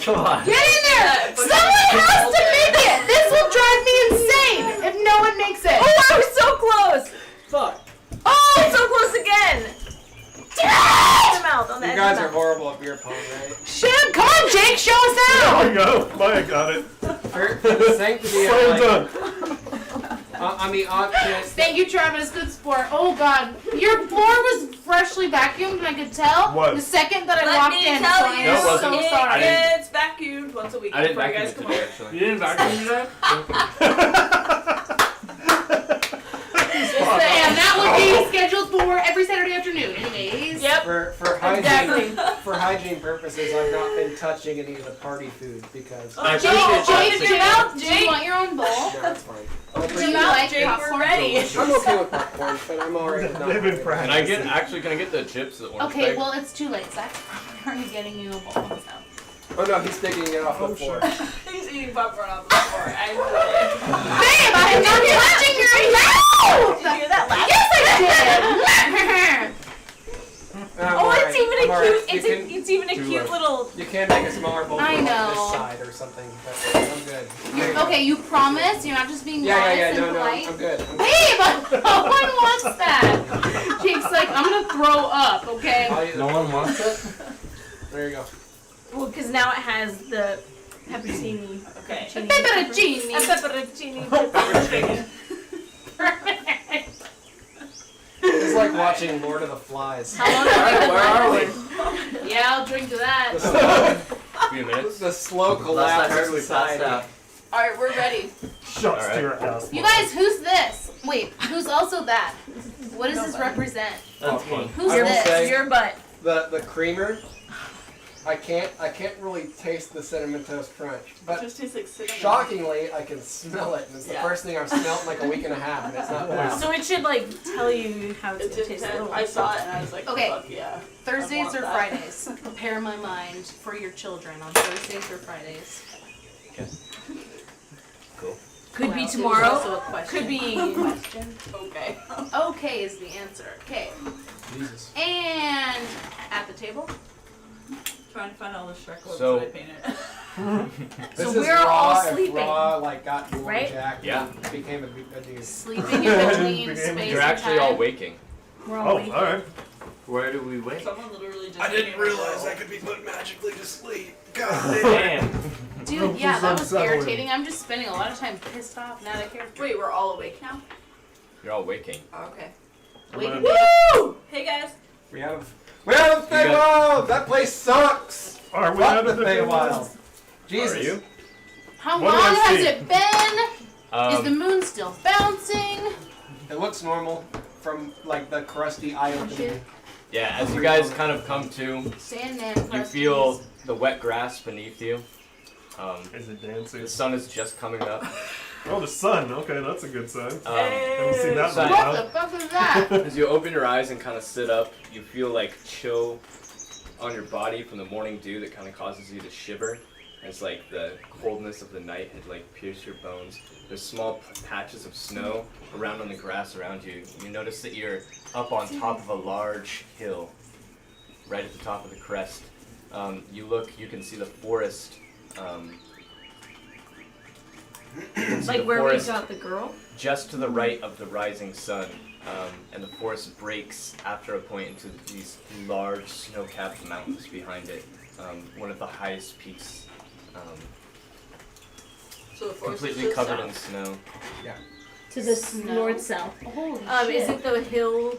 Come on.
Get in there!
Yeah, but-
Someone has to make it! This will drive me insane if no one makes it!
Oh, I was so close.
Fuck.
Oh, so close again. The mouth on the
You
edge
guys
of
are
the mouth.
horrible at beer pong, right?
Shit, come on, Jake, show us
There
out!
we go. Maya got it.
For the sanctity of
Slam
like,
dunk.
on the off chance.
Thank you, Travis, good sport. Oh god, your floor was freshly vacuumed and I could tell
What?
the second that I
Let
walked
me
in,
tell
so I
you,
No, it
am
wasn't.
so
it
sorry.
gets vacuumed once a week
I didn't
before you
vacuum
guys
it
come
today,
over.
actually.
You didn't vacuum today?
And that would be scheduled for every Saturday afternoon. Anyways.
Yep.
For hygiene
Exactly.
for hygiene purposes, I've not been touching any of the party food because
I
Jake,
appreciate
Jake,
that.
do you want- do you
Jake.
want your own bowl?
no, that's fine. I'll
Do
bring
you
it.
like
Jake, we're
popcorn?
ready.
I'm okay with popcorn, but I'm alright with not.
They've been
having it.
practicing.
Can I get the chips, the orange
Okay,
bag?
well it's too late, Zach. I'm already getting you a bowl. So.
Oh no, he's taking it off the floor.
He's eating popcorn off the floor. I'm really.
Babe, I'm not touching your mouth!
Did you hear that laugh?
Yes, I did!
I'm
Oh,
alright.
it's even
I'm
a
alright.
cute. It's even a
do
cute
left.
little.
You can make a smaller bowl for
I
like
know.
this side or something, but I'm good. There you go.
Okay, you promise? You're not just being
Yeah,
honest
yeah,
and
no,
polite?
I'm good.
Babe, no one wants that! Jake's like, I'm gonna throw up, okay?
I'll eat
No
it.
one wants it?
There you go.
Well, because now it has the pepperoni.
Okay.
Pepperoncini.
Pepperoni.
It's like watching Lord of the Flies.
How long have we
Where are we?
been
Yeah, I'll drink to that.
The slow,
Few minutes.
the slow
Last I
collapse
heard
of
we passed
society.
out.
Alright, we're ready.
Shots
Alright.
to your ass.
You guys, who's this? Wait, who's also that? What does this represent?
That's
Okay.
fun.
Who's
I will
this?
say-
Your butt.
The creamer. I can't really taste the cinnamon toast crunch,
It
but
just tastes like cinnamon.
shockingly I can smell it, and it's the
Yeah.
first thing I've smelled in like a week and a half, and it's not
Wow.
bad.
So it should like tell you how it's
It's
gonna taste.
intense. I saw it and I was like,
Okay.
fuck yeah.
Thursdays
want
or
that.
Fridays? Prepare my mind for your children on Thursdays or Fridays.
Cool.
Could
Well,
be
it was
tomorrow.
also a question.
Could be.
question.
Okay.
Okay is the answer. Okay.
Jesus.
And at the table.
Trying to find all the Shrek looks
So-
that I painted.
This
So
is
we're
raw
all
if
sleeping.
Raw like got more
Right?
jacked
Yeah.
and became a dude.
Sleeping in between
Begin-
space
You're
and
actually
time.
all waking.
We're
Oh,
all waiting.
alright.
Where do we wait?
Someone literally just.
I didn't
gave me a
realize
roll.
I could be put magically to sleep. God
Damn.
Dude, yeah, that was
Unsettling.
irritating. I'm just spending a lot of time pissed off now that I care.
Wait, we're all awake now?
You're all waking.
Oh, okay.
Wait,
Woo! Hey guys.
We have the Feywild! That place sucks!
Are we
Fuck
out of
the
the
Feywild! Jesus.
Are you?
how
What do
long
I
has
see?
it been? Is the moon still bouncing?
It looks normal from like the crusty eye opening.
Yeah, as you guys kind of come to,
Sandman.
you
crusties.
feel the wet grass beneath you.
Is it dancing?
The sun is just coming up.
Oh, the sun. Okay, that's a good sign. Haven't
Um,
seen that in a
Sun.
What
while.
the fuck is that?
As you open your eyes and kind of sit up, you feel like chill on your body from the morning dew that kind of causes you to shiver. And it's like the coldness of the night had like pierced your bones. There's small patches of snow around on the grass around you. You notice that you're up on top of a large hill, right at the top of the crest. You look, you can see the forest. You can see
Like
the
where we
forest
got the girl.
just to the right of the rising sun, and the forest breaks after a point into these large snow-capped mountains behind it. One of the highest peaks,
So the forest
completely
is just
covered in
south.
snow.
To the
Snow.
north-south.
Holy
Is
shit.
it the hill?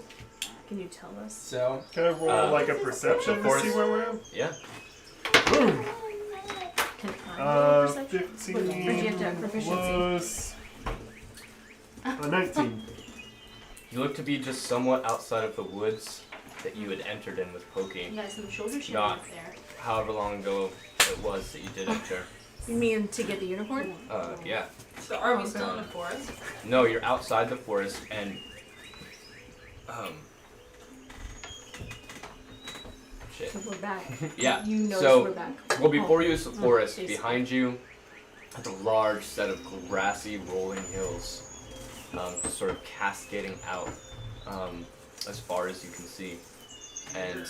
Can you tell us?
So,
Can I roll like a perception to
forest.
see where we're at?
Yeah.
Boom.
Can I roll perception?
15
Or do you have to have proficiency?
plus 19.
You look to be just somewhat outside of the woods that you had entered in with
You
Pokey.
got some shoulder shit
Not.
up there.
However long ago it was that you did enter.
You mean to get the unicorn?
Yeah.
So are we still in the forest?
No, you're outside the forest, and Shit.
So we're back.
Yeah.
You know
So,
we're back.
well, before you is the forest.
basically.
Behind you, it's a large set of grassy, rolling hills, just sort of cascading out as far as you can see. And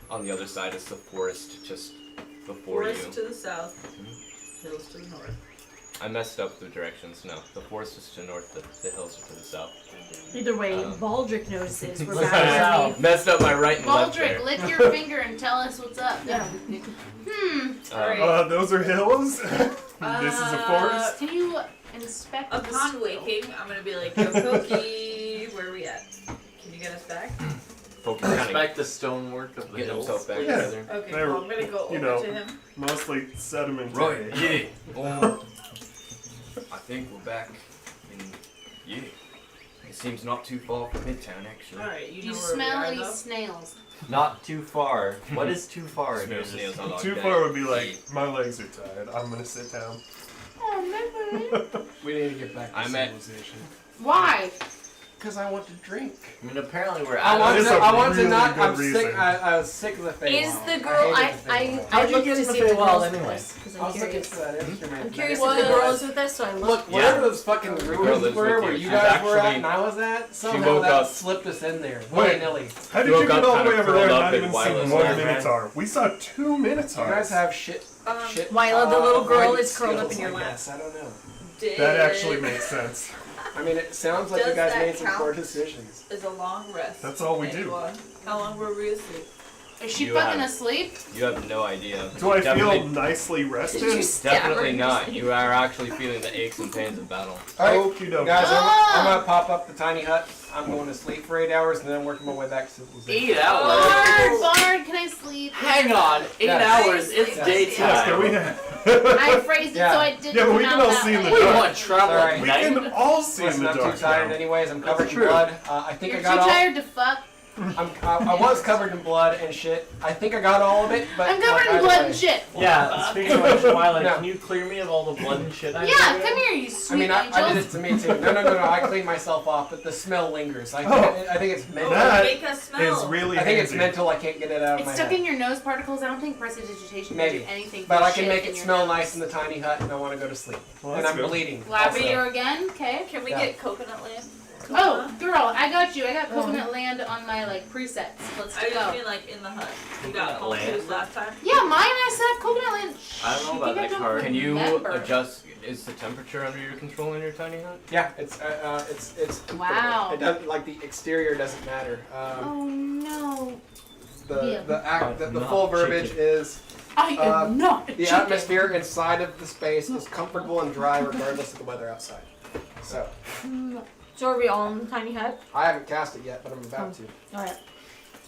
on the other side is the forest just before
Forest
you.
to the south, hills to the north.
I messed up the directions. No, the forest is to the north, the hills are to the south.
Either way,
Um,
Baldric notices we're
Let's
back.
go south.
already.
Messed up my right and left
Baldric,
there.
lick your finger and tell us what's up.
Yeah.
Those are hills. This is a forest.
Can you inspect the
Upon
snow?
waking, I'm gonna be like, yo, Koki, where are we at? Can you get us back?
Focus kind of
Respect the stonework of the
getting
hills.
himself back
Yeah.
together.
Okay,
They're,
well, I'm gonna go
you
over
know,
to him.
Mostly sedimentary.
Right, yeah. I think we're back in yeah. It seems not too far from Midtown, actually.
Alright,
Do
you
you
know where
smell
we are,
any
though?
snails?
Not too far. What is too far?
Smell
Just-
snails on
Too
that.
far would be like, my legs are tired. I'm gonna sit down.
Oh, never.
We need to get back to
I'm at-
civilization.
Why?
Because I want to drink.
I mean, apparently we're
I
out
want
of
is
to.
a
I want to
really
not.
good
I'm sick.
reason.
I was sick of the Feywild.
Is the girl?
hated the
I
Feywild.
How'd you
looked
get
to
in the
see if the
Feywild
girl's with
anyway?
us, 'cause
I
I'm
was looking
curious.
for that instrument.
I'm curious
What?
if the girl is with us, so I
Look,
looked.
wherever those fucking
girl
ruins
lives
were,
with
where
you.
you
She's
guys were at
actually-
and I was at, somehow
woke
that
up-
slipped us in there.
Wait.
Willy-nilly.
How did
You
you
woke
get
up
all the
kinda
way over there
curled
and
up
not
in
even see
Wyla's
one
lap.
Minotaur? We saw 2 Minotaurs.
You guys have shit. Shit.
Wyla, the little girl
avoidance
is curled up
skills,
in your
I
lap.
guess. I don't know.
That actually makes sense.
I mean, it sounds like you
Does
guys
that
made some poor
count?
decisions.
Is a long rest.
That's all we do.
Anyone? How long were we asleep?
Is she
You
fucking
have-
asleep?
You have no idea.
Do I
Definitely-
feel nicely rested?
Did you stab her
Definitely
in your
not.
sleep?
You are actually feeling the aches and pains of battle.
Alright,
Okie dokie.
guys,
Ah!
I'm gonna pop up the tiny hut. I'm going to sleep for 8 hours and then I'm working my way back to civilization.
8 hours?
Bard, can I sleep?
Hang on. 8
Yes.
hours? It's
Yes.
Yes, can we
daytime.
I phrased it
Yeah.
so I didn't
Yeah, but we
come
can
out
all
that
see in the
way.
We
dark.
want travel
Sorry.
at
We
night.
can all see in
Listen,
the
I'm
dark
too tired
now.
anyways. I'm covered in
true.
blood. I think
You're
I got
too
all.
tired to fuck.
I was covered in blood and shit. I think I got all of it, but
I'm covered
like,
in
either
blood
way.
and shit.
Yeah, speaking of which, Wyla,
No.
can you clear me of all the blood and shit I
Yeah, come here, you
I
sweet
mean,
angel.
I did it to me too. No. I cleaned myself off, but the smell lingers. I think it's
Oh,
mental.
That
make us smell.
Is really
I think it's
handy.
mental. I can't get it out of
It's
my
stuck
head.
in your nose particles. I don't think prestidigitation
Maybe.
can do anything.
But
for
I can
shit
make
in
it
your
smell
nose.
nice in the tiny hut, and I want to go to sleep.
Well,
and
that's
I'm
good.
bleeding.
Lavender
also.
again, okay.
Can we
Yeah.
get coconut lamp?
Oh, girl, I got you. I got coconut land on my presets. Let's
I just
go.
mean like in the hut. You
Coconut
got home
lamp?
juice last time?
Yeah, mine. I set up coconut land.
I don't know
You
about
think I
that
don't
card.
Can you
remember?
adjust? Is the temperature under your control in your tiny hut?
Yeah, it's
Wow.
It doesn't like the exterior doesn't matter.
Oh no.
The
But
the
not
full verbiage
chicken.
is
I am not a
the
chicken.
atmosphere inside of the space is comfortable and dry regardless of the weather outside. So
So are we all in the tiny hut?
I haven't cast it yet, but I'm about to.
All right.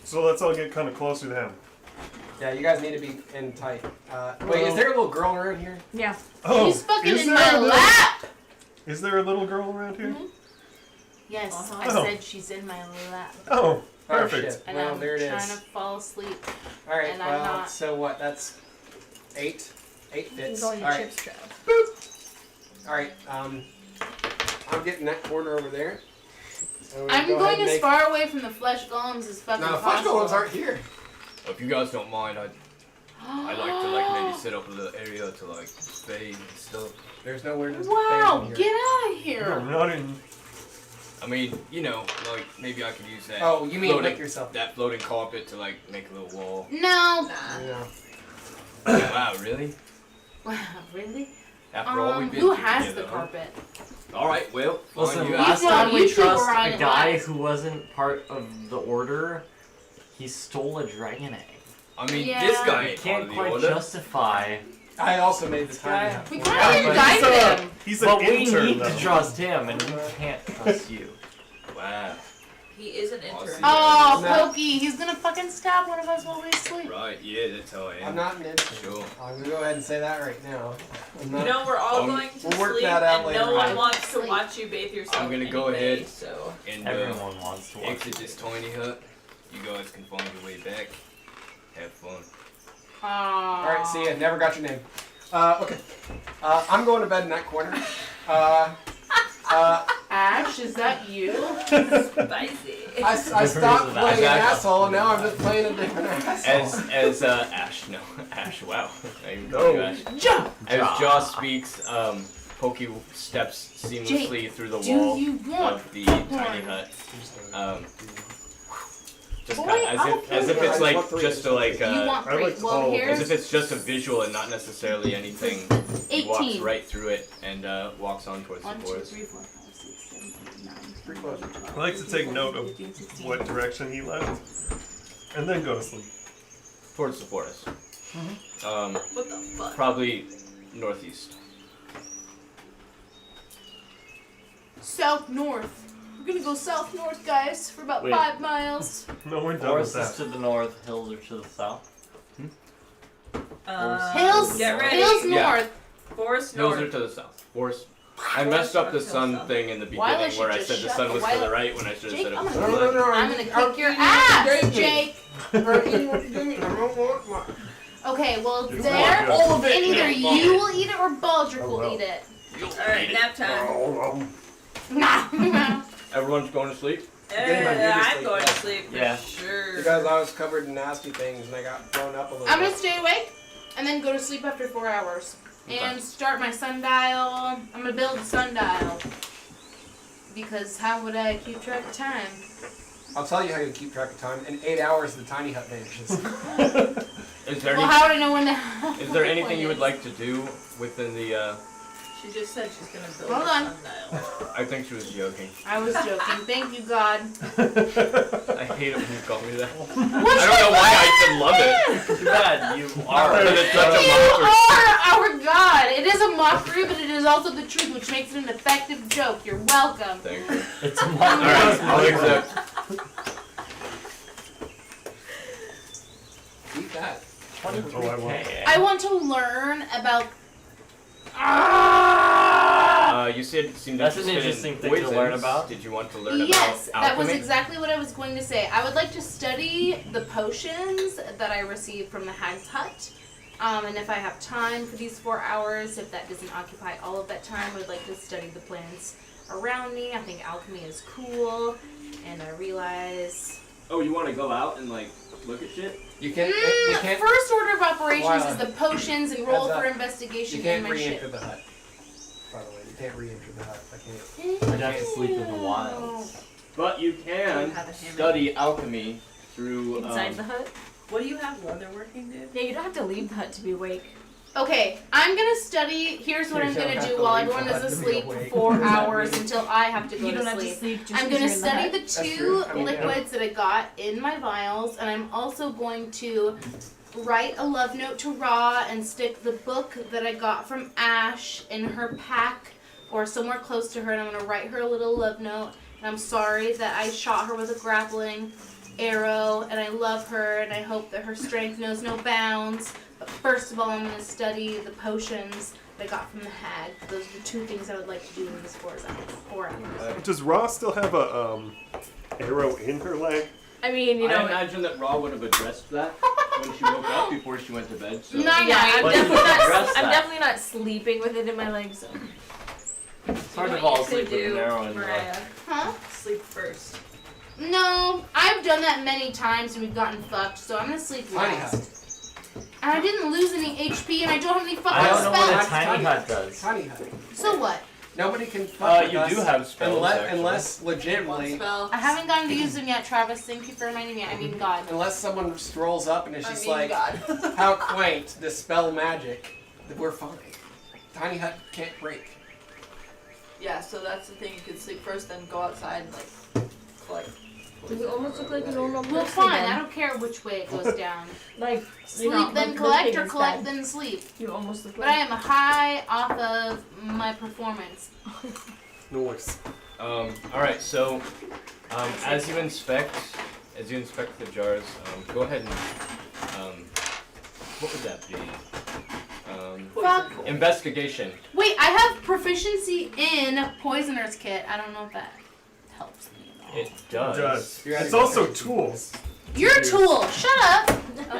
So let's all get kind of closer to him.
Yeah, you guys need to be in tight. Wait, is there a little girl around here?
Yeah.
Oh,
She's fucking
is
in
there
my
a little-
lap.
Is there a little girl around here?
Yes,
Uh-huh.
I
Oh.
said she's in my lap,
Oh,
Oh
perfect.
shit.
and
Well,
I'm
there it
trying
is.
to fall asleep.
All right.
and I'm
Well,
not.
so what? That's 8. 8 fits. All
All your
right.
chips, Trav.
All right. I'm getting that corner over there. So we
I'm
go ahead
going
and
as
make-
flash away from the flesh golems as fucking
No, the flesh
possible.
golems aren't here.
If you guys don't mind, I'd like to maybe set up a little area to bathe and stuff.
There's nowhere to
Wow,
bathe in
get
here.
out of
No,
here.
not in.
I mean, maybe I could use that.
Oh, you mean
floating,
lick yourself?
that floating carpet to make a little wall.
No.
Yeah.
Wow, really?
Wow, really?
After all we've been
Who
through
has
together,
the
huh?
carpet?
All right, well, fine,
Listen,
you
last
You
time
know,
we
you two
trust
were on
a
it
guy
last.
who wasn't part of the order, he stole a dragon egg.
I mean,
Yeah.
this guy
You
ain't part
can't
of the
quite
order.
justify.
I also made the tiny
guy-
hut.
We
for
kind
you.
of
Yeah, but
indicted him.
He's an
But we
intern,
need
though.
to trust him, and we can't trust you.
Wow.
He is an intern.
Oh,
No.
Pokey, he's gonna fucking stab one of us while we sleep.
Right, yeah, that's how I am.
I'm not an intern.
Sure.
I'm gonna go ahead and say that right now. I'm
You
not-
know, we're all
Um,
going to
we'll work
sleep,
that out
and
later
no one
on.
wants to
Sleep.
watch you bathe yourself.
I'm gonna go
anyway,
ahead.
So
And
Everyone wants to watch
exit
you.
this tiny hut. You guys can find your way back. Have fun.
Aww.
All right, see ya. Never got your name. Okay. I'm going to bed in that corner.
Ash, is that you?
Spicy.
I stopped playing an asshole, and now I'm just playing a different asshole.
As Ash, no, Ash, wow. I even
No.
called you Ash.
Jump!
As Jaw speaks, Pokey steps seamlessly through the
Do
wall
you want
of the tiny hut. Just
Boy,
kind of, as if it's like just a like
you want
I like
three? Well,
all of
here's
as if it's just a visual and not necessarily anything. He walks
18.
right through it and walks on towards
1,
the
2,
forest.
3, 4, 5, 6, 7, 8, 9, 10,
Pretty close.
11, 12,
I like to take note of
15, 16,
what direction he left, and then go to sleep.
Towards the forest.
What the fuck?
Probably northeast.
South north. We're gonna go south north, guys, for about
Wait.
5 miles.
No, we're done with
Forest is
that.
to the north, hills are to the south.
Hills,
Get ready.
hills
Yeah.
north.
Forest
Hills
north.
are to the south. Forest. I messed up the sun
South.
thing in the
Why
beginning
don't
where
you
I
just
said the
shut
sun
the
was
why
to the
don't-
right when I should have
Jake,
said it
I'm
was
gonna
to the
kick
left.
I'm gonna kick your
I'm
ass,
eating
Jake.
I don't want one.
Okay, well,
It's
there,
not good.
and either you will eat it or Baldric will
well.
eat it.
Alright, nap time.
Nah.
Everyone's going to sleep?
Getting my beauty
I'm
sleep,
going
yeah.
to sleep for
Yeah.
sure.
Because I was covered in nasty things and I got blown up a little
I'm
bit.
gonna stay awake and then go to sleep after 4 hours. And start my sundial. I'm gonna build a sundial. Because how would I keep track of time?
I'll tell you how you keep track of time. In 8 hours, the tiny hut vanishes.
Is there
Well,
any,
how would I know when the
is there anything you would like to do within the
She just said she's gonna build
Hold
a
on.
sundial.
I think she was joking.
I was joking. Thank you, God.
I hate it when you call me that.
What's
I don't know why I can love it.
Too bad, you are.
Because it's such a
You
mockery.
are our God. It is a mockery, but it is also the truth, which makes it an effective joke. You're welcome.
Thank you.
It's a
Alright, I'll accept.
Eat that.
Oh, I will.
I want to learn about.
You said seemed
That's an
interested
interesting
in
thing to learn
poisons.
about.
Did you want to learn
Yes,
about
that was
alchemy?
exactly what I was going to say. I would like to study the potions that I received from the Hag's Hut. And if I have time for these 4 hours, if that doesn't occupy all of that time, I would like to study the plants around me. I think alchemy is cool, and I realize.
Oh, you want to go out and like look at shit?
You can't
First order of operations is
Wow.
the potions and roll
Heads up.
for investigation
you
in
can't
my
re-enter
ship.
the hut. By the way, you can't re-enter the hut. I can't.
I'd have to sleep in the wilds.
But you
Do
can
you have a hammer?
study alchemy through
Inside the hut?
What do you have? Leather working, dude?
Yeah, you don't have to leave the hut to be awake.
Okay, I'm gonna study. Here's what I'm gonna do while everyone is asleep for 4 hours until I have to go
You
to
don't have to
sleep.
sleep just
I'm
'cause
gonna
you're in the
study
hut.
the
That's
two
true. I mean,
liquids that I got in my vials, and I'm also going to write a love note to Ra and stick the book that I got from Ash in her pack or somewhere close to her, and I'm gonna write her a little love note. And I'm sorry that I shot her with a grappling arrow, and I love her, and I hope that her strength knows no bounds. But first of all, I'm gonna study the potions that I got from the hag. Those are the two things I would like to do in these 4 hours.
Does Ra still have a arrow in her leg?
I mean, you
I
know.
imagine that Ra would have addressed that when she woke up before she went to bed. So.
No,
Yeah, I'm
But
definitely
you can
not.
address
I'm
that.
definitely not sleeping with it in my legs. So.
It's hard
You
to
know what
fall
you could
asleep with an
do,
arrow in the leg.
Mariah?
Huh?
Sleep first.
No, I've done that many times and we've gotten fucked, so I'm gonna sleep
Tiny
last.
hut.
And I didn't lose any HP, and I don't have any fucking
I don't know what a
spells.
tiny hut does.
Tiny hut.
So what?
Nobody can fuck with
You
us
do have spells,
unless
One
legitimately,
spell.
I haven't gotten to use them yet, Travis. Thank you for reminding me. I mean, God.
unless someone strolls up and is just like,
God.
how quaint, dispel magic, that we're fine. Tiny hut can't break.
Yeah, so that's the thing. You could sleep first, then go outside and like collect.
You almost look like a normal person.
Well, fine. I
then.
don't care which way it goes down.
Like
Sleep,
you're not
then
like
collect,
living
or collect,
instead.
then sleep.
You almost look
But I
like.
am high off of my performance.
Noise.
All right. So, as you inspect the jars, go ahead and what would that be?
Fuck.
Investigation.
Wait, I have proficiency in Poisoner's Kit. I don't know if that helps me at all.
It does.
It does.
You're out
It's
of
also
your-
tools.
You're a tool. Shut up.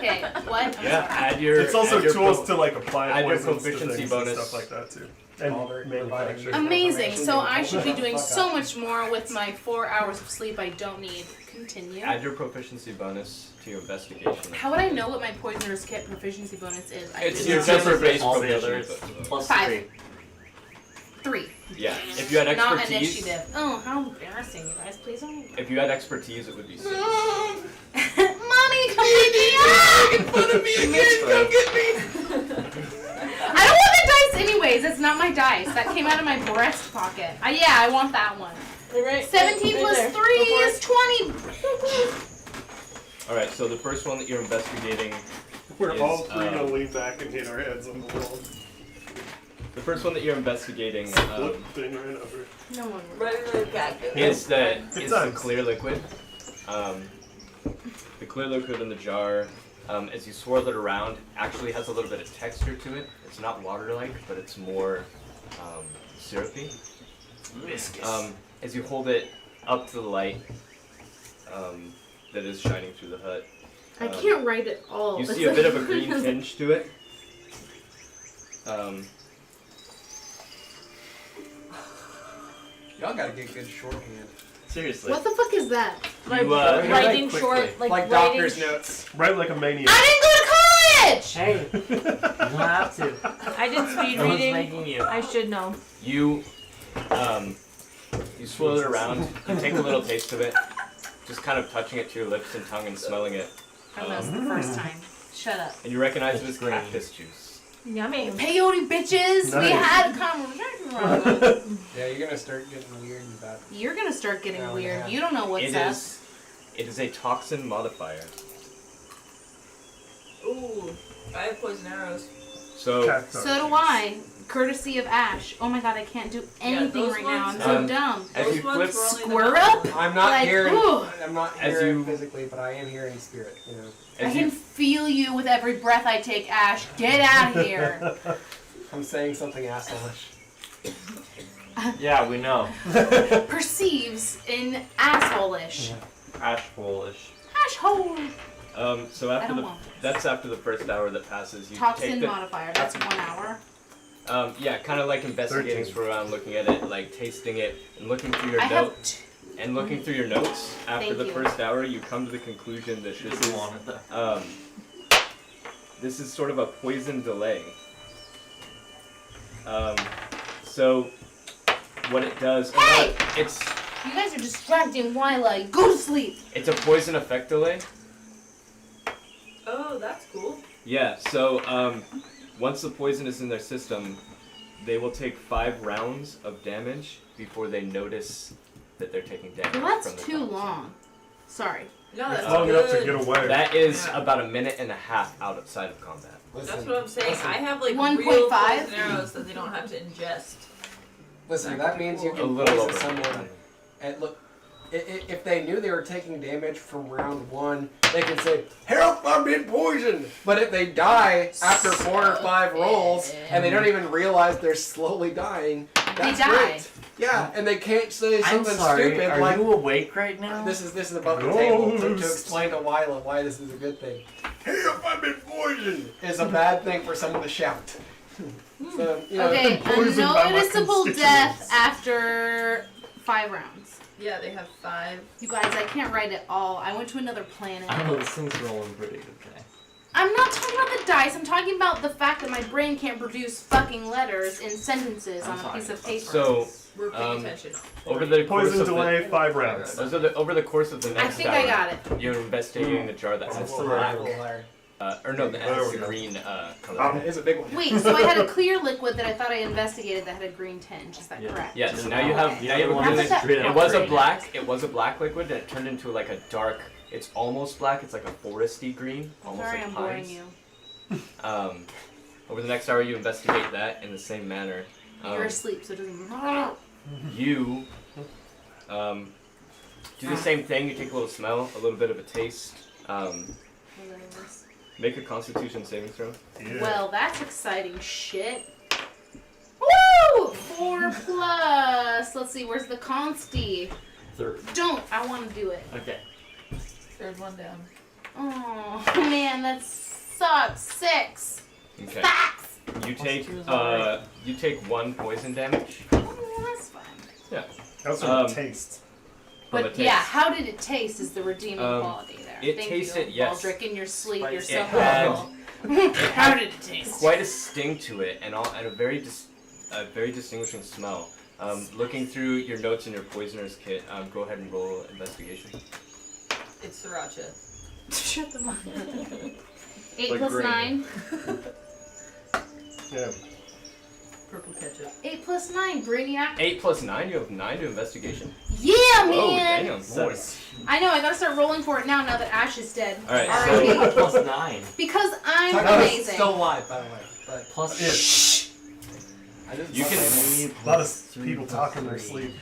Okay, what? I'm
Yeah,
sorry.
add your.
It's also
add your
tools
pro-
to like apply
add your
poisons to
proficiency
things
bonus.
and stuff like that too. And
Alder,
manufacture.
Amazing. So I
Hold
should be
the
doing
fuck
so
up.
much more with my 4 hours of sleep I don't need. Continue.
Add your proficiency bonus to your investigation.
How would I know what my poisoner's kit proficiency bonus is? I
It's
did
your
not-
just for base
all the
proficiency.
others plus
5.
3.
3.
Yeah, if you had
Not
expertise,
initiative. Oh, how embarrassing, you guys. Please don't.
if you had expertise, it would be 6.
Mommy, come pick me up!
Making fun of me again. Come get me.
I don't want the dice anyways. It's not my dice. That came out of my breast pocket. Yeah, I want that one.
Right,
17
right
plus
there.
3
Go for
is 20.
All right, so the first one that you're investigating,
We're
is,
all three
um,
gonna lean back and hit our heads on the wall.
the first one that you're investigating
Flip thing right over.
No one.
Right into the cactus.
is the
Good
is the
times.
clear liquid. The clear liquid in the jar, as you swirl it around, actually has a little bit of texture to it. It's not water-like, but it's more syrupy.
Viscous.
As you hold it up to the light that is shining through the hut,
I can't write it all.
you
It's
see a
like-
bit of a green tinge to it.
Y'all gotta get good shorthand.
Seriously.
What the fuck is that?
Like
You,
writing
quickly.
short, like
Like
writing
doctor's notes.
Right like a maniac.
I didn't go to college!
Hey, you don't have to.
I did speed
No one's
reading.
making you.
I should know.
You swirl it around. You take a little taste of it, just kind of touching it to your lips and tongue and smelling it,
I missed the first time. Shut up.
and you recognize it
It's
as
green.
cactus juice.
Yummy.
Peyote bitches! We
Nice.
had a conversation.
Yeah, you're gonna start getting weird about it.
You're gonna start getting
Yeah,
weird.
yeah.
You don't know what's up.
It is a toxin modifier.
Ooh, I have poison arrows.
So
Cacti.
So do I. Courtesy of Ash. Oh my god, I can't do anything
those
right now. I'm
ones-
so
Um,
dumb.
as
Those
you
ones
flip,
were only
Square
the-
up?
I'm not
Like,
here.
ooh.
I'm not
As
here
you-
physically, but I am here in spirit. You know.
I
as
can
you
feel you with every breath I take, Ash. Get out of here.
I'm saying something assholeish.
Yeah, we know.
Perceives in asshole-ish.
Ashhole-ish.
Asshole.
so
I
after
don't
the
want
that's after the first hour that passes, you
Toxin
take the
modifier. That's 1 hour.
yeah, kind of like investigating
13.
for around, looking at it, like tasting it, and looking through your
I
note
have
and looking through your notes. After
Thank
the
you.
first hour, you come to the conclusion that
This is one of the.
this is sort of a poison delay. So what it does,
Hey!
it's
You guys are distracting Wyla. Go to sleep.
it's a poison effect delay.
Oh, that's cool.
Yeah, so once the poison is in their system, they will take 5 rounds of damage before they notice that they're taking damage.
Well, that's
from the
too
toxin.
long. Sorry.
No, that's
Long
good.
enough to get away.
That is
Yeah.
about a minute and a half outside of combat.
That's what I'm saying. I have like
1.5?
real poison arrows that they don't have to ingest.
Listen, that means you
A
can
little
poison
over.
someone. And look, if they knew they were taking damage from round 1, they can say, "Help! I'm being poisoned." But if they die after 4 or 5 rolls and they don't even realize they're slowly dying, that's
die.
great. Yeah, and they can't say
I'm
something
sorry.
stupid
Are
like,
you awake right now?
This is above the table to
Ghost.
explain to Wyla why this is a good thing. Help! I've been poisoned is a bad thing for someone to shout. So, you know,
Okay,
poisoned by my
unnoticeable
constituents.
death after 5 rounds.
Yeah, they have 5.
You guys, I can't write it all. I went to another planet.
I don't know. This thing's rolling pretty good today.
I'm not talking about the dice. I'm talking about the fact that my brain can't produce fucking letters in sentences
I'm
on a
sorry.
piece of paper.
So
We're paying
Um,
attention.
over the course
Poison
of
delay, 5 rounds.
over the course of the
I
next
think
hour,
I got it.
you're investigating the jar that has
That's
the
the
black,
right
or no, that
There
has
we
the
go.
green color.
it is a big one.
Wait, so I had a clear liquid that I thought I investigated that had a green tinge. Is that
Yeah.
correct?
Yeah, so now you have
Okay.
now you have a
How
green.
about that-
It was a
upgrade?
black liquid, and it turned into like a dark. It's almost black. It's like a foresty green,
I'm
almost
sorry,
like
I'm boring
pines.
you.
Over the next hour, you investigate that in the same manner.
You're asleep, so it doesn't matter.
You do the same thing. You take a little smell, a little bit of a taste. Make a Constitution saving throw.
Yeah.
Well, that's exciting shit. Woo! 4 plus. Let's see, where's the consti?
3rd.
Don't. I want to do it.
Okay.
There's one down.
Oh, man, that sucks. 6.
Okay.
Facts.
You take
Plus 2 is alright.
you take 1 poison damage
Oh, that's fine.
That's from
Um,
the taste.
from a
But
taste.
yeah, how did it taste is the redeeming quality there.
it
Thank
tasted-
you,
yes.
Baldric, in your sleep, you're
Spicy.
so
It had-
helpful. How did it taste?
Quite a sting to it, and a very distinguishing smell. Looking through your notes in your poisoner's kit, go ahead and roll investigation.
It's sriracha.
Shut the fuck up. 8
Like
plus
green.
9.
Yeah.
Purple ketchup.
8 plus 9, Brainiac.
8 plus 9, you have 9 to investigation.
Yeah,
Oh,
man!
damn.
Nice.
I know, I gotta start rolling for it now that Ash is dead.
Alright,
Already.
so
Plus 9.
Because I'm
Tucker's
amazing.
still alive, by the way. But
Plus
Yeah.
I just
You can-
A lot of people talk in their sleep.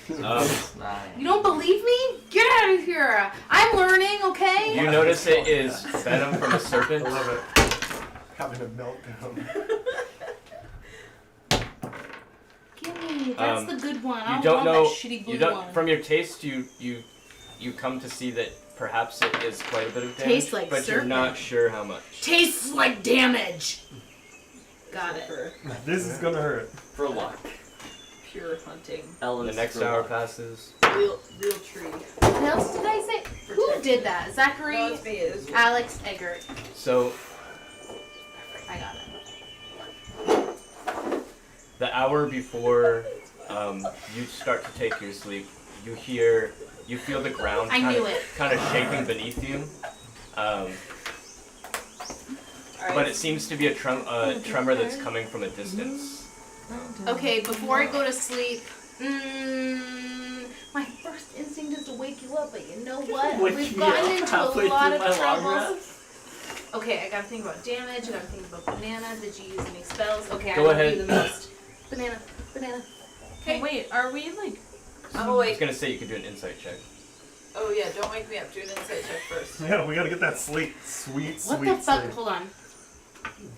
Plus 9.
You don't believe me? Get out of here! I'm learning, okay?
you notice it is venom from a serpent.
I love it.
having a meltdown.
Gimme, that's the good one. I
You
don't
don't
want
know.
that shitty blue
You don't.
one.
From your taste, you come to see that perhaps it is quite a bit of damage,
Tastes like
but you're
serpent.
not sure how much.
Tastes like damage! Got it.
For
This is gonna hurt.
For luck.
pure hunting.
L
The
is
next
for
hour
luck.
passes.
Real tree.
What else did I say? Who did that? Zachary,
No, it's me. It's me.
Alex, Eggert.
So
I got it.
the hour before you start to take your sleep, you feel the ground
I knew it.
kind of shaking beneath you.
Alright.
But it seems to be a tremor that's coming from a distance.
Okay, before I go to sleep, my first instinct is to wake you up, but you know what?
Wake
We've
me
gotten
up
into
halfway
a lot
through
of
my long
trouble.
rest?
Okay, I gotta think about damage, I gotta think about banana. Did you use any spells? Okay,
Go
I
ahead.
do the most. Banana.
Okay, wait, are we like?
I'm
I was
awake.
gonna say you could do an insight check.
Oh yeah, don't wake me up. Do an insight check first.
Yeah, we gotta get that sleep. Sweet,
What
sweet
the fuck?
sleep.
Hold on.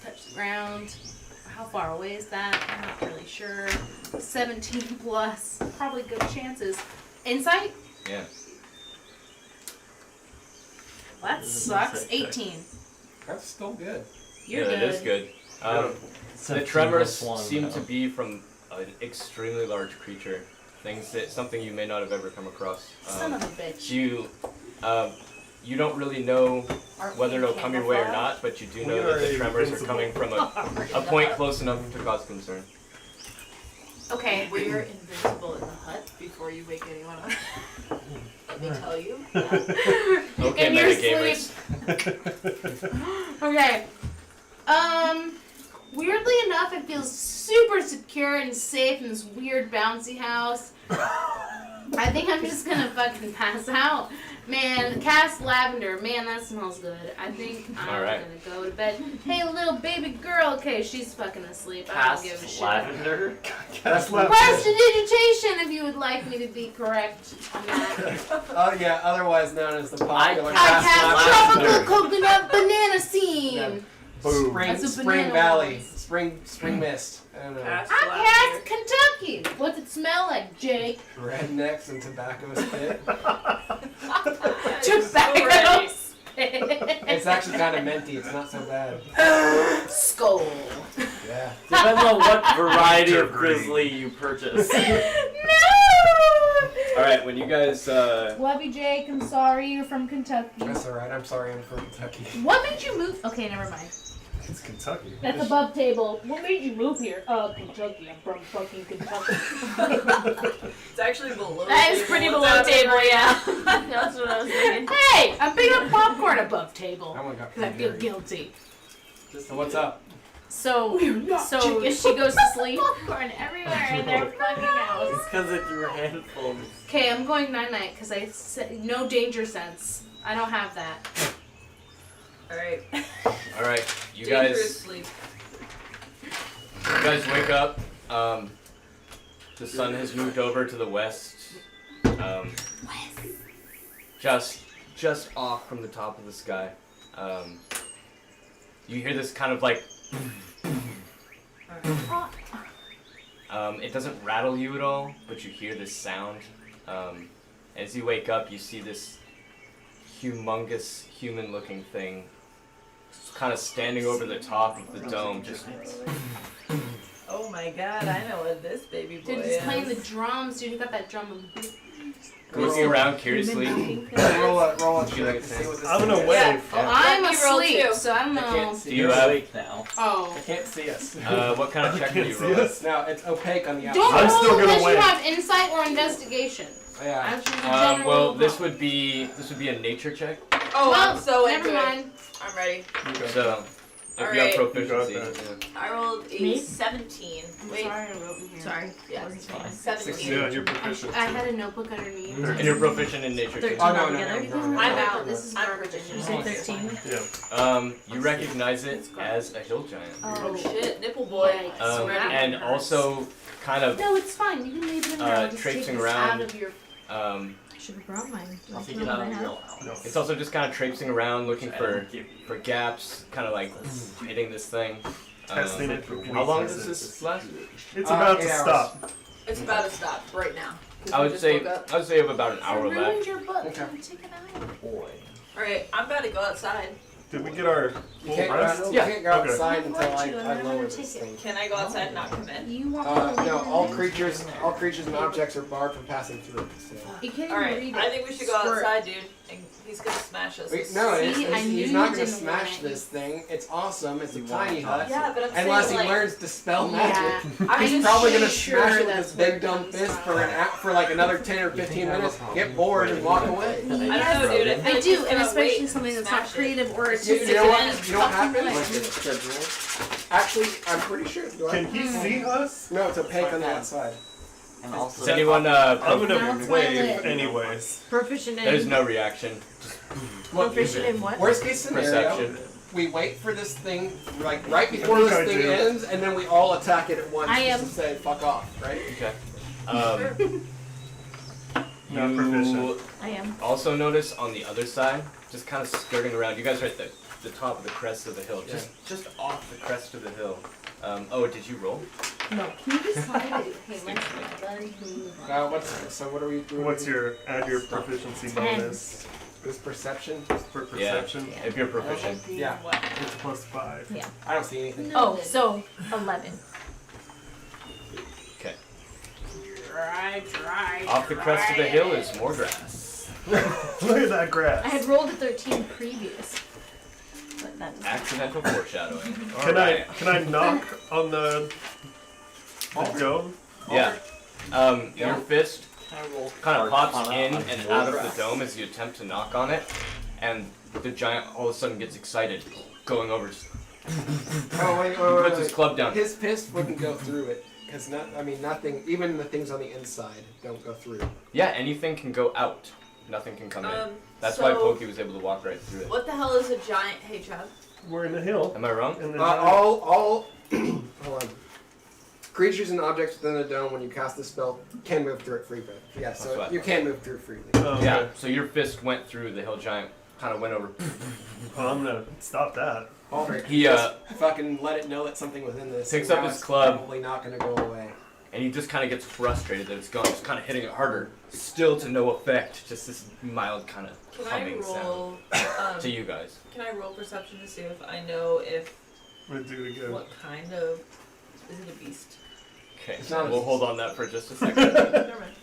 Touch the ground. How far away is that? I'm not really sure. 17 plus. Probably good chances. Insight?
Yeah.
That
This is
sucks.
insight check.
18.
That's still good.
You're
yeah,
good.
that is good. The
17
tremors
plus 1
seem
now.
to be from an extremely large creature. Something you may not have ever come across.
Son of a bitch.
You don't really know
Aren't
whether
we
it'll come your way or
camouflage?
not, but you do
We
know
are
that the tremors are
invincible.
coming from a point close enough to cause concern.
Okay.
We're invincible in the hut before you wake anyone up. Let me tell you.
Okay,
In your
metagamers.
Okay. Weirdly enough, it feels super secure and safe in this weird bouncy house. I think I'm just gonna fucking pass out. Man, cast lavender. Man, that smells good. I think I'm
Alright.
gonna go to bed. Hey, little baby girl. Okay, she's fucking asleep. I don't
Past
give a shit.
lavender.
That's left.
Prestidigitation, if you would like me to be correct on that.
Oh yeah, otherwise known as the popular
I
I cast
lavender.
tropical coconut banana scene.
Boom.
Spring,
That's a
Spring
banana
Valley,
one.
Spring Mist. I don't know.
Cast
I
lavender.
cast Kentucky. What's it smell like, Jake?
Rednecks and tobacco spit.
Tobacco.
It's actually kind of minty. It's not so bad.
Skull.
Yeah.
Depends on what variety of
Wintergreen.
grizzly you purchase.
No.
Alright, when you guys,
Love you, Jake. I'm sorry you're from Kentucky.
That's alright. I'm sorry I'm from Kentucky.
What made you move? Okay, never mind.
It's Kentucky.
That's above table. What made you move here? Kentucky. I'm from fucking Kentucky.
It's actually below.
That is
table.
pretty
What's
below
happening?
table, yeah. That's what I was thinking.
Hey, I'm picking up popcorn above table.
That one got
Because I
pretty
feel
dirty.
guilty.
So what's up?
So
chicken.
she goes to sleep. Popcorn everywhere in their fucking house.
It's because it's your handful.
Okay, I'm going night-night because I said no danger sense. I don't have that.
Alright.
alright, you
Dangerous
guys
sleep.
wake up. The sun has moved over to the west. Just off from the top of the sky. You hear this kind of like. It doesn't rattle you at all, but you hear this sound. As you wake up, you see this humongous human-looking thing, kind of standing over the top of the dome, just
Oh my god, I know what this baby boy
Dude,
is.
he's playing the drums. Dude, he got that drum.
looking around curiously.
Roll a check to see what this
I'm
thing
gonna
is.
wave.
I'm
Let me roll
asleep,
too.
so I don't
I
know.
can't
Do
see
you
us.
have
awake now.
Oh.
I can't see us.
what kind of check do you
Can't see
roll?
us.
No, it's opaque on the
Don't
outside.
I'm still
roll
gonna
unless you
wait.
have insight or investigation.
Yeah.
I'm just a general
Well, this
roll.
would be a nature check.
Oh,
Well,
I'm so
never
into
mind.
it. I'm ready.
You go.
So, if you have
Alright.
proficiency,
You got
I rolled a
Me?
17. Wait.
Sorry, I wrote in here.
Sorry.
Yeah,
It's fine.
17.
Yeah, you're proficient.
I had a notebook underneath.
and you're proficient in nature too.
Oh, no,
Altogether?
I'm out. This is
I'm
garbage.
Did you say 13?
Yeah.
You recognize it as a hill giant,
Oh shit, nipple boy.
Yikes.
and also kind of
No, it's fine. You can leave it in there. I'll just take
traipsing
this
around.
out of your.
um,
I should have brought mine. Do
I'll
I
take
know
it out
what I
of
have?
your allowance.
it's also just kind of traipsing around looking
Which I
for
don't give you.
gaps, kind of like hitting this thing.
Testing it for
How long does
weaknesses.
this last?
It's about
8
to
hours.
stop.
It's about to stop right now. 'Cause
I
we
would
just
say
woke up.
you have about an hour
I
left.
ruined your book.
Okay.
Dude, take it out.
Boy.
Alright, I'm about to go outside.
Did we get our
You
full
can't,
rest?
you
Yeah.
can't go
Okay.
outside
I'm
until
going
I
to, and I'm
lower
gonna
this
take it.
thing.
Can I go outside and not come in?
You want me to leave
No,
it in
all
there?
creatures and objects are barred from passing through. So.
You can't even
Alright,
read it.
I think we should go
Squirt.
outside, dude. And he's gonna smash us.
Wait, no,
See, I knew
he's
you
not going to
didn't
smash
want it.
this thing. It's awesome. It's a
You
tiny
want
hut.
Yeah, but I'm
Unless
saying,
he
like,
learns dispel
Yeah.
magic.
I'm
He's probably going to
sure
smash it with
that's
his
where
big
it
dumb
comes
fist
from.
for like another 10 or 15 minutes, get bored and walk away.
I don't know, dude. I, feel
I
like
do,
he's
and
gonna
especially
wait
something
and
that's not
smash it.
creative or
You
artistic.
know what?
and
You know what
fucking
happens?
relax.
Actually, I'm pretty sure. Do I?
Can he see us?
No, it's opaque on the outside.
And also,
Does anyone?
I'm
Now
gonna
it's
wave
lit.
anyways.
Proficient in.
There's no reaction.
Proficient in what?
Worst case scenario,
Perception.
we wait for this thing, like right before
think
this
I
thing
do.
ends, and then we all attack it at once
I
just
am.
to say fuck off, right?
Okay.
Not
You
proficient.
I am.
also notice on the other side, just kind of skirting around. You guys are at the top of the crest of the hill, just off the crest of the hill. Oh, did you roll?
No.
Can you just hide it? Hey, let's move on.
What are we doing?
What's your add your proficiency bonus
This perception?
for perception?
Yeah.
If you're proficient.
Yeah.
It's +5.
I don't see anything.
Oh, so 11.
Okay.
Try.
Off the crest of the hill is more grass.
Look at that grass.
I had rolled a 13 previous. But that doesn't
Accidental foreshadowing.
Can I knock on the dome?
Yeah. Your fist
can I roll
kind of pops
Arcana
in
on
and
roll
out of
grass?
the dome as you attempt to knock on it, and the giant all of a sudden gets excited, going over, just
Oh wait,
puts his club down.
His fist wouldn't go through it, because nothing, even the things on the inside don't go through.
Yeah, anything can go out. Nothing can come in. That's
so
why Pokey was able to walk right through it.
What the hell is a giant? Hey, Chad.
We're in the hill.
Am I wrong?
And the
All hold on. Creatures and objects within the dome, when you cast the spell, can move through it freely. Yeah,
That's
so
what-
you can move through freely.
Yeah. So your fist went through the hill giant, kind of went over.
Well, I'm gonna stop that.
He
Just fucking let it know that something within this.
picks
and
up
now
his
it's
club.
Probably not going to go away.
and he just kind of gets frustrated that it's gone, just kind of hitting it harder, still to no effect. Just this mild kind of
Can I
humming sound
roll?
to you guys.
Can I roll perception to see if I know if
We'll do it again.
what kind of is it a beast?
Okay,
It's not a
we'll
beast.
hold on that for just a second.
Never mind.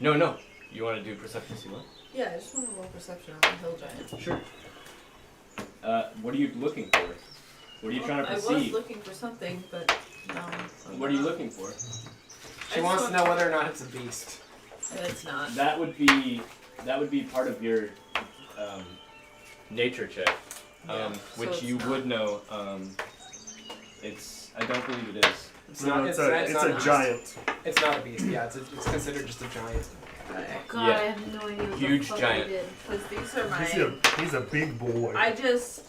No. You want to do perception? See what?
Yeah, I just want to roll perception on the hill giant.
Sure. What are you looking for? What are you trying to
I was
perceive?
looking for something, but no.
What are you looking for?
She wants to know whether or not it's a beast.
And it's not.
That would be part of your nature check,
Yeah, so
which
it's
you
not.
would know. I don't believe it is.
It's
No,
not.
it's
not
a
beast.
giant.
It's not a beast. Yeah, it's considered just a giant.
God,
Yeah.
I have no idea what
Huge
the fuck
giant.
I did.
Because these are my.
He's a big boy.
I just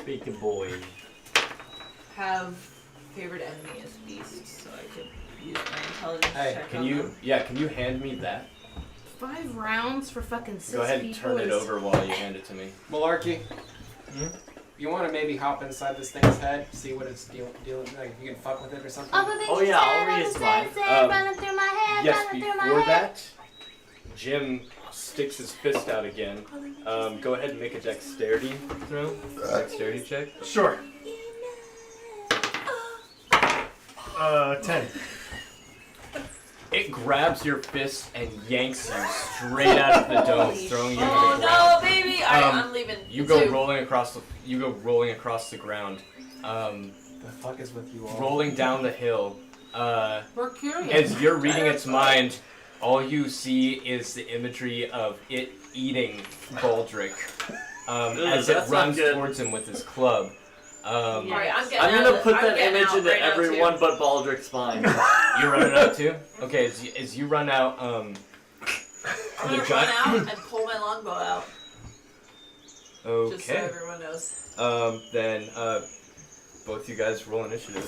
Big boy.
have favorite enemy as beast, so I could use my intelligence
Hey,
check
Can
on
you?
them.
Yeah. Can you hand me that?
5 rounds for fucking 6
Go ahead and
people
turn it
is-
over while you hand it to me.
Malarkey.
Hmm?
You want to maybe hop inside this thing's head, see what it's dealing. Like if you can fuck with it or something.
All the things
Oh,
you
yeah,
said,
I'll
all
read
the
his
things
mind.
you said, running through my head,
Yes.
running through my
Before
head.
that, Jim sticks his fist out again. Go ahead and make a dexterity throw. Dexterity check.
Sure. 10.
It grabs your fist and yanks you straight out of the dome, throwing you to the
Oh
ground.
no, baby! Alright, I'm leaving.
You go
Two.
rolling across the ground.
The fuck is with you all?
Rolling down the hill.
We're curious.
As you're reading its mind, all you see is the imagery of it eating Baldric as it
that's not
runs
good.
towards him with his club.
Alright, I'm getting
I'm
out
gonna
of
put
I'm
that
getting
image
out
into
right now,
everyone
too.
but Baldric's mind.
You running out too? Okay, as you run out,
I'm
the
gonna run
giant.
out and pull my longbow out. Just so
Okay.
everyone knows.
Then both you guys roll initiative.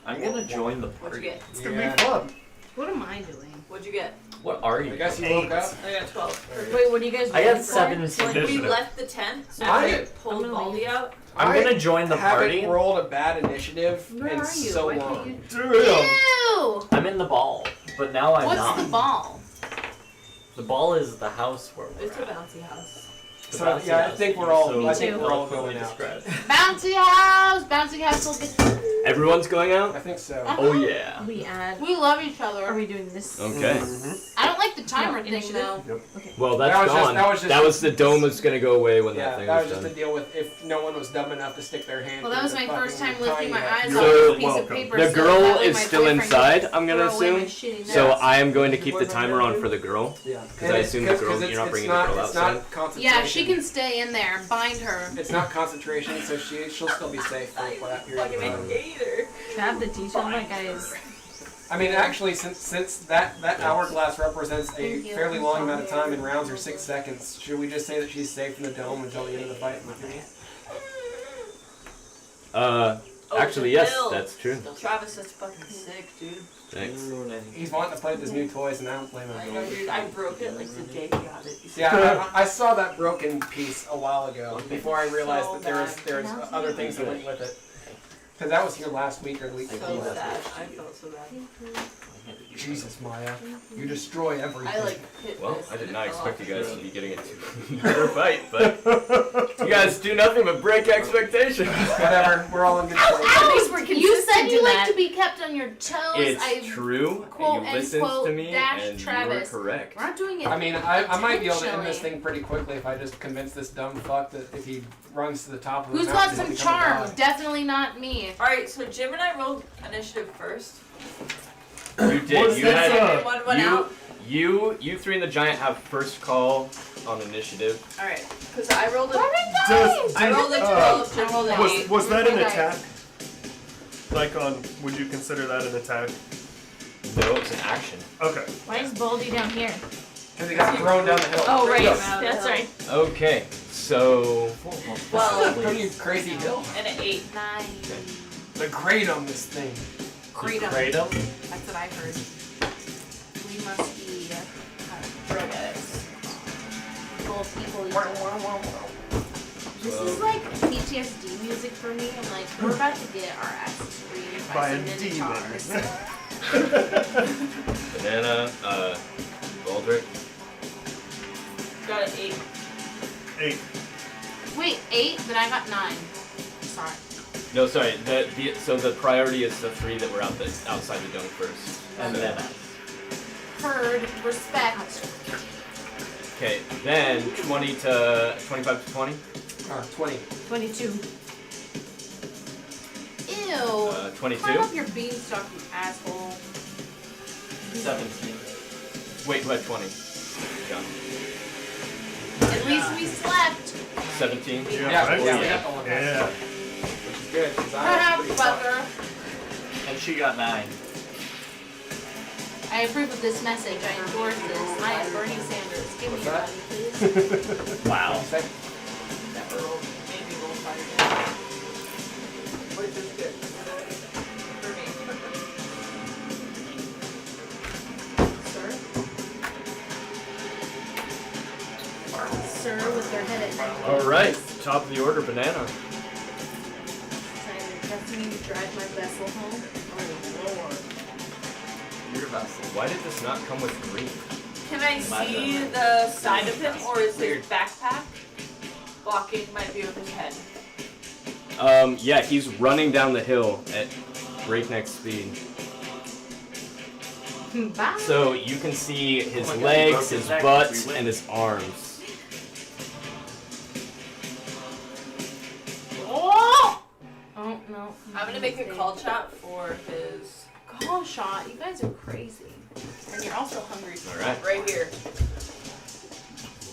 I'm gonna join the
What'd
party.
you get?
It's gonna be fun.
What am I doing?
What'd you get?
What are
I
you?
guess you
8.
woke up.
I got 12.
Wait, what do you guys?
I got
rolling for?
17
So like we
initiative.
left the tent, so
I-
I pulled
I'm gonna
Baldy out.
I'm gonna join the
haven't
party.
rolled a bad initiative
Where
in
are you?
so
Why can't
long.
you-
Damn.
Ew!
I'm in the ball, but now I'm
What's
not.
the ball?
The ball is the house where we're
It's a
at.
bouncy house.
The
So
bouncy
yeah, I
house
think
that
we're
you
all.
so
I think we're all
eloquently
going out.
described.
Bouncy house! Bouncy house will get.
Everyone's going
I
out?
think so.
Oh yeah.
We add.
We love each other.
Are we doing this?
Okay.
I don't like the timer
No,
thing
initiative?
though.
Well,
That
that's
was just-
gone.
that was just-
That was the dome was gonna go away when
Yeah,
that thing
that
was
was just the
done.
deal with if no one was dumb enough to stick their hand.
Well, that
through
was
the
my first
fucking
time lifting my
tiny
eyes
net.
off
So,
a piece of
welcome.
paper.
The
so
girl
that way
is
my
still
boyfriend
inside,
could
I'm gonna
throw away my
assume.
shitty
So
notes.
I am going to keep the
Boyfriend
timer on
there?
for the girl.
Yeah.
Because I assume the girl,
it's
you're not bringing the
not,
girl
it's
outside.
not concentration.
Yeah, she can stay in there. Bind her.
It's not concentration, so she'll still be safe for that period of
Fucking
time.
gator.
Have the detail, my guys.
I mean, actually, since that hourglass represents a
Thank you.
fairly long amount of time and rounds are 6 seconds, should we just say that she's safe in the dome until the end of the fight with me?
Actually,
the
yes,
hill.
that's true.
Travis is fucking sick, dude.
Thanks.
He's wanting to play with his new toys, and I don't blame
I
him.
know, dude. I broke it like the day he got it.
Yeah, I saw that broken piece a while ago before I realized
So
that there was
bad.
other things that went with it. Because that was here last week or the week
So
before.
sad. I felt so bad.
Jesus, Maya, you destroy everything.
I like hit
Well,
this
I did
and
not
it fell
expect you
off.
guys to be getting into another fight, but you guys do nothing but break expectations.
Whatever, we're all in good shape.
At least we're
You
consistent
said you
in
like
that.
to be kept on your toes.
It's true,
quote,
and you
end
listened
quote,
to me,
dash
and
Travis.
you were correct.
We're not doing it.
I mean, I might be able to end this
intentionally.
thing pretty quickly if I just convince this dumb fuck that if he runs to the top of the
Who's
mountain,
got
he'll
some
become a
charm?
god.
Definitely not me.
Alright, so Jim and I rolled initiative first.
You did.
What's
You
this,
had
One went out.
you three and the giant have first call on initiative.
Alright, because I rolled a.
Does,
I rolled a 12. Jim rolled an 8.
was that an
Okay.
attack? Like would you consider that an attack?
No, it's an action.
Okay.
Why is Baldy down here?
Because he got thrown down the hill.
Oh, right.
Yes.
That's right.
Okay, so
Well,
Pretty crazy hill.
and an 8.
9.
The grade on this thing.
Freedom.
Kratom?
That's what I heard. We must be
Druggers.
full people. This is like PTSD music for me. I'm like, we're about to get our asses reamed
By
by
a
some
demon.
minotaurs.
banana, Baldric.
Got an 8.
8.
Wait, 8? Then I got 9. Sorry.
No, sorry. So the priority is the three that were outside the dome first.
And
So-
then
Heard. Respect.
Okay, then 25 to 20.
20.
22.
Ew.
22.
Climb up your beanstalk, you asshole.
17.
Wait, who had 20? John.
At least we slept.
17.
Yeah,
right?
yeah,
yeah.
Yeah.
Which is good, because
Haha,
I'm pretty fucked.
fucker.
And she got 9.
I approve of this message. I endorse this. I am Bernie Sanders. Give me
What's
your
that?
money, please.
Wow.
Say-
Never rolled. Maybe roll fire. Which is good. For me.
Sir? Sir with their head at 90.
All right, top of the order, banana.
I'm trusting you to drive my vessel home. Oh, Lord.
Your vessel.
Why did this not come with green?
Can I see the side of him, or is his backpack blocking my view of his head?
Yeah, he's running down the hill at breakneck speed.
Bye.
So you can see his
Oh my God, he
legs,
broke
his
his neck.
butt,
We win.
and his arms.
Oh!
Oh no.
I'm gonna make a call shot for his
Call shot. You guys are crazy. And you're also hungry for
Alright.
right here,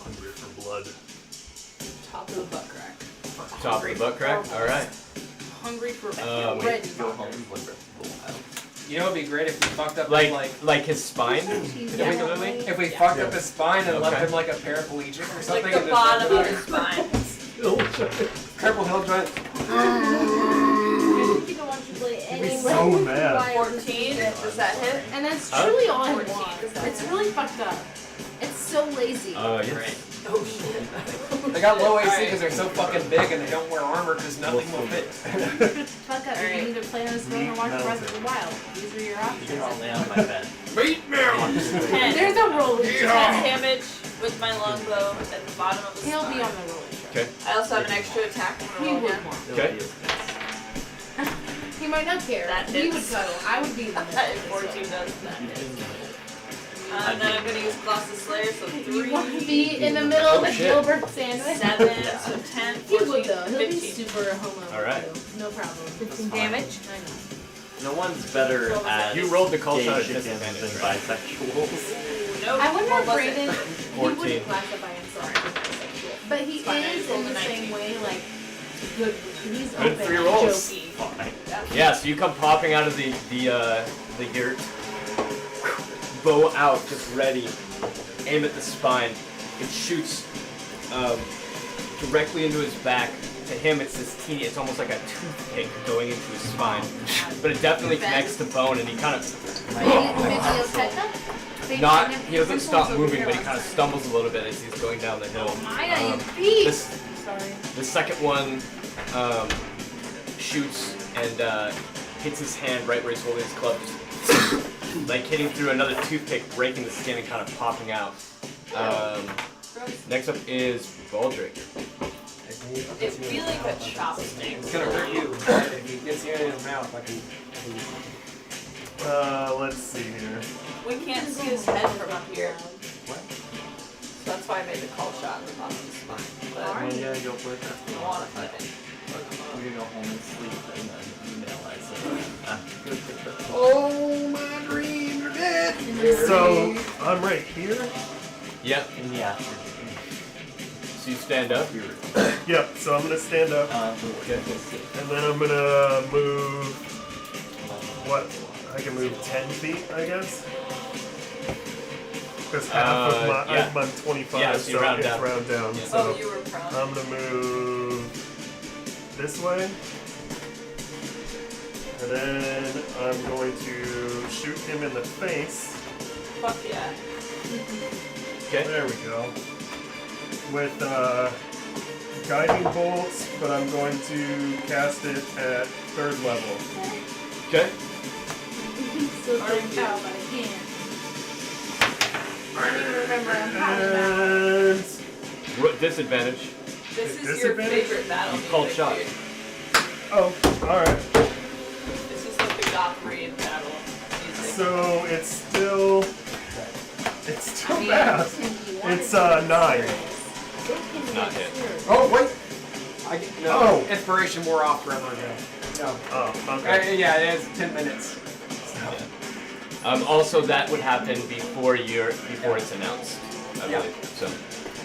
Hungry for blood.
top of the butt crack.
Top of the butt crack? Alright.
hungry for
Ready.
Go home and wonder for a while.
You know, it'd be great if we fucked up
Like,
his,
like his spine, particularly?
if we fucked up his spine and left
Okay.
him like a paraplegic or
Like
something.
the
and
bottom of
just
his spine.
Carpal hill joint.
He's so mad.
14, does that hit?
And that's
Huh?
truly all I
14,
want.
does that
It's
hit?
really fucked up. It's so lazy.
Yes.
Oh shit.
They got low AC
Alright.
because they're so fucking big and they don't wear armor because nothing will fit.
Fuck up.
Alright.
You need to play on this phone or watch Breath of the Wild. These are your
You're
options.
all lay on my bed.
Beat me!
10.
There's a roller.
10 damage with my longbow at the bottom of the
He'll
spine.
be on the roller.
Okay.
I also have an extra attack. I'm
He
gonna roll
would
again.
want.
Okay.
He might not care.
That
He would
hits.
cuddle. I would be the
That is 14 does that. And then I'm gonna use Colossus Slayer, so 3,
You want to be in the middle of a
shit.
Gilbert sandwich?
7, so 10,
He
14,
would though. He'll be
15.
super homo.
Alright.
too. No problem.
15 damage.
I know.
No one's better at
You rolled the call
gay
shot at
chickens
disadvantage,
than
right?
bisexuals.
Nope.
I wonder
what
if
was
Brandon,
it?
he
14.
wouldn't classify himself as bisexual. But he
Fine, I
is
rolled
in
a
the
19.
same way, like, good. He's
Good
open,
3 rolls.
jokey.
Yeah, so you come popping out of the yurt, bow out, just ready, aim at the spine. It shoots directly into his back. To him, it's this teeny, it's almost like a toothpick going into his spine. But it definitely connects to bone, and he kind of not, he doesn't stop moving, but he kind of stumbles a little bit as he's going down the hill.
Maya, you beat!
Sorry.
The second one shoots and hits his hand right where he's holding his club, just like hitting through another toothpick, breaking the skin and kind of popping out. Next up is Baldric.
It feels like a chopstick.
It's gonna hurt you if he gets you in his mouth. I can.
Let's see here.
We can't see his head from up here. So that's why I made the call shot in the bottom of his spine. But I
Oh yeah, go for it.
don't want to fight it.
We're gonna go home and sleep and then email us.
Oh, my dreams are dead.
So I'm right here.
Yep.
In the afternoon.
So you stand up.
Yep. So I'm gonna stand up
Okay.
and then I'm gonna move. What? I can move 10 feet, I guess. Because half of my
yeah.
I'm 25,
Yeah, so
so
you round
it's
down.
round down.
Yeah.
So
Oh, you were prone.
I'm gonna move this way, and then I'm going to shoot him in the face.
Fuck yeah.
Okay.
There we go. With guiding bolts, but I'm going to cast it at 3rd level.
Okay.
So don't tell, but I can't. I don't even remember I'm talking about.
And
Disadvantage.
This is your
Disadvantage?
favorite battle.
You called
music,
shot.
dude.
oh, all right.
This is like the Gothrian battle music.
So it's still bad. It's 9.
Not hit.
Oh wait. I get, no.
Oh.
Inspiration wore off forever ago. No.
Oh, okay.
Yeah, it is 10 minutes.
Also, that would happen before it's announced, I
Yeah.
believe. So.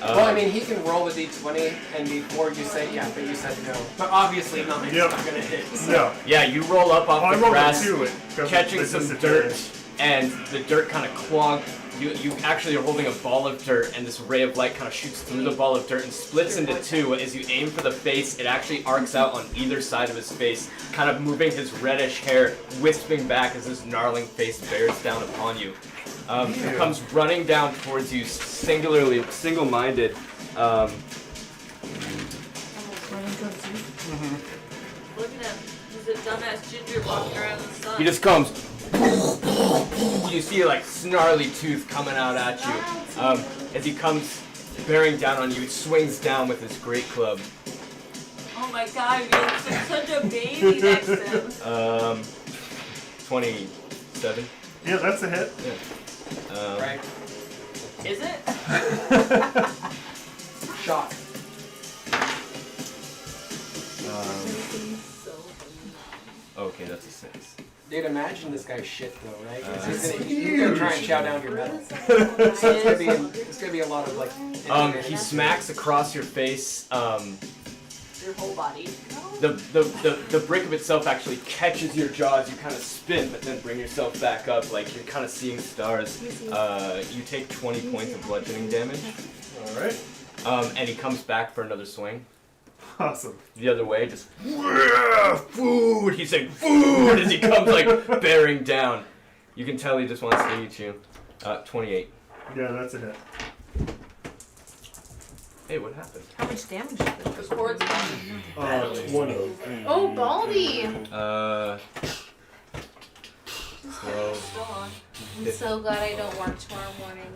Well, I mean, he can roll a d20, and before you say yeah, but you said no. But obviously, nothing's
Yep.
not gonna hit. So.
No.
Yeah, you roll up off
Oh, I
the
rolled
grass,
a 2 it.
catching some dirt, and the dirt kind of clogged. You actually are holding a ball of dirt, and this ray of light kind of shoots through the ball of dirt and splits into 2. As you aim for the face, it actually arcs out on either side of his face, kind of moving his reddish hair, wisping back as this gnarling face bears down upon you. He comes running down towards you, single-minded.
Almost running towards you.
Looking at there's a dumbass ginger walking around the sun.
He just comes. You see like snarly tooth coming out at you. As he comes bearing down on you, he swings down with his great club.
Oh my god, you're such a baby next to him.
27.
Yeah, that's a hit.
Yeah.
Right.
Is it?
Shot.
Okay, that's a 6.
Dude, imagine this guy's shit though, right? 'Cause he's
It's
gonna try and chow down your metal. So it's gonna be a lot of like.
He smacks across your face.
Your whole body.
The brick of itself actually catches your jaw as you kind of spin, but then bring yourself back up, like you're kind of seeing stars. You take 20 points of bludgeoning damage.
All right.
And he comes back for another swing.
Awesome.
The other way, just food. He's saying food as he comes like bearing down. You can tell he just wants to eat you. 28.
Yeah, that's a hit.
Hey, what happened?
How much damage did
The chord's gone.
20.
Oh, Baldy!
12.
Still on.
I'm so glad I don't work tomorrow morning.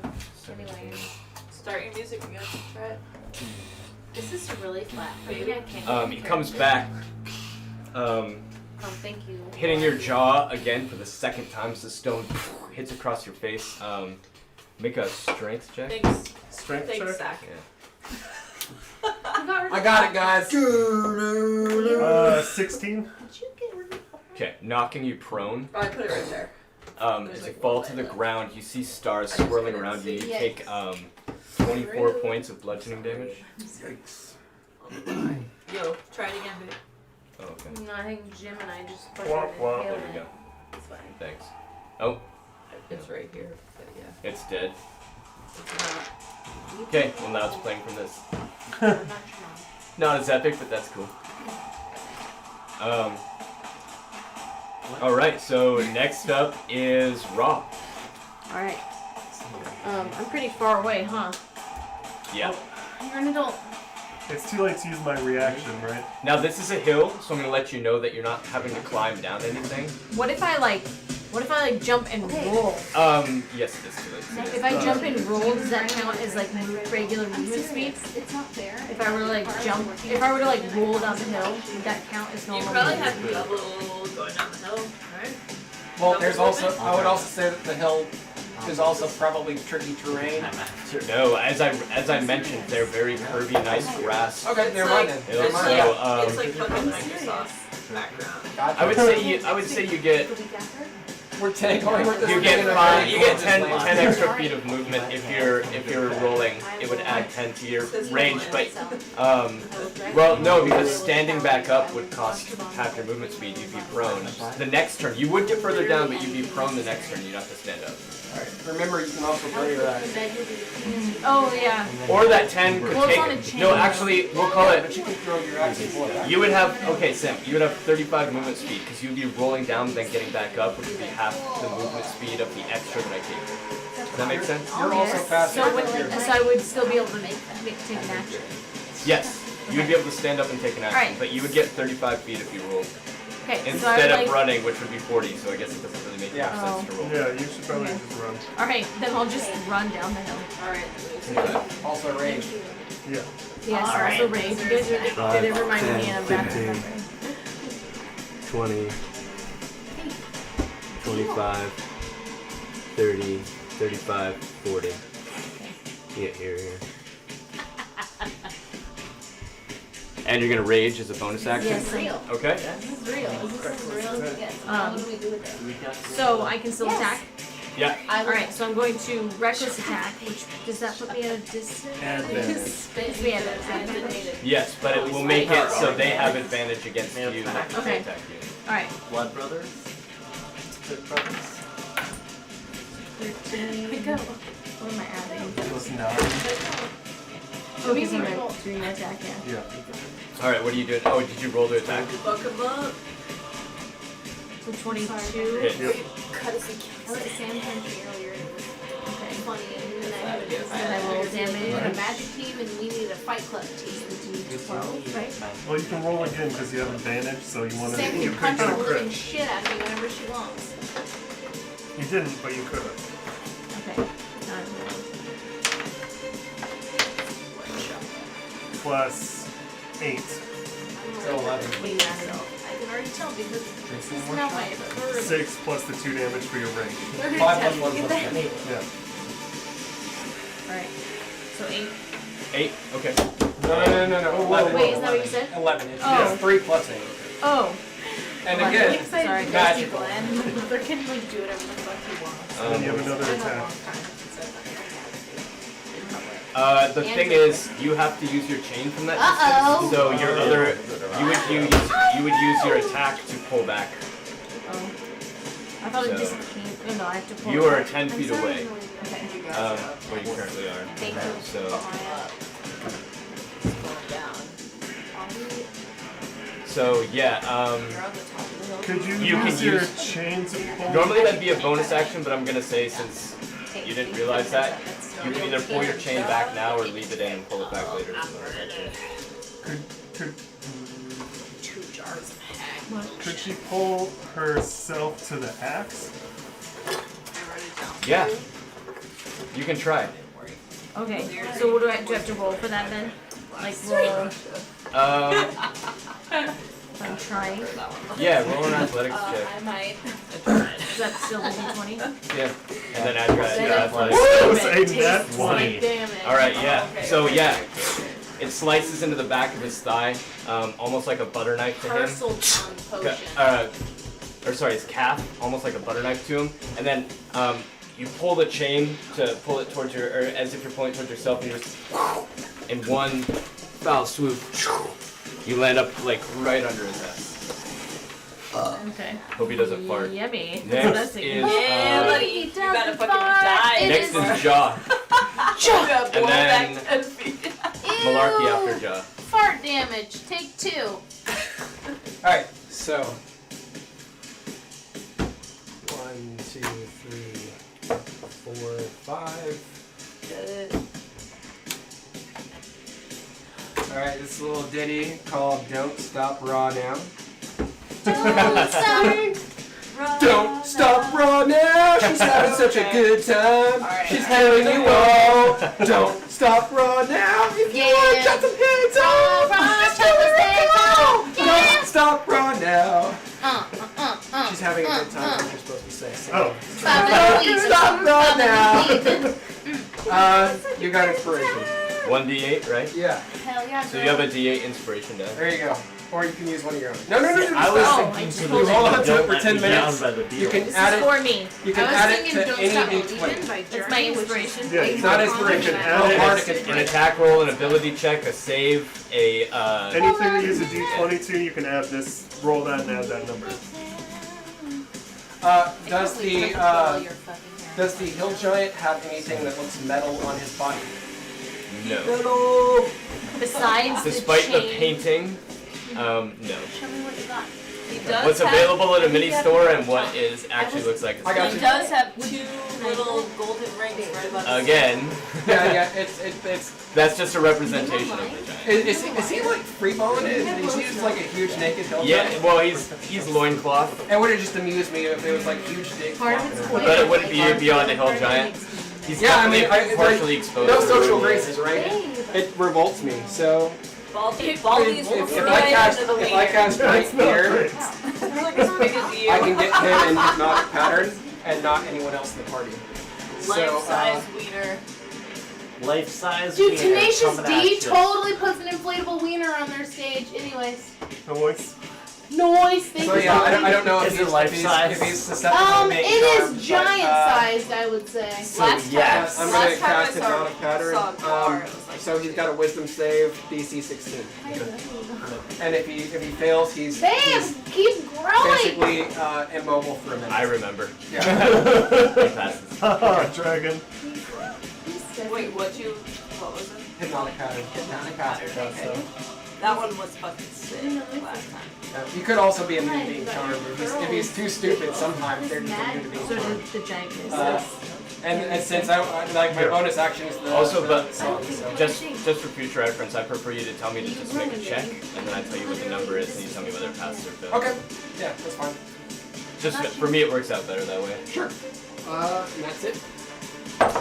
Anyway,
Start your music again. Try it.
this is really flat. Maybe I can't.
He comes back.
Oh, thank you.
Hitting your jaw again for the second time as the stone hits across your face. Make a strength check.
Thanks.
Strength
Thanks,
check.
Zach.
Yeah.
I got it, guys.
16.
Did you get rid of
Okay, knocking you prone.
Oh, I put it right there.
As you fall to the ground, you see stars swirling around you. You take 24 points of bludgeoning damage.
Yo, try it again, babe.
Oh, okay.
No, I think Jim and I just
Wah,
fucking
wah.
There
inhaled
you go.
it. It's fine.
Thanks. Oh,
It's right here. But yeah,
it's dead.
it's not.
Okay, well now it's playing from this.
I'm not your mom.
Not as epic, but that's cool. Alright, so next up is Raw.
Alright. I'm pretty far away, huh?
Yeah.
You're an adult.
It's too late to use my reaction, right?
Now this is a hill, so I'm gonna let you know that you're not having to climb down anything.
What if I jump and roll?
Yes, it is too late.
If I jump and roll, does that count as like regular movement speed?
It's not fair.
If I were to like jump, if I were to like roll down the hill, would that count as
You
normal?
probably
movement
have
speed?
double going down the hill, right?
Well, there's also. I would also say that the hill is also probably tricky terrain.
No, as I mentioned, they're very curvy, nice grass.
Okay, never mind then.
hills,
Never mind.
so
It's like fucking Microsoft background.
I would say you get
We're going with this.
you get 10 extra feet of movement if you're rolling. It would add 10 to your range, but well, no, because standing back up would cost half your movement speed. You'd be prone. The next turn, you would get further down, but you'd be prone the next turn. You'd have to stand up.
Alright, remember you can also throw your
Oh yeah.
Or that 10 could
Well, it's on a
take.
chain.
No, actually, we'll call
but
it.
you can throw your axe before that.
You would have Sam. You would have 35 movement speed because you'd be rolling down, then getting back up, which would be half the movement speed of the extra that I gave. Does that make sense?
You're also faster.
So I would still be able to take an action.
Yes. You would be able to stand up and take an action,
Alright.
but you would get 35 feet if you rolled.
Okay. So I
Instead
would,
of running, which would be 40, so I guess it doesn't really make much sense to roll.
Yeah, you should probably just run.
Alright, then I'll just run down the hill.
Alright.
Also range.
Yeah.
Yes,
Alright.
also rage. You guys did it remind me and I'm back.
20, 25, 30, 35, 40. Yeah, here. And you're gonna rage as a bonus action?
Yes, real.
Okay.
This is real.
This is real. Yes.
Um,
What do we do with it?
So I can still attack?
Yeah.
Alright, so I'm going to reckless attack, which does that put me at a disadvantage? Puts me at a disadvantage.
Yes, but it will make it so they have advantage against you.
Okay.
Attack you.
Alright.
Blood brothers? Good brothers?
13. What am I adding?
Plus 9.
Oh, because I'm doing my attack, yeah.
Yeah.
Alright, what are you doing? Oh, did you roll to attack?
Fuck him up.
So 22.
Hit.
Cut us in I went to Sam Country earlier and it was funny and then I had
Then I roll
we had a
damage.
magic team and we needed a fight club team.
12, right?
Well, you can roll again because you have advantage, so you want to.
Sam
You
can
could
punch
get
the
a
living
crit.
shit out of me whenever she wants.
You didn't, but you could have.
Okay.
Plus 8.
So 11.
I can already tell because this is now my third
6 plus the 2 damage for your range.
5 plus 1
Get
plus
that
10.
Yeah.
Alright. So 8.
8. Okay.
No. 11.
Wait, is that what you said?
11. It's
Oh.
3 plus 8.
Oh.
And
I'm
again,
really excited
Sorry,
to
Ghosty
magical.
Glenn. Mother can like do whatever the fuck he wants.
And then you have another
It's been a
attack.
long time since I've done that.
The thing is, you have to use your chain from that
Uh-oh.
distance. So your other, you would use your attack to pull back.
Oh. I thought it
So-
just came. Oh no, I have to pull.
You
it
are
back.
10 feet away,
Okay.
where you currently are.
Thank you.
So, yeah.
You're on the top of the hill.
Could you,
You can
use your
use-
chain to pull?
Normally that'd be a bonus action, but I'm gonna say since you didn't realize that, you can either pull your chain back now or leave it in and pull it back later.
Could
2 jars of heck.
could she pull herself to the axe?
Yeah. You can try.
Okay. So what do I have to roll for that then? Like roll. I'm trying.
Yeah, roll an athletics check.
I might.
Is that still the D20?
Yeah. And then add your athletics.
That was a nat 20.
Damn it.
Alright, yeah. So yeah, it slices into the back of his thigh, almost like a butter knife to him.
Parcel ton potion.
Or sorry, his calf, almost like a butter knife to him. And then you pull the chain to pull it towards your, or as if you're pulling it towards yourself, and you just, in one foul swoop, you land up like right under his head.
Okay.
Hope he doesn't fart.
Yummy.
Next is
Yeah, buddy. You better fucking die.
next is Jaa,
Jaw.
and then
10 feet.
Malarkey after Jaa.
Fart damage. Take 2.
Alright, so 1, 2, 3, 4, 5. Alright, this little ditty called Don't Stop Raw Now. Don't stop raw now. She's having such a good time. She's telling you all. Don't stop raw now. If you want to shut some heads off, don't stop raw now. She's having a good time. That's what you're supposed to say.
Oh.
Don't stop raw now. You got inspiration.
1d8, right?
Yeah.
Hell yeah.
So you have a d8 inspiration die.
There you go. Or you can use one of your own. No.
I was
stop.
thinking
just
to
hold
the
it.
Hold on to it
don't
for
let
10
me
minutes.
down by the
You can
deal.
add
This is
it.
for me.
You can
I was
add it
singing
to
Don't
any
Stop
D20.
Believin' by
That's
Journey,
my
which is
inspiration.
Yeah,
It's not inspiration.
add
How hard
it.
it
An
can
attack roll, an ability check, a save, a
Anything you use a d20 to, you can add this, roll that, and add that number.
Does the hill giant have anything that looks metal on his body?
no.
Besides
Despite
the
the
chain.
painting, no.
Show me what you got.
He does
What's
have,
available at a mini store and what is actually looks like
I
it's
got
He
you.
does have 2 little golden rings right above his
again.
Yeah. It's.
That's just a representation of the giant.
Is he like free balling it? Is he just like a huge naked hill
Yeah,
giant?
well he's loincloth,
It would have just amused me if it was like huge dick.
Part of
flopping
it's
around.
but it wouldn't be beyond a hill giant. He's
Yeah, I mean,
definitely partially exposed.
No
to
social
the-
graces, right? It revolts me. So
Baldy's
if I cast right
That's not
here,
great.
They're like as big as you.
I can get him in hypnotic pattern and not anyone else in the party.
Life-size wiener.
Life-size
Dude,
wiener
Tenacious
coming at
D
ya.
totally puts an inflatable wiener on their stage. Anyways.
Noise.
Noise, thank
So
you.
yeah, I don't know if
Is it life-size?
if he's susceptible to being
It
charmed,
is
but,
giant-sized, I would say.
So
Last
yes.
I'm gonna
Last time I
cast
saw-
hypnotic pattern.
saw a bar, it was like
So he's got a wisdom save, DC 16. And if he fails, he's
Damn, keep growing.
basically immobile for a minute.
I remember.
Yeah.
He passes.
Haha, dragon.
Wait, what was it?
Hypnotic pattern.
Hypnotic
Caster
pattern,
does,
okay.
so.
That one was fucking sick last time.
You could also be immune to being charmed. If he's too stupid, sometimes they're just immune to being
So
charmed.
the giant is.
And since I like my bonus action is the
Also, but
the song, so.
just for future reference, I prefer you to tell me to just make a check, and then I tell you what the number is, and you tell me whether it passes or fails.
Okay. Yeah, that's fine.
Just for me, it works out better that way.
Sure. And that's it.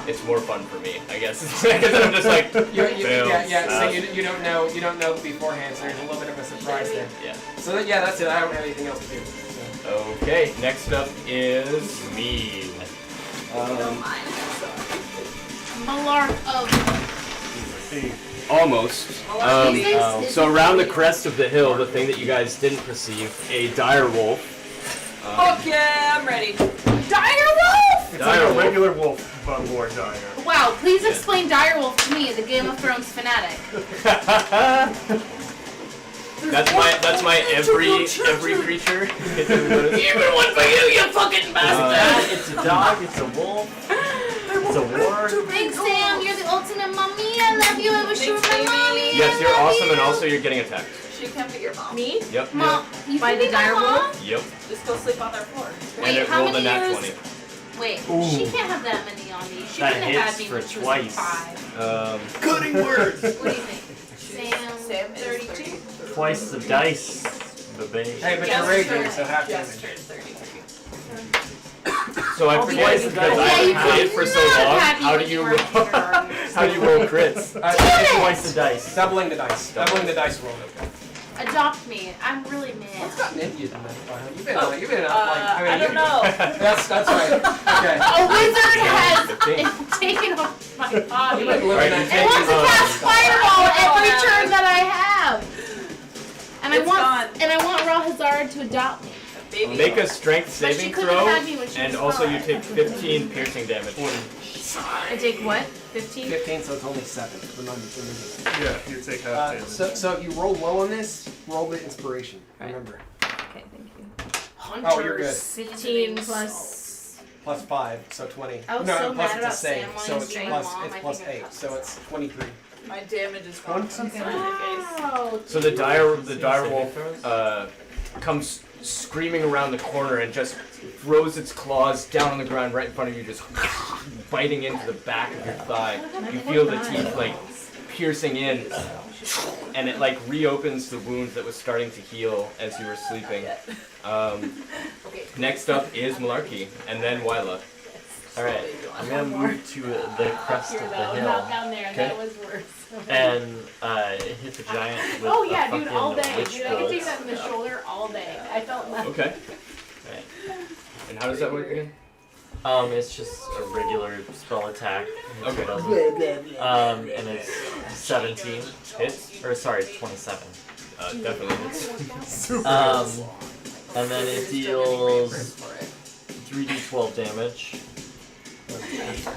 It's more fun for me, I guess. Because I'm just like, fails.
So you don't know beforehand, so there's a little bit of a surprise there.
Yeah.
So that's it. I don't have anything else to do. So.
Okay. Next up is
Me.
Malark of.
almost. So around the crest of the hill, the thing that you guys didn't perceive, a dire wolf.
Fuck yeah, I'm ready.
Dire wolf!
It's like a regular wolf, but more dire.
Wow, please explain dire wolf to me, the Game of Thrones fanatic.
That's my every creature.
Even one for you fucking bastard!
It's a dog, it's a wolf, it's a warg.
Big Sam, you're the ultimate mommy. I love you. I wish you were my mommy.
Yes, you're awesome, and also you're getting attacked.
She can't be your mom.
Me?
Yep.
Mom, you
By
can
the
be my
dire
mom?
wolf?
Yep.
Just go sleep on their floor.
And
Wait,
it
how
rolled a
many
nat
years?
20.
Wait,
Ooh.
she can't have that many on me. She
That
couldn't have had
hits
me
for
when she was
twice.
5.
Cutting words.
What do you think?
Sam is
32?
Twice the dice, baby.
Hey, but
Just
you're raging,
turned-
so half
just
damage.
turned 33.
So I forget
twice the
because
dice.
I
Yeah, you
haven't played for so
could not
long.
have
How
me
do
when
you
were
roll?
in kindergarten.
How do you roll crits?
Twice the dice.
Doubling the dice. Doubling the dice roll.
Adopt me. I'm really mad.
What's gotten into you tonight? You've been
Oh,
you've been like
I don't know.
That's right. Okay.
A wizard has
15.
taken off my body.
You've been living
Alright,
that
you
It wants to cast fireball every
Oh,
turn that I have. And
It's gone.
I want Rahazard to adopt me.
Baby.
Make a strength
But she
saving
couldn't
throw,
have had me when she
and
was
also you
5.
take 15 piercing damage.
I take what? 15?
15, so it's only 7. Remember.
Yeah, you take half damage.
So if you roll low on this, roll the inspiration. Remember.
Okay, thank you.
Oh, you're good.
15 plus.
Plus 5, so 20.
I was
no,
so
plus
mad
it's a
about
save,
Sam
so
wanting
it's
to drain
plus
Mom,
it's
I
plus
think I
8,
cut
so it's 23.
My damage is gone.
Twenty-
Wow.
So the dire wolf comes screaming around the corner and just throws its claws down on the ground right in front of you, just biting into the back of your thigh. You feel the teeth like piercing in, and it like reopens the wound that was starting to heal as you were sleeping. Next up is Malarkey, and then Wyla.
Alright, I'm gonna move to the crest of the
Not
hill
down there.
Okay.
That was worse.
and hit the giant with
Oh
a
yeah, dude,
fucking
all day.
witch
Dude, I could take
bolt.
that in the shoulder all day. I felt nothing.
Okay. And how does that work again?
It's just a regular spell attack. It's
Okay.
a dozen. And it's 17
Hits?
or sorry, 27.
Definitely hits.
And then it deals 3d12 damage.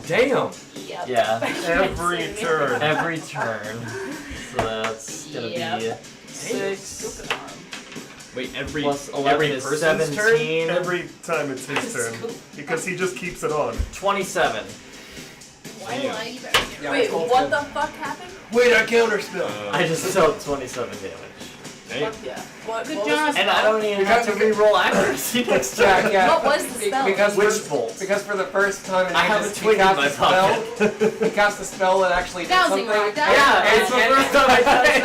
Damn!
Yep.
Yeah,
Every turn.
every turn. So that's gonna be
Yep.
6
Stupid arm.
Wait, every
plus 11
every
is
person's
17.
Every time it's his turn. Because he just keeps it on.
27.
Why you better get
Yeah,
Wait,
it's called
what
good.
the fuck happened?
Wait, I counterspell.
I just dealt 27 damage.
Damn.
Fuck yeah. What
Good
was
job.
the
And I don't even have to reroll accuracy next turn.
Yeah.
What was the spell?
Because
Witch
for,
bolt.
because for the first time in
I have
ages,
a twig in my pocket.
he cast a spell that actually did
Dowsing
something.
rod,
Yeah, it's the
And-
first time I touched it.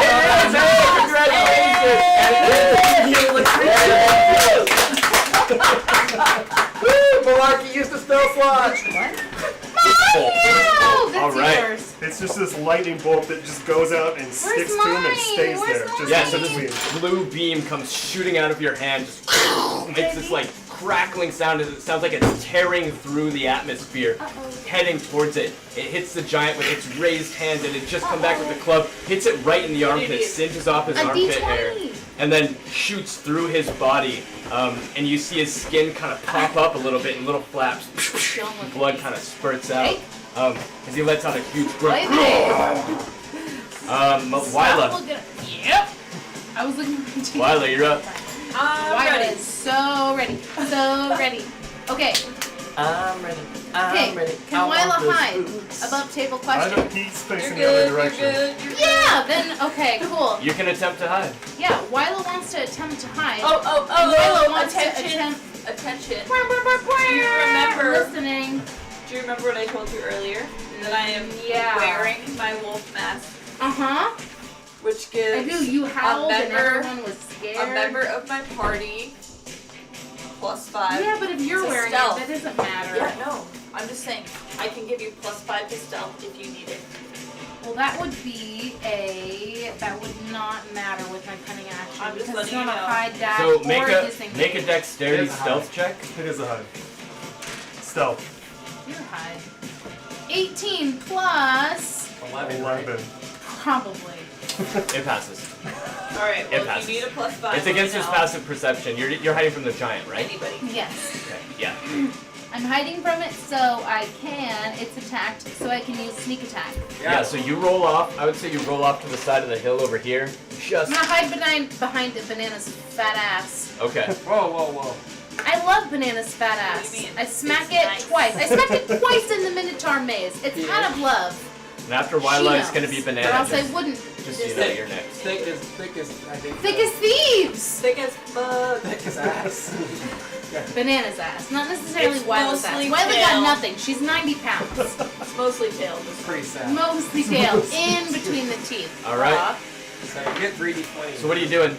Woo! Malarkey used a spell slot.
Oh, that's
Alright.
yours.
It's just this lightning bolt that just goes out and sticks to him and
mine?
stays
Where's
there. Just
Yeah,
in
so
between.
this blue beam comes shooting out of your hand, just makes this like crackling sound as it sounds like it's tearing through the atmosphere, heading towards it. It hits the giant with its raised hand and it just comes back with the club, hits it right in the armpit, singes off his
A
armpit hair,
D20.
and then shoots through his body. And you see his skin kind of pop up a little bit in little flaps. Blood kind of spurts out as he lets out a huge grunt. Wyla,
Yep. I was looking for two.
Wyla, you're up.
I'm
Wyla
ready.
is so ready. So ready. Okay.
I'm ready.
Okay.
I'm ready.
Can
I want
Wyla
those
hide?
boots.
Above table
I
question.
don't, he's facing
You're
the other
good, you're
direction.
good, you're good.
Yeah, then okay, cool.
You can attempt to hide.
Yeah, Wyla wants to attempt to hide.
Oh,
Wyla wants
attention.
to attempt.
Attention.
You
remember-
listening.
Do you remember what I told you earlier? That I am
Yeah.
wearing my wolf mask, which
I
gives
do. You howled and
member-
everyone was scared.
a member of my party +5.
Yeah, but if you're
to
wearing
stealth.
it, that doesn't matter.
Yeah, no. I'm just saying, I can give you +5 to stealth if you need it.
Well, that would be that would not matter with my cunning action
I'm just
because it's
letting
not
you
a
know.
hide dash
So
or disengage.
make a dexterity
It is a
stealth check.
It is a hide. Stealth.
You're hide. 18 plus
11.
probably.
It passes.
Alright,
It
well, if
passes.
you need a +5,
It's against his passive perception. You're hiding from the giant, right?
Anybody.
Yes.
Okay. Yeah.
I'm hiding from it so I can. It's attacked, so I can use sneak attack.
Yeah. So you roll off. I would say you roll off to the side of the hill over here.
I'm
Just.
gonna hide behind the Banana's fat ass.
Okay.
Whoa, whoa, whoa.
I love Banana's fat
What
ass.
do you mean?
I smack
It's
it
nice.
twice. I smacked it twice in the Minotaur maze. It's
Yeah.
out of love.
And after
She
Wildlife, it's
knows,
gonna be
Or
banana.
else I
Just,
wouldn't.
just so you know, you're next.
Thick as, I think.
Thick as thieves!
Thick as fuck.
Thick as ass.
Banana's ass. Not necessarily
It's
Wila's ass.
mostly
Wila got
tail.
nothing. She's 90 pounds.
It's mostly tail.
Pretty sad.
Mostly tail. In between the teeth.
All right.
So you get 3d20.
So what are you doing?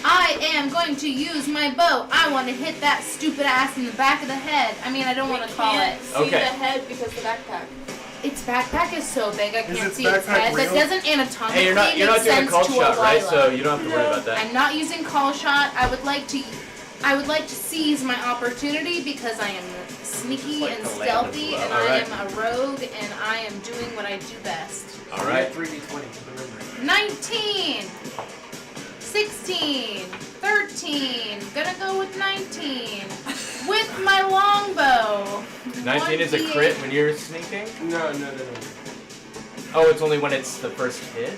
I am going to use my bow. I want to hit that stupid ass in the back of the head. I mean, I don't want to call it.
See
Okay.
the head because the backpack.
Its backpack is so big I can't
its
see its
backpack
head. That
real?
doesn't anatomically
Hey, you're not
make
doing a
sense
call
to
shot,
a
right?
Wila.
So you don't have to worry about that.
I'm not using call shot. I would like to seize my opportunity because I am sneaky
It's like
and
the land of
stealthy
love.
and
Alright.
I am a rogue and I am doing what I do best.
All
You
right.
get 3d20, remember.
19, 16, 13. Gonna go with 19 with my longbow.
19 is a
1d8.
crit when you're sneaking.
No.
Oh, it's only when it's the first hit.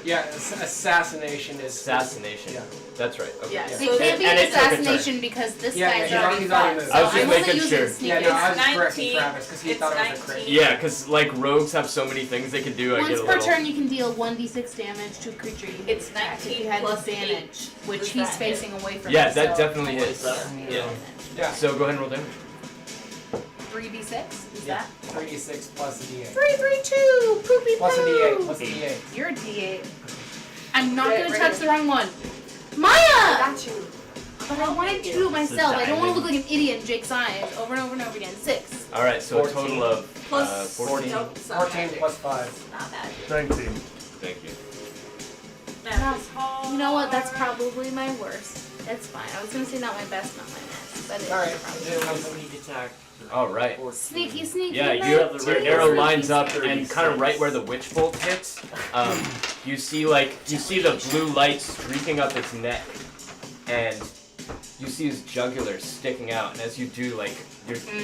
Yeah, assassination is.
Assassination.
Yeah.
That's right. Okay.
Yeah,
Yeah.
It can't be
And
an
it took a turn.
assassination because this
Yeah,
guy's
yeah,
already
he's already
fought.
moved.
So
I was just
I'm only
making
using
sure.
sneak
Yeah, no, I was
It's
correcting
19.
Travis because he
It's
thought it was a
19.
crit.
Yeah, because like rogues have so many things they can do. I
Once
get a
per
little.
turn, you can deal 1d6 damage to a creature you
It's
attack if
19
you had
plus
advantage, which
Does
he's
that hit?
facing away from.
Yeah,
me,
that
so
definitely hits. Yeah.
Yeah.
So go ahead and roll damage.
3d6 is
Yeah.
that?
3d6 plus a d8.
3, 3, 2, poopy
Plus a
poo.
d8. Plus a d8.
You're a d8. I'm not
Right,
gonna
right
touch
here.
the wrong one. Maya!
Got you.
But I wanted to do it myself. I don't want to
diamond.
look like an idiot in Jake's eyes over and over and over again. 6.
All right. So
14.
a total of
Plus
14.
Nope, it's not
14
magic.
plus 5.
Not magic.
19.
Thank you.
Magic's hard.
You know what? That's probably my worst. It's fine. I was gonna say not my best, not my best, but it's
Alright.
probably
Sneak attack.
All right.
sneaky, sneaky.
Yeah,
You have the
your
red
arrow
arrow
lines up
36.
and kind of right where the witch bolt hits. You see the blue light streaking up its neck, and you see his jugular sticking out. And as you do,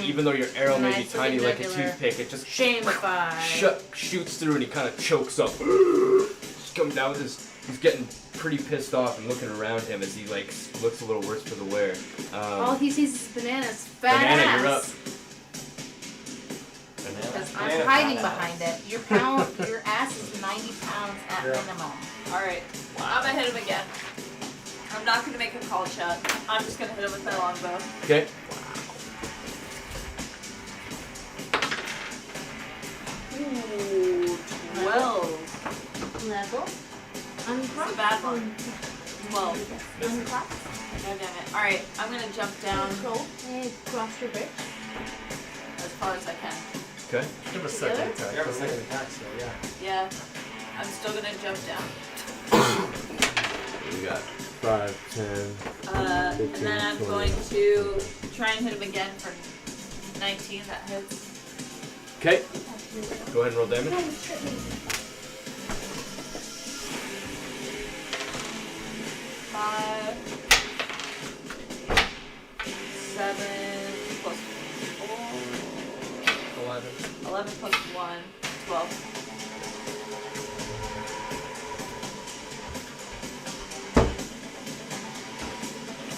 even though your arrow may be
Nice
tiny
looking
like a
jugular.
toothpick, it just
Shamified.
shoots through, and he kind of chokes up. Just comes down with his. He's getting pretty pissed off and looking around him as he looks a little worse for the wear.
All he sees is Banana's fat
Banana,
ass.
you're up.
Because
Banana
I'm hiding
fat ass.
behind it. Your ass is 90 pounds at
Yeah.
minimum.
Alright, I'm gonna hit him again. I'm not gonna make a call shot. I'm just gonna hit him with my longbow.
Okay.
Ooh, 12.
Level.
It's a bad one. 12. God damn it. Alright, I'm gonna jump down
Hey, cross your bridge.
as far as I can.
Okay.
You have a second
Together?
attack.
You have a second attack still, yeah.
Yeah, I'm still gonna jump down.
We got
5, 10.
And then I'm going to try and hit him again for 19. That hits.
Okay. Go ahead and roll damage.
5, 7 plus 4,
11.
11 plus 1, 12.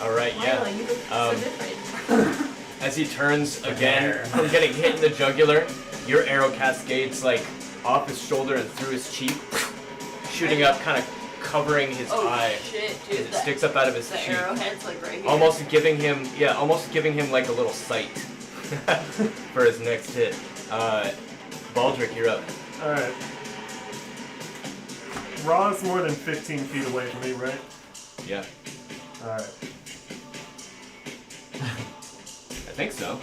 All right. Yeah.
You look so
Um,
different.
As he turns again from getting hit in the jugular, your arrow cascades off his shoulder and through his cheek, shooting up, kind of covering his
Oh
eye.
shit,
As
dude.
it sticks up out of his
The
cheek,
arrowhead's like right here.
almost giving him like a little sight for his next hit. Baldric, you're up.
Alright. Ra's more than 15 feet away from me, right?
Yeah.
Alright.
I think so.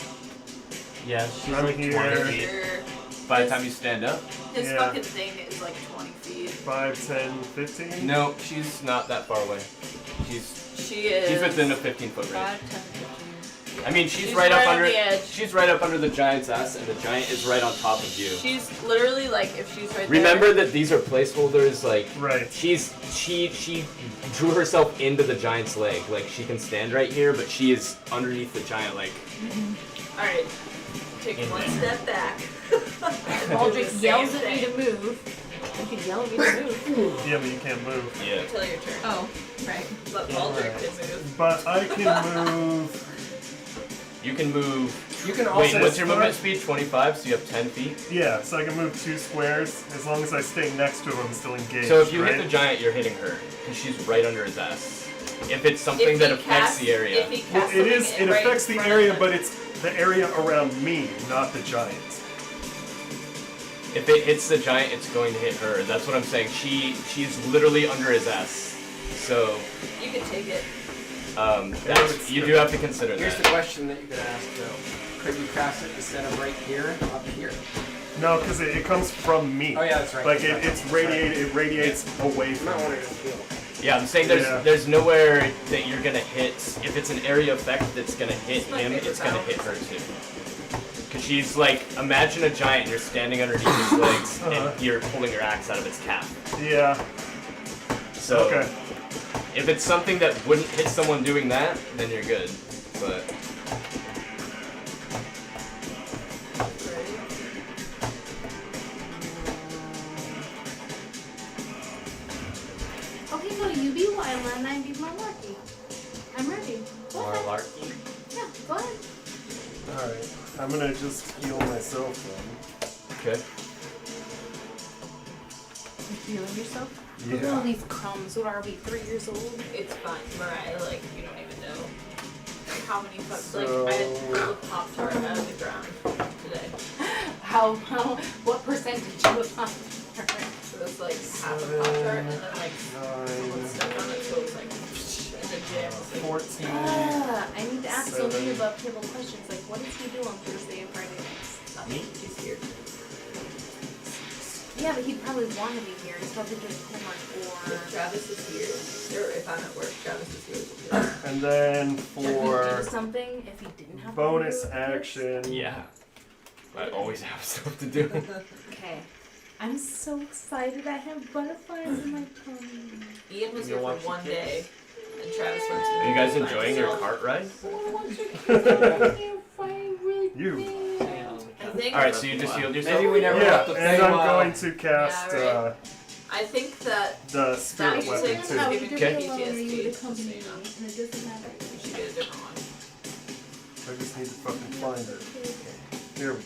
Yeah, she's
I'm
like
here.
20 feet.
Sure.
By the time you stand up.
His
Yeah.
fucking thing is like 20 feet.
5, 10, 15?
No, she's not that far away. She's
She's
within a 15-foot range.
5, 10, 15.
I mean, she's
She's
right up
right on
under.
the edge.
She's right up under the giant's ass, and the giant is right on top of you.
She's literally like, if she's right
Remember that these are placeholders. Like,
Right.
she drew herself into the giant's leg. Like, she can stand right here, but she is underneath the giant. Like,
there. Alright. Take one step back.
Baldric yells at me to move. You can yell at me to move.
Yeah, but you can't move.
yeah.
Until your turn.
Oh, right.
But Baldric can move.
But I can move.
You can move.
You can also.
Wait, what's your movement speed? 25, so you have 10 feet.
Yeah, so I can move 2 squares as long as I stay next to him, I'm still engaged.
So if you
right?
hit the giant, you're hitting her, because she's right under his ass. If it's something
If
that
he
affects
casts-
the area.
If he
Well,
casts
it is.
something
It
right
affects
in
the
front
area,
of
but
him.
it's the area around me, not the giant.
If it hits the giant, it's going to hit her. That's what I'm saying. She's literally under his ass. So,
You can take it.
you do have to consider
Here's the
that.
question that you could ask though. Could you cast it instead of right here, up here?
No, because it comes from me.
Oh yeah, that's right.
Like
That's right.
it's radiated. It radiates away
You
from
might
me.
want to just heal.
Yeah, I'm saying there's nowhere that you're gonna hit. If it's an area effect that's gonna hit
my
him,
favorite
it's gonna
power.
hit her too. Cause she's like, imagine a giant and you're standing underneath his legs and you're pulling your axe out of its calf.
Yeah.
So
Okay.
if it's something that wouldn't hit someone doing that, then you're good. But
Okay, so you be Wyla and I be Malarkey. I'm ready. Go ahead.
Malarkey.
Yeah, go ahead.
Alright. I'm gonna just heal myself then.
okay.
You feeling yourself? Look at
Yeah.
all these crumbs. What are we, 3 years old?
It's fine, Mariah. Like, you don't even know how many fucks.
So-
Like, I had pulled a Pop-Tart out of the ground today.
How, what percentage of a pop?
So it's like half a Pop-Tart and then like someone
9,
stepped on it, so it was like in the jam. It was like,
14.
I need to ask
Seven.
Sophia about table questions. Like, what does he do on Thursday and Friday nights?
nothing. She's here.
Yeah, but he'd probably want to be here. He's probably doing homework or...
If Travis is here, or if I'm at work, Travis is here.
And then
Would he
for
do something if he didn't have
bonus
to do this?
action.
Yeah. I always have stuff to do.
Okay. I'm so excited. I have butterflies in my tummy.
Ian was
You
here
want
for one
your
day, and Travis went to the
Are you guys
movie by
enjoying your
himself.
cart ride?
Oh, I want your kids. You're fine, really
You.
big.
I think.
Alright, so you just healed yourself?
Maybe we never
Yeah,
left the
and
same.
I'm going to cast
Yeah, right. I think that
the spirit
That
weapon
music
too.
How
Maybe
you're
get
alone,
PTSD,
you
just so
accompany
you know.
me, and it doesn't matter.
we should get a different one.
I just need to fucking find it. Here we go.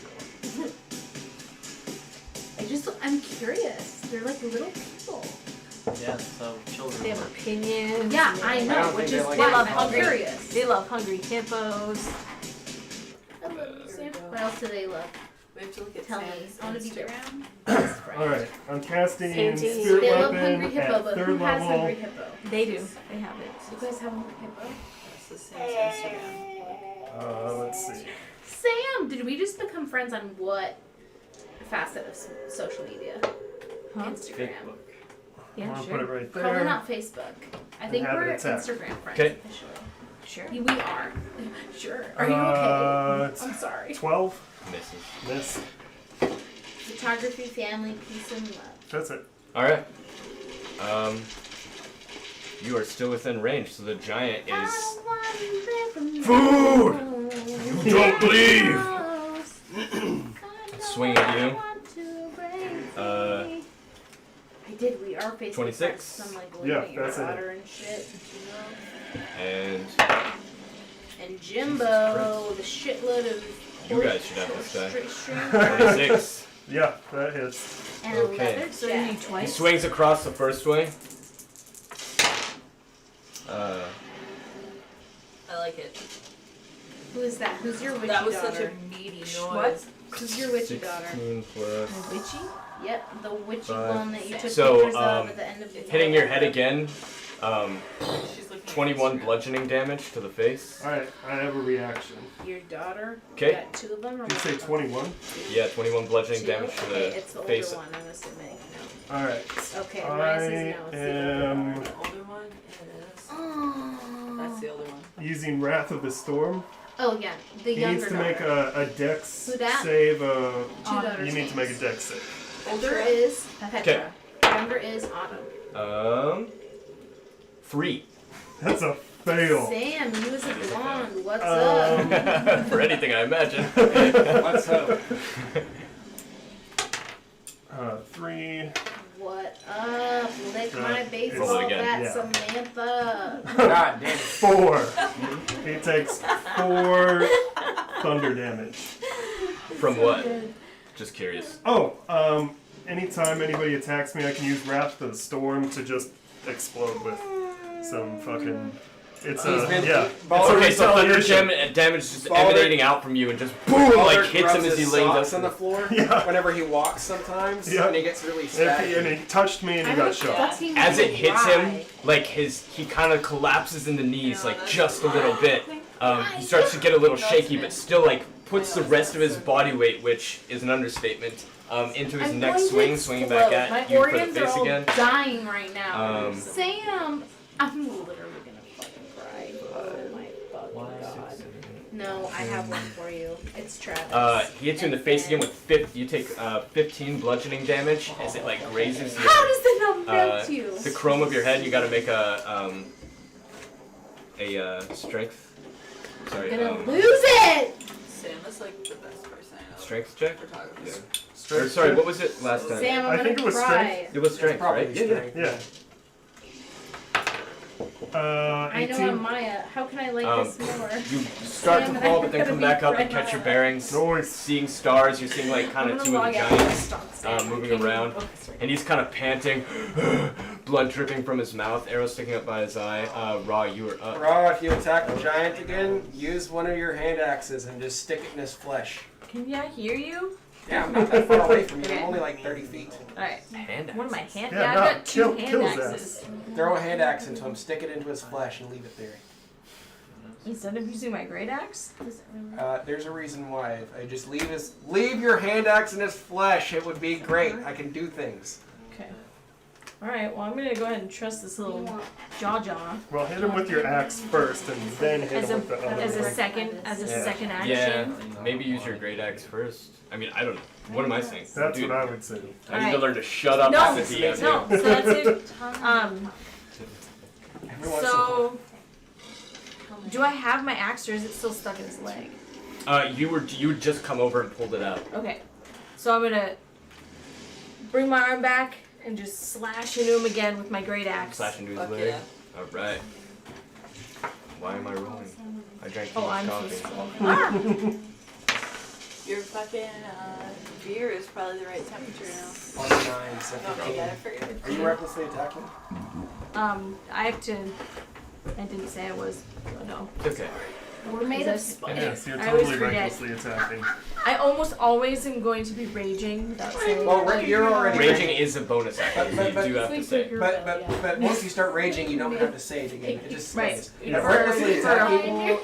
I'm curious. They're like little people.
Yeah, so children.
They have
work.
opinions. Yeah, I
I
know,
don't
which
think
is
they
why
like
I'm
hungry.
curious. They love hungry hippos.
There we go.
What else do they love?
We have to look at
Tell me.
Sam's
I want to be
Instagram.
around.
Alright, I'm casting
Santee.
spirit
They love hungry
weapon
hippo,
at
but
third
who has
level.
hungry hippo? They do. They have it. You guys have hungry hippo?
That's the Sam's Instagram.
Let's see.
Sam, did we just become friends on what facet of social media? Instagram.
Facebook.
I'm gonna put it right there.
Probably not Facebook. I think
have it
we're
attack.
Instagram friends
Okay.
officially.
Sure.
We are. Sure. Are you okay? I'm sorry.
12.
Misses.
Miss.
Photography, family, peace, and love.
That's it.
Alright. You are still within range, so the giant is.
Food!
You don't leave! Swing at you.
I did. We are Facebook
26.
friends. I'm like
Yeah,
looking at
that's
your
it.
daughter and shit.
And
And Jimbo, the shitload of.
you guys should have this die.
straight string
26.
Yeah, that hits.
and
Okay.
a leather
So you need
jacket.
He
twice.
swings across the first way.
I like it.
Who is that? Who's your witchy
That was
daughter?
such a meaty noise.
What?
Who's your witchy daughter?
16 plus.
My witchy?
Yep, the witchy
Five.
one that you took
So,
pictures of at the end of the
Hitting your head again.
She's looking at
21
Instagram.
bludgeoning damage to the face.
Alright, I have a reaction.
Your daughter?
Okay.
You got two of them or
Did you say
one of them?
21?
Yeah, 21 bludgeoning
Two?
damage to
Okay,
the
it's the older
face.
one, I'm assuming.
Alright.
Okay,
I
mine says no. It's the
am
older
The older one is.
one.
That's the older one.
using Wrath of the Storm.
Oh yeah, the
He
younger
needs to
daughter.
make a dex
Who dat?
save.
Two daughters.
You need to make a dex save.
Older is Petra. Younger is Autumn.
3.
That's a fail.
Sam, you was a blonde. What's up?
For anything, I imagine.
What's up?
3.
What up? Lick my
It's-
baseball
Roll it again.
bat,
Yeah.
Samantha.
God damn it.
4. He takes 4 thunder damage.
From what? Just curious.
Oh, anytime anybody attacks me, I can use Wrath of the Storm to just explode with some fucking. It's
He's been
yeah.
Baldur-
Okay, so thunder
retaliation.
damage is just
Baldur-
emanating out from you and just boom,
Baldur
like hits him
rubs
as he
his
lays
socks
up
on the floor
Yeah.
whenever he walks sometimes,
Yeah.
and he gets really
And
sad.
he touched me and he
I'm
got
a
shot.
fucking
As it hits him,
cry.
like he kind of collapses in the knees,
Yeah,
like
that's
just a little bit. He starts to get a little shaky, but still like puts the rest of his body weight, which is an understatement, into his
I'm
next
going to
swing, swinging back
explode.
at
My
you for the
organs are
face
all
again.
dying right now.
Um,
Sam, I'm literally gonna fucking cry. Oh my fucking god. No, I have one for you. It's Travis.
He hits you in the face again with you take 15 bludgeoning damage as it like grazes your,
How does that not affect you?
the chrome of your head. You got to make a strength. Sorry,
I'm gonna lose it!
Sam is like the best person I know.
strength check.
Photographer.
Yeah. Or, sorry, what was it last time?
Sam, I'm
I
gonna
think it was
cry.
It was strength,
Probably
right?
strength.
Yeah. 18.
I know I'm Maya. How can I like this more?
You start
Sam,
to fall,
I'm
but then
gonna
come
be
back up and
friend
catch your
Maya.
bearings.
Noise.
Seeing stars, you're seeing like kind
I'm
of
gonna
two of
log
the
out and
giants
stop Sam.
moving
Can you
around,
focus right
and he's kind of panting, blood dripping from his mouth, arrow sticking up by his eye. Raw, you were up.
Raw, if you attack the giant again, use one of your hand axes and just stick it in his flesh.
Can I hear you?
Yeah, I'm not that far away from you. I'm only like 30 feet.
Alright.
Hand
What are my
axes.
hand?
Yeah,
Yeah,
no,
I've got two
kill
hand
his
axes.
Throw a hand axe into him, stick it into his flesh, and leave it there.
Instead of using my great axe? Is it really?
There's a reason why. If I just leave your hand axe in his flesh, it would be great. I can do things.
Okay. Alright, well I'm gonna go ahead and trust this little Jaw.
Well, hit him with your axe first, and then hit
As
him
a
with the other
as a
one.
second
Yeah.
second action.
Yeah, maybe use your great axe first. I mean, I don't know. What am I saying?
That's
Dude,
what I would say.
I need to
Alright.
learn to shut up
No,
as the DM.
No, so that's it.
Every once in a
So do I have my axe or is it still stuck in his leg?
You would just come over and pulled it out.
Okay. So I'm gonna bring my arm back and just slash into him again with my great axe.
Slash into his
Fuck
leg.
yeah.
All right. Why am I rolling? I drank too
Oh,
much
I'm
coffee.
so slow. Ah!
Your fucking beer is probably the right temperature now.
+9, so
Oh my god, I forgot.
Are you recklessly attacking?
I have to. I didn't say I was. Oh, no.
Okay.
We're made of
This-
spice.
Yes, you're
I always
totally
forget.
recklessly attacking.
I almost always am going to be raging without saying.
Well, you're already
Raging is a bonus action.
But-
You do have to say.
But once you start raging, you don't have to say it again. It just
Right.
stays.
Yeah.
If recklessly
For-
attack people,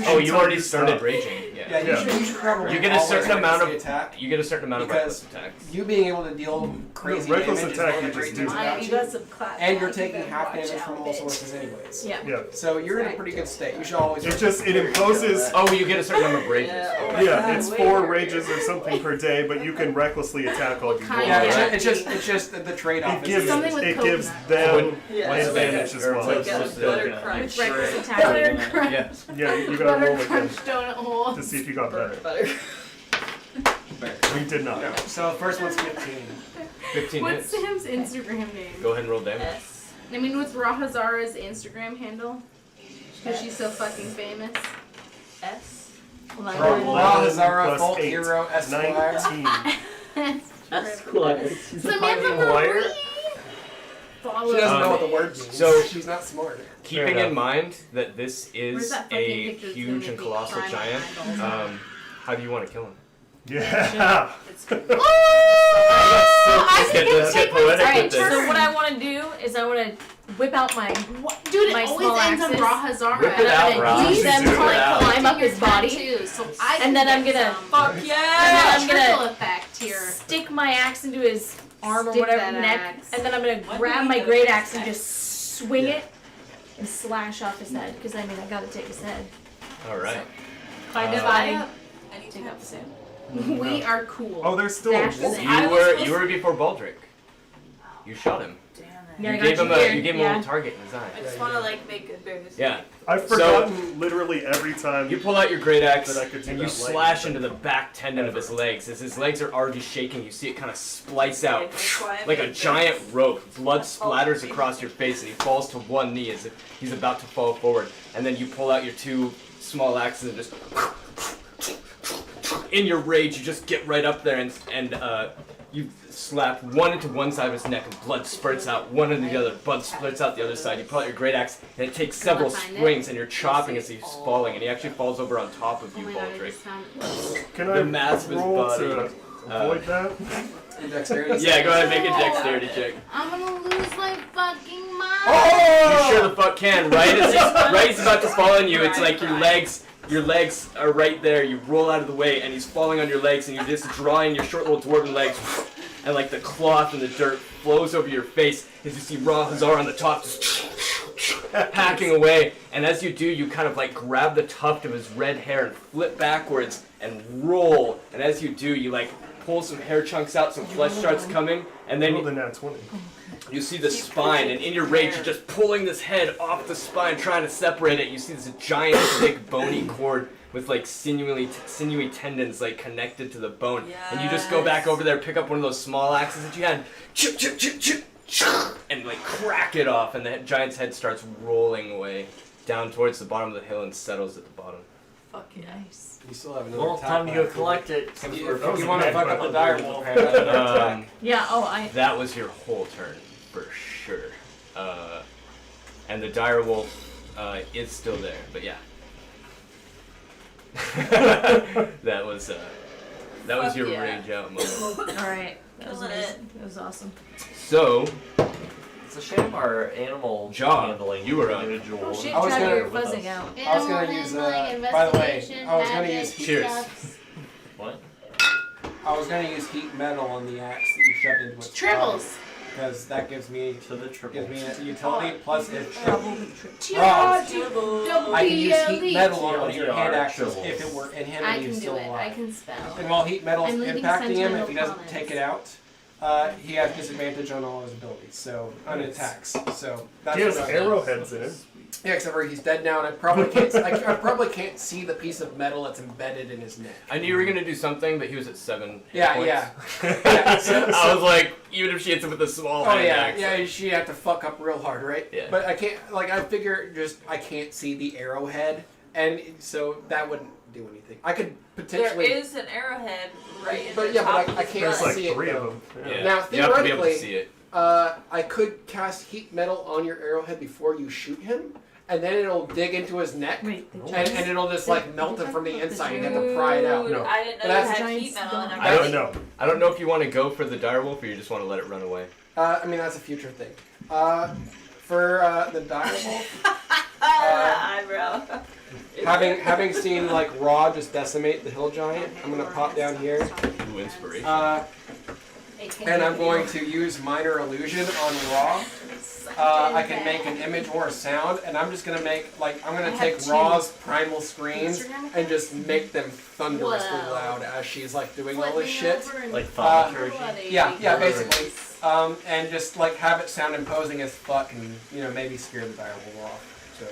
Oh, you already
stop.
started raging.
yeah,
Yeah.
you should probably
You get a
always
certain amount
recklessly
of
attack.
You get a certain amount of
Because-
reckless attacks.
You being able to deal crazy
reckless
damage
attack,
is one
you
of the great
just
things
do.
about
You
you.
got some clap.
And you're
back,
taking
you
half
better
damage
watch
from
out,
all
bitch.
sources anyways.
Yeah.
Yeah.
So you're in a pretty good state. You should always.
It imposes.
Oh, you get a certain number of rages.
Yeah, oh my
Yeah,
God,
it's
way
4
better.
rages or something per day, but you can recklessly attack all you
kind
want.
of-
Yeah, it's just the trade-off.
It gives
Something with
gives
coconut.
them
Yeah.
advantage as
Or
well.
like
Like a
just
butter
the-
crunch.
With reckless
Butter
attacking.
crunch.
Yeah.
Yeah, you gotta
Butter
roll again
crunch donut hole.
to see if you got better.
Butter.
We did not.
No. So first one's 15.
15
What's
hits.
Sam's Instagram name?
Go ahead and roll damage.
S.
I mean, what's Rahazara's Instagram handle? Because she's so fucking famous.
S.
Well,
Rahazara,
plus
Folk
8,
Hero, Esquire.
19.
Samantha
She's a fucking liar.
Marie!
follow.
She doesn't know what the word means.
so-
she's not smart.
Keeping
enough.
in mind that this
Where's
is
that fucking
a
picture that's
huge
gonna
and
make me
colossal
cry my
giant,
eyeballs?
how do you want to kill him?
Yeah.
It's oh, I
Let's
can
get
take
poetic
my
with this.
turn.
So what I want to do is I want to whip out my
What? Dude, it
My
always
small
ends
axes.
on Rahazara.
Whip it
And
out,
I'm
Rah.
gonna use
Just
them
do
to
it
like
out.
climb up
Your
his
turn
body
too,
so I
and then I'm
get
gonna
some
Fuck
and
yeah!
then I'm gonna
triple effect here.
stick my axe into his arm or
Stick
whatever
that
neck,
axe.
and then I'm gonna
When
grab
do we
my
get
great
a
axe and
axe?
just swing it and slash off his head. Because I mean, I gotta take his head.
All right.
Climb his
Uh,
body.
Anytime
Take up
soon.
We are cool.
Oh, there's still a
Dash
wolf.
the-
You were before Baldric. You shot him.
Damn it.
Yeah, I
You
got
gave him
here.
you gave him a little target in his
I
eye.
just want to like make good bears.
Yeah.
I've forgotten literally every time.
You pull out your great axe
That I could do
and you
that lightning
slash
thing.
into the back tendon of his legs. As his legs are already shaking, you see it kind of splice out
that's why I
like a
made
giant
this.
rope. Blood
That's all
splatters
I made.
across your face and he falls to one knee as if he's about to fall forward. And then you pull out your two small axes and just in your rage, you just get right up there and you slap one into one side of his neck and blood spurts out, one into the other, blood splits out the other side. You pull out your great axe and it takes several
behind it.
swings and you're chopping as he's falling and he actually falls over on top of
Oh
you,
my god, I
Baldric.
just found
Can
the
I
mass of his
roll
body.
to avoid that?
Dexterity.
Yeah, go ahead, make a dexterity check.
I'm gonna lose my fucking mind.
You sure the fuck can, right? As he's about to fall on you, it's like your legs are right there. You roll out of the way, and he's falling on your legs, and you're just drawing your short little dwarven legs, and like the cloth and the dirt flows over your face as you see Rahazar on the top just hacking away. And as you do, you kind of like grab the tuft of his red hair and flip backwards and roll. And as you do, you like pull some hair chunks out, some flesh starts coming, and then
Roll the nat 20.
you see the spine, and in your rage, you're just pulling this head off the spine, trying to separate it. You see this giant, thick, bony cord with like sinewy tendons like connected to the bone, and you just go back over there, pick up one of those small axes that you had, chip, chip, chip, chip, and like crack it off, and the giant's head starts rolling away down towards the bottom of the hill and settles at the bottom.
Fuck yeah.
Nice.
You still have another
Well,
attack
time to go
left.
collect it.
If
That was
you
a
want to
bad
fuck up
one.
the dire wolf, have another attack.
Yeah. Oh, I.
That was your whole turn, for sure. And the dire wolf is still there, but yeah. that was
Fuck
your
yeah.
rage out moment.
All right. That was
Killing
amazing. That was awesome.
So,
It's a shame our animal
Jaw,
handling
you were up.
individual.
Oh shit,
I was
Trav,
gonna-
you're fuzzing out.
I was gonna use, by the way, I was gonna use
cheers.
What?
I was gonna use heat metal on the axe that you shoved into its
Tribbles.
because that gives me
To the triple.
a utility plus if
Double
I can use heat
elite.
metal on one of your
TLDR
hand axes
tribbles.
if it were in him
I
and he
can
was
do
still
it. I
alive.
can spell.
And while heat metal's
I'm leaving
impacting him, if
sentimental
he doesn't
comments.
take it out, he has disadvantage on all his abilities, so on attacks. So that's
He has
what I was doing.
arrowheads in him.
Yeah, except for he's dead now, and I probably can't. I probably can't see the piece of metal that's embedded in his neck.
I knew you were gonna do something, but he was at 7 hit
Yeah,
points.
yeah. So-
I was like, even if she hits him with a small
Oh
hand
yeah,
axe,
yeah. She had to fuck up real hard, right?
Yeah.
But I can't. Like I figure, just I can't see the arrowhead, and so that wouldn't do anything. I could
There
potentially.
is an arrowhead right in
But
the
yeah,
top
but I
of
can't
There's like
see it,
3 of
though.
them.
yeah.
Now,
you have to be able to
theoretically-
see it.
I could cast heat metal on your arrowhead before you shoot him, and then it'll dig into his neck,
Wait.
and it'll just like melt him from the inside. You have to pry it out.
Dude,
No.
I didn't know
But
you
that's
had
giant
heat metal in
skull.
them.
I don't
know.
I don't know if you want to go for the direwolf or you just want to let it run away.
I mean, that's a future thing. For the direwolf,
Eyebrow.
having seen like Raw just decimate the hill giant, I'm gonna pop down here,
Ooh, inspiration.
and I'm going to use minor illusion on Raw. I can make an image or a sound, and I'm just gonna make I'm gonna take Raw's primal screams and just make them thunderously
Whoa.
loud as she's like doing all this shit.
Like thaumaturgy.
Yeah, basically. And just like have it sound imposing as fuck, and maybe scare the direwolf off. So,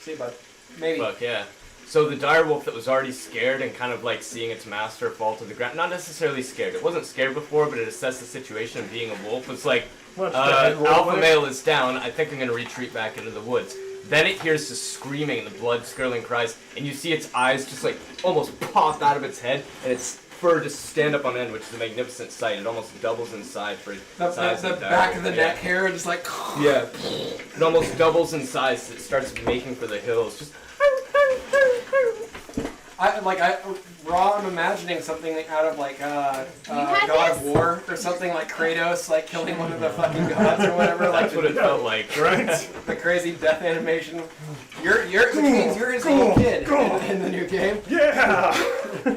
see, bud, maybe.
Fuck yeah. So the direwolf that was already scared and kind of like seeing its master fall to the ground, not necessarily scared. It wasn't scared before, but it assessed the situation of being a wolf. It's like,
What, the head roll
alpha
away?
male is down. I think I'm gonna retreat back into the woods. Then it hears the screaming and the blood-curdling cries, and you see its eyes just like almost pop out of its head, and its fur just stand up on end, which is a magnificent sight. It almost doubles in size for
The
size
back
dagger.
of the neck hair just like.
Yeah, it almost doubles in size. It starts making for the hills. Just
I'm imagining something out of like
had
God
this?
of War or something like Kratos, like killing one of the fucking gods or whatever.
that's what it felt like.
Right?
The crazy death animation. Which means you're his little kid in the new game,
Yeah!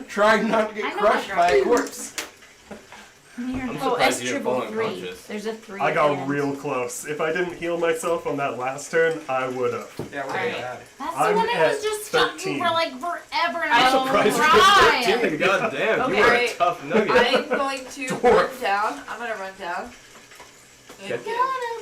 trying not to get
I know
crushed
that
by a
girl.
corpse.
I'm
Oh,
surprised
S
you didn't fall
triple 3.
unconscious.
There's a 3.
I
at
got
the end.
real close. If I didn't heal myself on that last turn, I would have.
Yeah, we're
Alright.
bad.
That's
I'm
the one I
at
was just stuck in
13.
for like forever and
I'm
I
surprised you
cried.
did 13. God damn,
Okay.
you were a tough nugget.
I'm going to run down. I'm gonna run down.
Okay.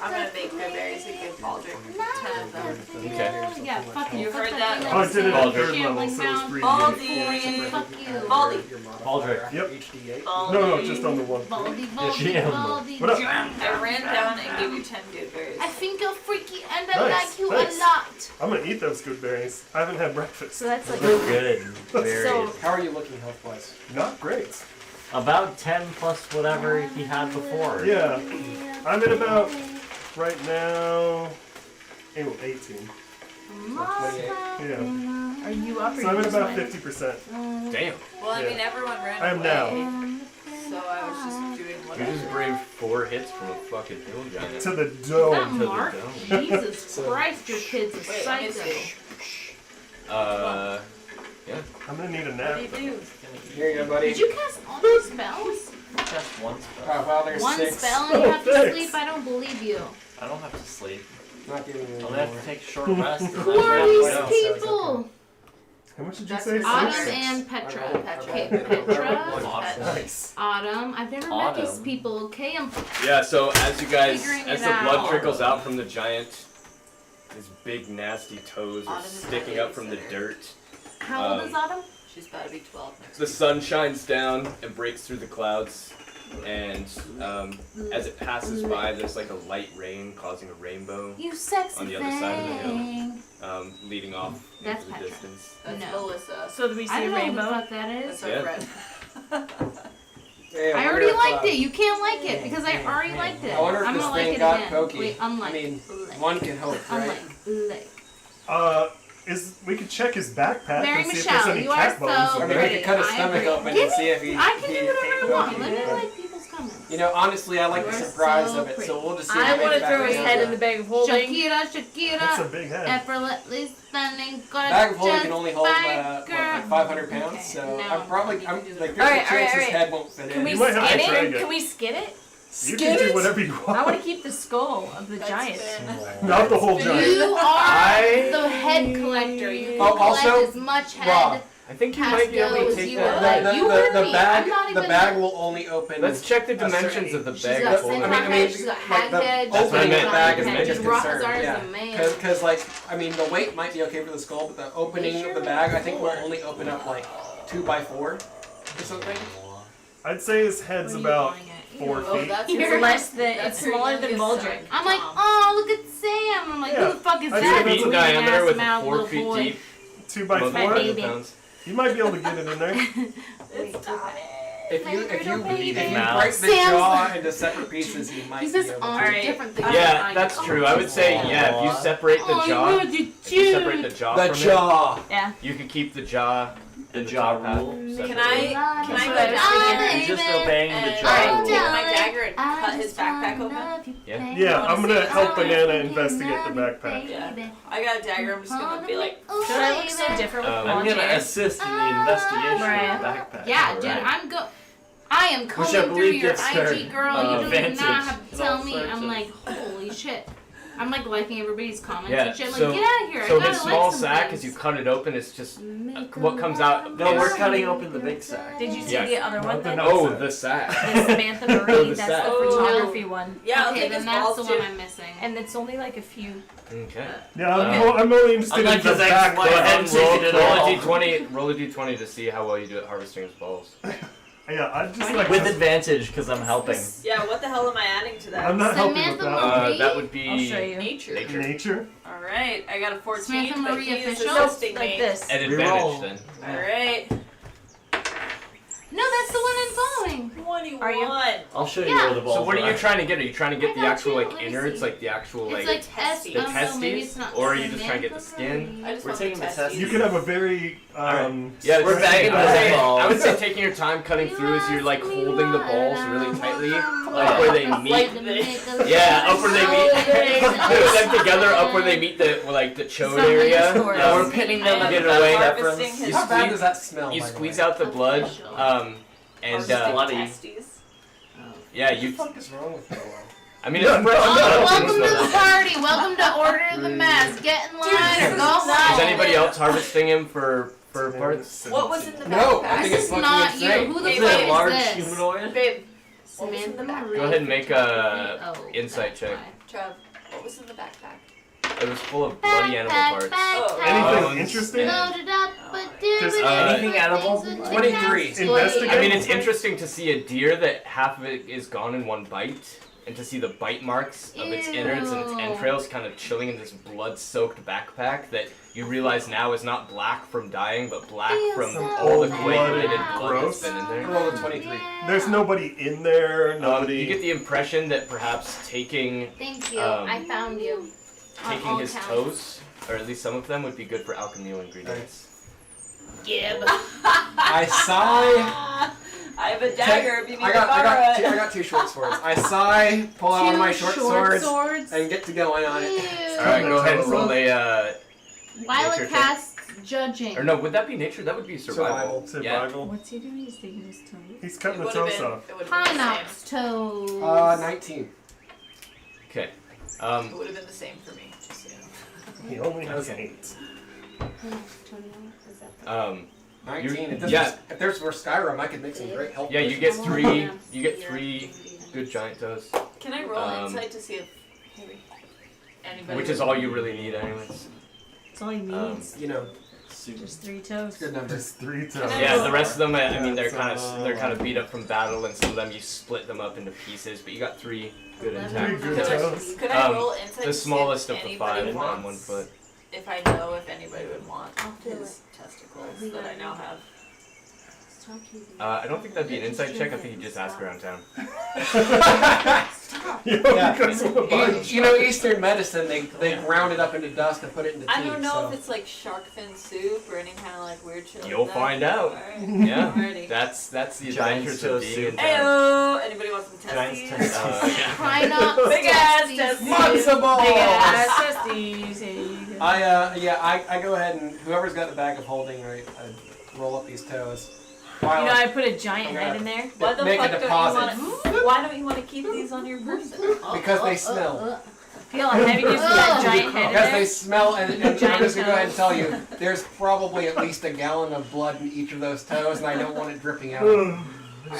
I'm gonna make good berries and give Baldric 10 of them.
Okay.
Yeah, fucking
You've
put
heard
that
that?
Oh, I did it at
Baldric.
third level, so it was 3d8.
Baldy.
Fuck you.
Baldy.
Baldric.
Yep.
HD8.
Baldy.
No, just on the one.
Baldy,
Yeah,
baldy,
she am.
baldy.
What up?
I ran down and gave you 10 good berries.
I think you're freaky and I
Nice,
like you
thanks.
a lot.
I'm gonna eat those good berries. I haven't had breakfast.
So that's like
Good. Berries.
So-
How are you looking health-wise?
Not great.
About 10 plus whatever he had before.
Yeah. I'm at about, right now, 18. Yeah.
Are you up or
So I'm
you
at
just
about
went?
50%.
Damn.
Well, I
Yeah.
mean, everyone ran
I am
away.
now.
So I was just doing
You
whatever.
just braved 4 hits from a fucking hill giant.
To the
Is that
dome.
Mark?
dome.
Jesus Christ, your kid's a
Wait, let me
psycho.
see.
I'm gonna need a
What
nap.
do you do?
Here you go, buddy.
Did you cast all those spells?
Just one spell.
Oh, well, there's
One
6.
spell and you have to
thanks.
sleep? I don't believe you.
I don't have to sleep.
Not giving you
I
any
only have
more.
to take a short rest. and
Who
then
are
halfway
these
out.
people?
How much did you
That's
say?
Autumn
Six?
and Petra.
Petra.
Okay, Petra.
Awesome.
Nice.
Autumn. I've never met these
Autumn.
people. Okay, I'm
Yeah, so as you guys,
Figuring
as
it
the blood
out.
trickles out from the giant, his big nasty toes are
Autumn is
sticking
my
up from the
babysitter.
dirt.
How old is Autumn?
She's about to be 12 next
The sun shines down and breaks through the clouds, and as it passes by, there's like a light rain causing a rainbow,
You sexy
On the other side of the hill.
thing.
leading off
That's
into the
Petra.
distance.
That's
No.
Melissa.
So do we see
I
a
don't know
rainbow?
what the fuck that
That's
is.
our
Yeah.
friend.
Hey,
I
wonder
already
if,
liked it. You can't like it because I already liked it.
I wonder if
I'm
this
gonna like
thing
it
got
again.
pokey.
Wait, unlike.
I mean,
like,
one can hope, right?
unlike.
We could check his backpack
Mary
and see if
Michelle,
there's any
you are
cat bones
so
I
in
mean,
there.
we could cut his
I
stomach
agree.
open
Give
and see if he.
I can
he
do whatever
ate
I want.
pokey.
Let me like people's comments.
You know, honestly, I like
You
the
are
surprise
so
of it,
pretty.
so we'll just see.
I
how
want to
many
throw his
back
head
we
in the
have.
bag of holding.
Shakira,
That's a
Shakira,
big head.
effortlessly stunning, gorgeous.
Bag of holding can only hold
my girl.
like 500 pounds, so
No,
I'm probably
you
I'm
can do
like
it.
there's
Alright,
a chance his
alright.
head won't fit
Can
in.
we
You might have to
skin
drag
it?
it.
Can we skin it?
You
Skin
can do
it?
whatever you
I
want.
want to keep the skull of the
That's
giant.
been-
Not the whole giant.
You are
I-
the head collector. You can
Oh,
collect
also,
as much
Rob,
head.
I think you might be able
Pastel
to
is
take
you
that.
are You heard
the
me.
bag
I'm not
the
even
bag will only open.
Let's check the
a certain-
dimensions of the
She's
bag
got
of holding.
centaur
I mean,
head, she's got
like
hag
the
head,
That's
she's
what I
opening
meant.
the
got
bag is
head.
the biggest
Rothazar
concern.
is
Yeah,
the man.
because like I mean the weight might be okay for the skull, but the opening of the bag I think will only open up like 2x4 or something.
I'd say his head's
What are you
about
calling it?
4
Oh,
feet.
that's
It's
your
less than.
that's
It's
your
smaller than
youngest
Baldric.
son,
I'm like,
Tom.
oh, look at Sam. I'm like,
Yeah.
who the fuck is
I'd say
that?
2 feet in
Green
diameter
ass
with a
mouth
4
little
feet
boy.
deep.
2 by
most
4.
baby.
pounds.
You might be able to get it in there.
It's time.
If you
Mouse.
break the
Sam's-
jaw into separate pieces, you might
He
be
says
able
on
to.
Alright.
different things.
Yeah, that's true. I would say, yeah, if you separate the
Oh,
jaw,
you really
if you separate the jaw
The
from
jaw.
Yeah.
it, you could keep the jaw.
The
in
jaw
top half
rule.
separately.
Can I
That's
go
what I was
down
thinking.
You're just obeying the
and
jaw
I'm
rule.
get
done.
my dagger and cut his backpack open?
Yeah.
Yeah, I'm gonna help
Banana
Banana investigate the backpack.
Yeah. I got a dagger. I'm just gonna be like,
Should I look so different with
I'm
I'm
blonde
gonna
hair?
assist in the investigation
Right.
of the backpack.
Yeah, dude,
Alright.
I am combing
I
through
believe
your
gives her,
IG girl. You do
advantage
not have to
in
tell
all
me.
sorts
I'm
of-
like, holy shit. I'm like liking everybody's comments
Yeah,
and shit. I'm
so-
like, get out of here.
So
I gotta
his small
like some
sack,
things.
as you cut it open, it's just
Make
what
a
comes
lot
out.
of
No, we're
is-
cutting open the big sack.
Did you see
Yeah.
the other one
Not the
then?
nut.
Oh, the sack.
The Samantha
Oh,
Marie.
the
That's
sack.
the
Oh,
photography one.
yeah, I'll
Okay,
take
then
his
that's
balls
the
too.
one I'm missing.
And it's only like a few.
Okay.
Yeah,
Okay.
I'm only interested
Unlike
in the
his
back.
ex-wife.
Go ahead and roll,
taking it
roll a
all.
d20. Roll a d20 to see how well you do at harvesting his balls.
Yeah, I'd just like
With
to-
advantage, because I'm helping.
Yeah, what the hell am I adding to that?
I'm not helping with
Samantha
that.
Marie?
That would be
I'll show you.
Nature.
nature.
Nature?
Alright, I got a 14,
Samantha
but
Marie
he is
official?
assisting
Like
me.
this.
At
Reroll.
advantage then.
Alright.
No, that's the
going?
21.
Are you?
I'll show you
Yeah.
where the balls
So what are you trying to get? Are you trying to get
I
the
got
actual
you.
like
Let me
innards,
see.
like the actual
It's
like
like S.
the
No, maybe
testes,
it's not
or are you just trying to get the
Samantha
skin?
I just
We're
want
taking the
testes.
testes.
You can have a very
Yeah,
We're bagging
I would say,
balls.
I would say taking your time cutting through as you're like holding the balls really tightly, up
yeah.
where they meet. Yeah, up where they meet. Putting them together, up where they meet the like the chode area.
Yeah, we're pinning them
Get
at
it
the
away.
Harvesting
reference.
his
How bad does that smell?
You
by the
squeeze
way?
out the blood, and
harvesting
bloody.
testes.
yeah,
What the
you.
fuck is wrong with you?
I mean, it's fresh.
Oh,
blood,
welcome to
so-
the party. Welcome to Order the Mass. Get in line or go home.
Is anybody else harvesting him for parts?
What was in the backpack?
No, I think
This
it's
is
fucking
not
insane.
you. Who the
Is
Is
fuck
it a
is
large
this?
humanoid?
Babe, what was in the
Samantha
backpack?
Marie.
Go ahead and make a
Oh,
insight
that's
check.
why.
Trev, what was in the backpack?
It was full of bloody animal parts.
Oh.
Anything
Bones
interesting?
and-
Loaded up, but
Just
anything edible?
23.
Investigate.
I mean, it's interesting to see a deer that half of it is gone in one bite, and to see the bite marks of its innards and its
Ew.
entrails kind of chilling in this blood-soaked backpack that you realize now is not black from dying, but black
Ew,
from
so
all the
bad.
coagulated blood that's
Gross.
been in
I
there.
rolled a 23.
There's nobody in there. Nobody.
You get the impression that perhaps taking
Thank you.
Um,
I found you. On
taking
all
his
counts.
toes, or at least some of them, would be good for alchemical ingredients.
Gib.
I sigh.
I have a dagger if you need
I
to borrow
got
it.
I got two short swords. I sigh, pull out one of my short swords,
swords.
and get to going on it.
Ew.
Alright, go ahead and roll a,
While
nature
it
check.
casts judging.
or no, would that be nature? That would be survival.
Survival.
What's he doing? He's taking his toes.
He's
It
cutting the
would have
toes
been,
off.
it would have been the
Pineapple
same.
toes.
19.
Okay.
It would have been the same for me, just so you know.
He only has
Okay.
8.
Um,
19. If, this
yeah.
was, if there's for Skyrim, I could make some great help.
yeah, you get three.
Yeah.
You get three good giant toes,
Can I roll
Um,
insight to see if anybody
which is all you really need, anyways.
That's all he needs.
You know,
Just 3 toes.
it's a good number.
Just 3 toes.
Can I
Yeah,
roll-
the rest of them, I mean, they're
That's
kind of beat up from battle, and some of them you split them up into pieces. But you got 3 good
Eleven.
intact
Three good
toes.
toes.
Could I
Um,
roll insight
The
to see
smallest
if
of the
anybody
5 on
wants,
1 foot.
If I know if anybody would want
I'll do
his testicles that I now have.
I don't think that'd be an insight check. I think you just ask around town.
Yeah.
because of a bunch.
You know, Eastern medicine, they ground it up into dust and put it into tea.
I don't know
so.
if it's like shark fin soup or any kind of like weird shit.
You'll
like
find
that.
out.
Alright.
Yeah,
Alrighty.
that's the
Giant
advantage
toe
of being in
soup.
town.
Ayo! Anybody want some
Giant's
testes?
testes.
Pineapple
Big ass
testes.
testes.
Matzo balls!
Big ass testes. Here you go.
I go ahead and whoever's got the bag of holding, right, I roll up these toes. While
You know, I put a giant
Okay.
head in there.
Why the
Make a
fuck don't you
deposit.
want? Why don't you want to keep these on your person?
Because they smell.
Feel how heavy it is with that giant head in
Because they
there.
smell, and I'm
Giant
just gonna go ahead and
toes.
tell you, there's probably at least a gallon of blood in each of those toes, and I don't want it dripping out.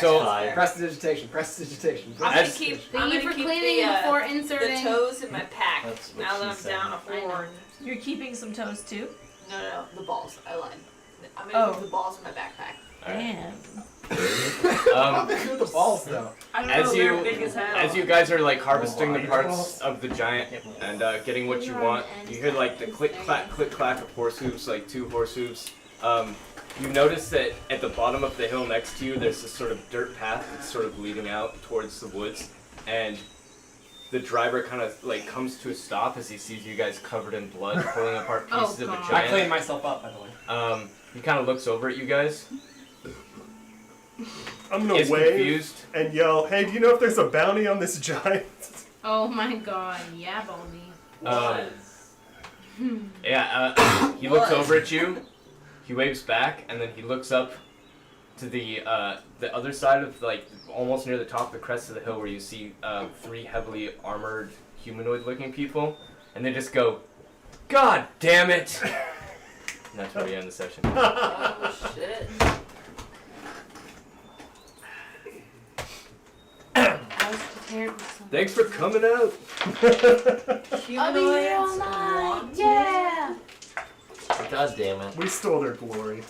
So,
Five.
Prestidigitation, prestidigitation.
I'm gonna
As-
keep.
Thank
I'm
you
gonna
for
keep
cleaning
the,
before
the
inserting.
toes in my pack.
That's what
Now
she
that I'm
said.
down a
I know.
horn.
You're keeping some toes too?
No, the balls. I lied. I'm gonna
Oh.
keep the balls in my backpack.
Damn.
How big are the balls, though?
I don't
As
know.
you-
They're big as hell.
as you guys are like harvesting the
Wide
parts
balls.
of the giant and getting what you want, you hear like the click clack of horse hooves, like 2 horse hooves. You notice that at the bottom of the hill next to you, there's this sort of dirt path that's sort of leading out towards the woods, and the driver kind of like comes to a stop as he sees you guys covered in blood, pulling apart
Oh,
pieces of a
God.
I
giant.
cleaned myself up, by the way.
He kind of looks over at you guys,
I'm gonna
is
wave
confused.
and yell, "Hey, do you know if there's a bounty on this giant?"
Oh my god, yeah, Baldy.
He looks over at you, he waves back, and then he looks up to the other side of like almost near the top of the crest of the hill where you see 3 heavily armored humanoid-looking people, and they just go, "God damn it!" And that's where we end the session.
Oh shit.
I was prepared with something.
Thanks for coming out.
I'll be here all night. Yeah.
God damn it.
We stole their glory.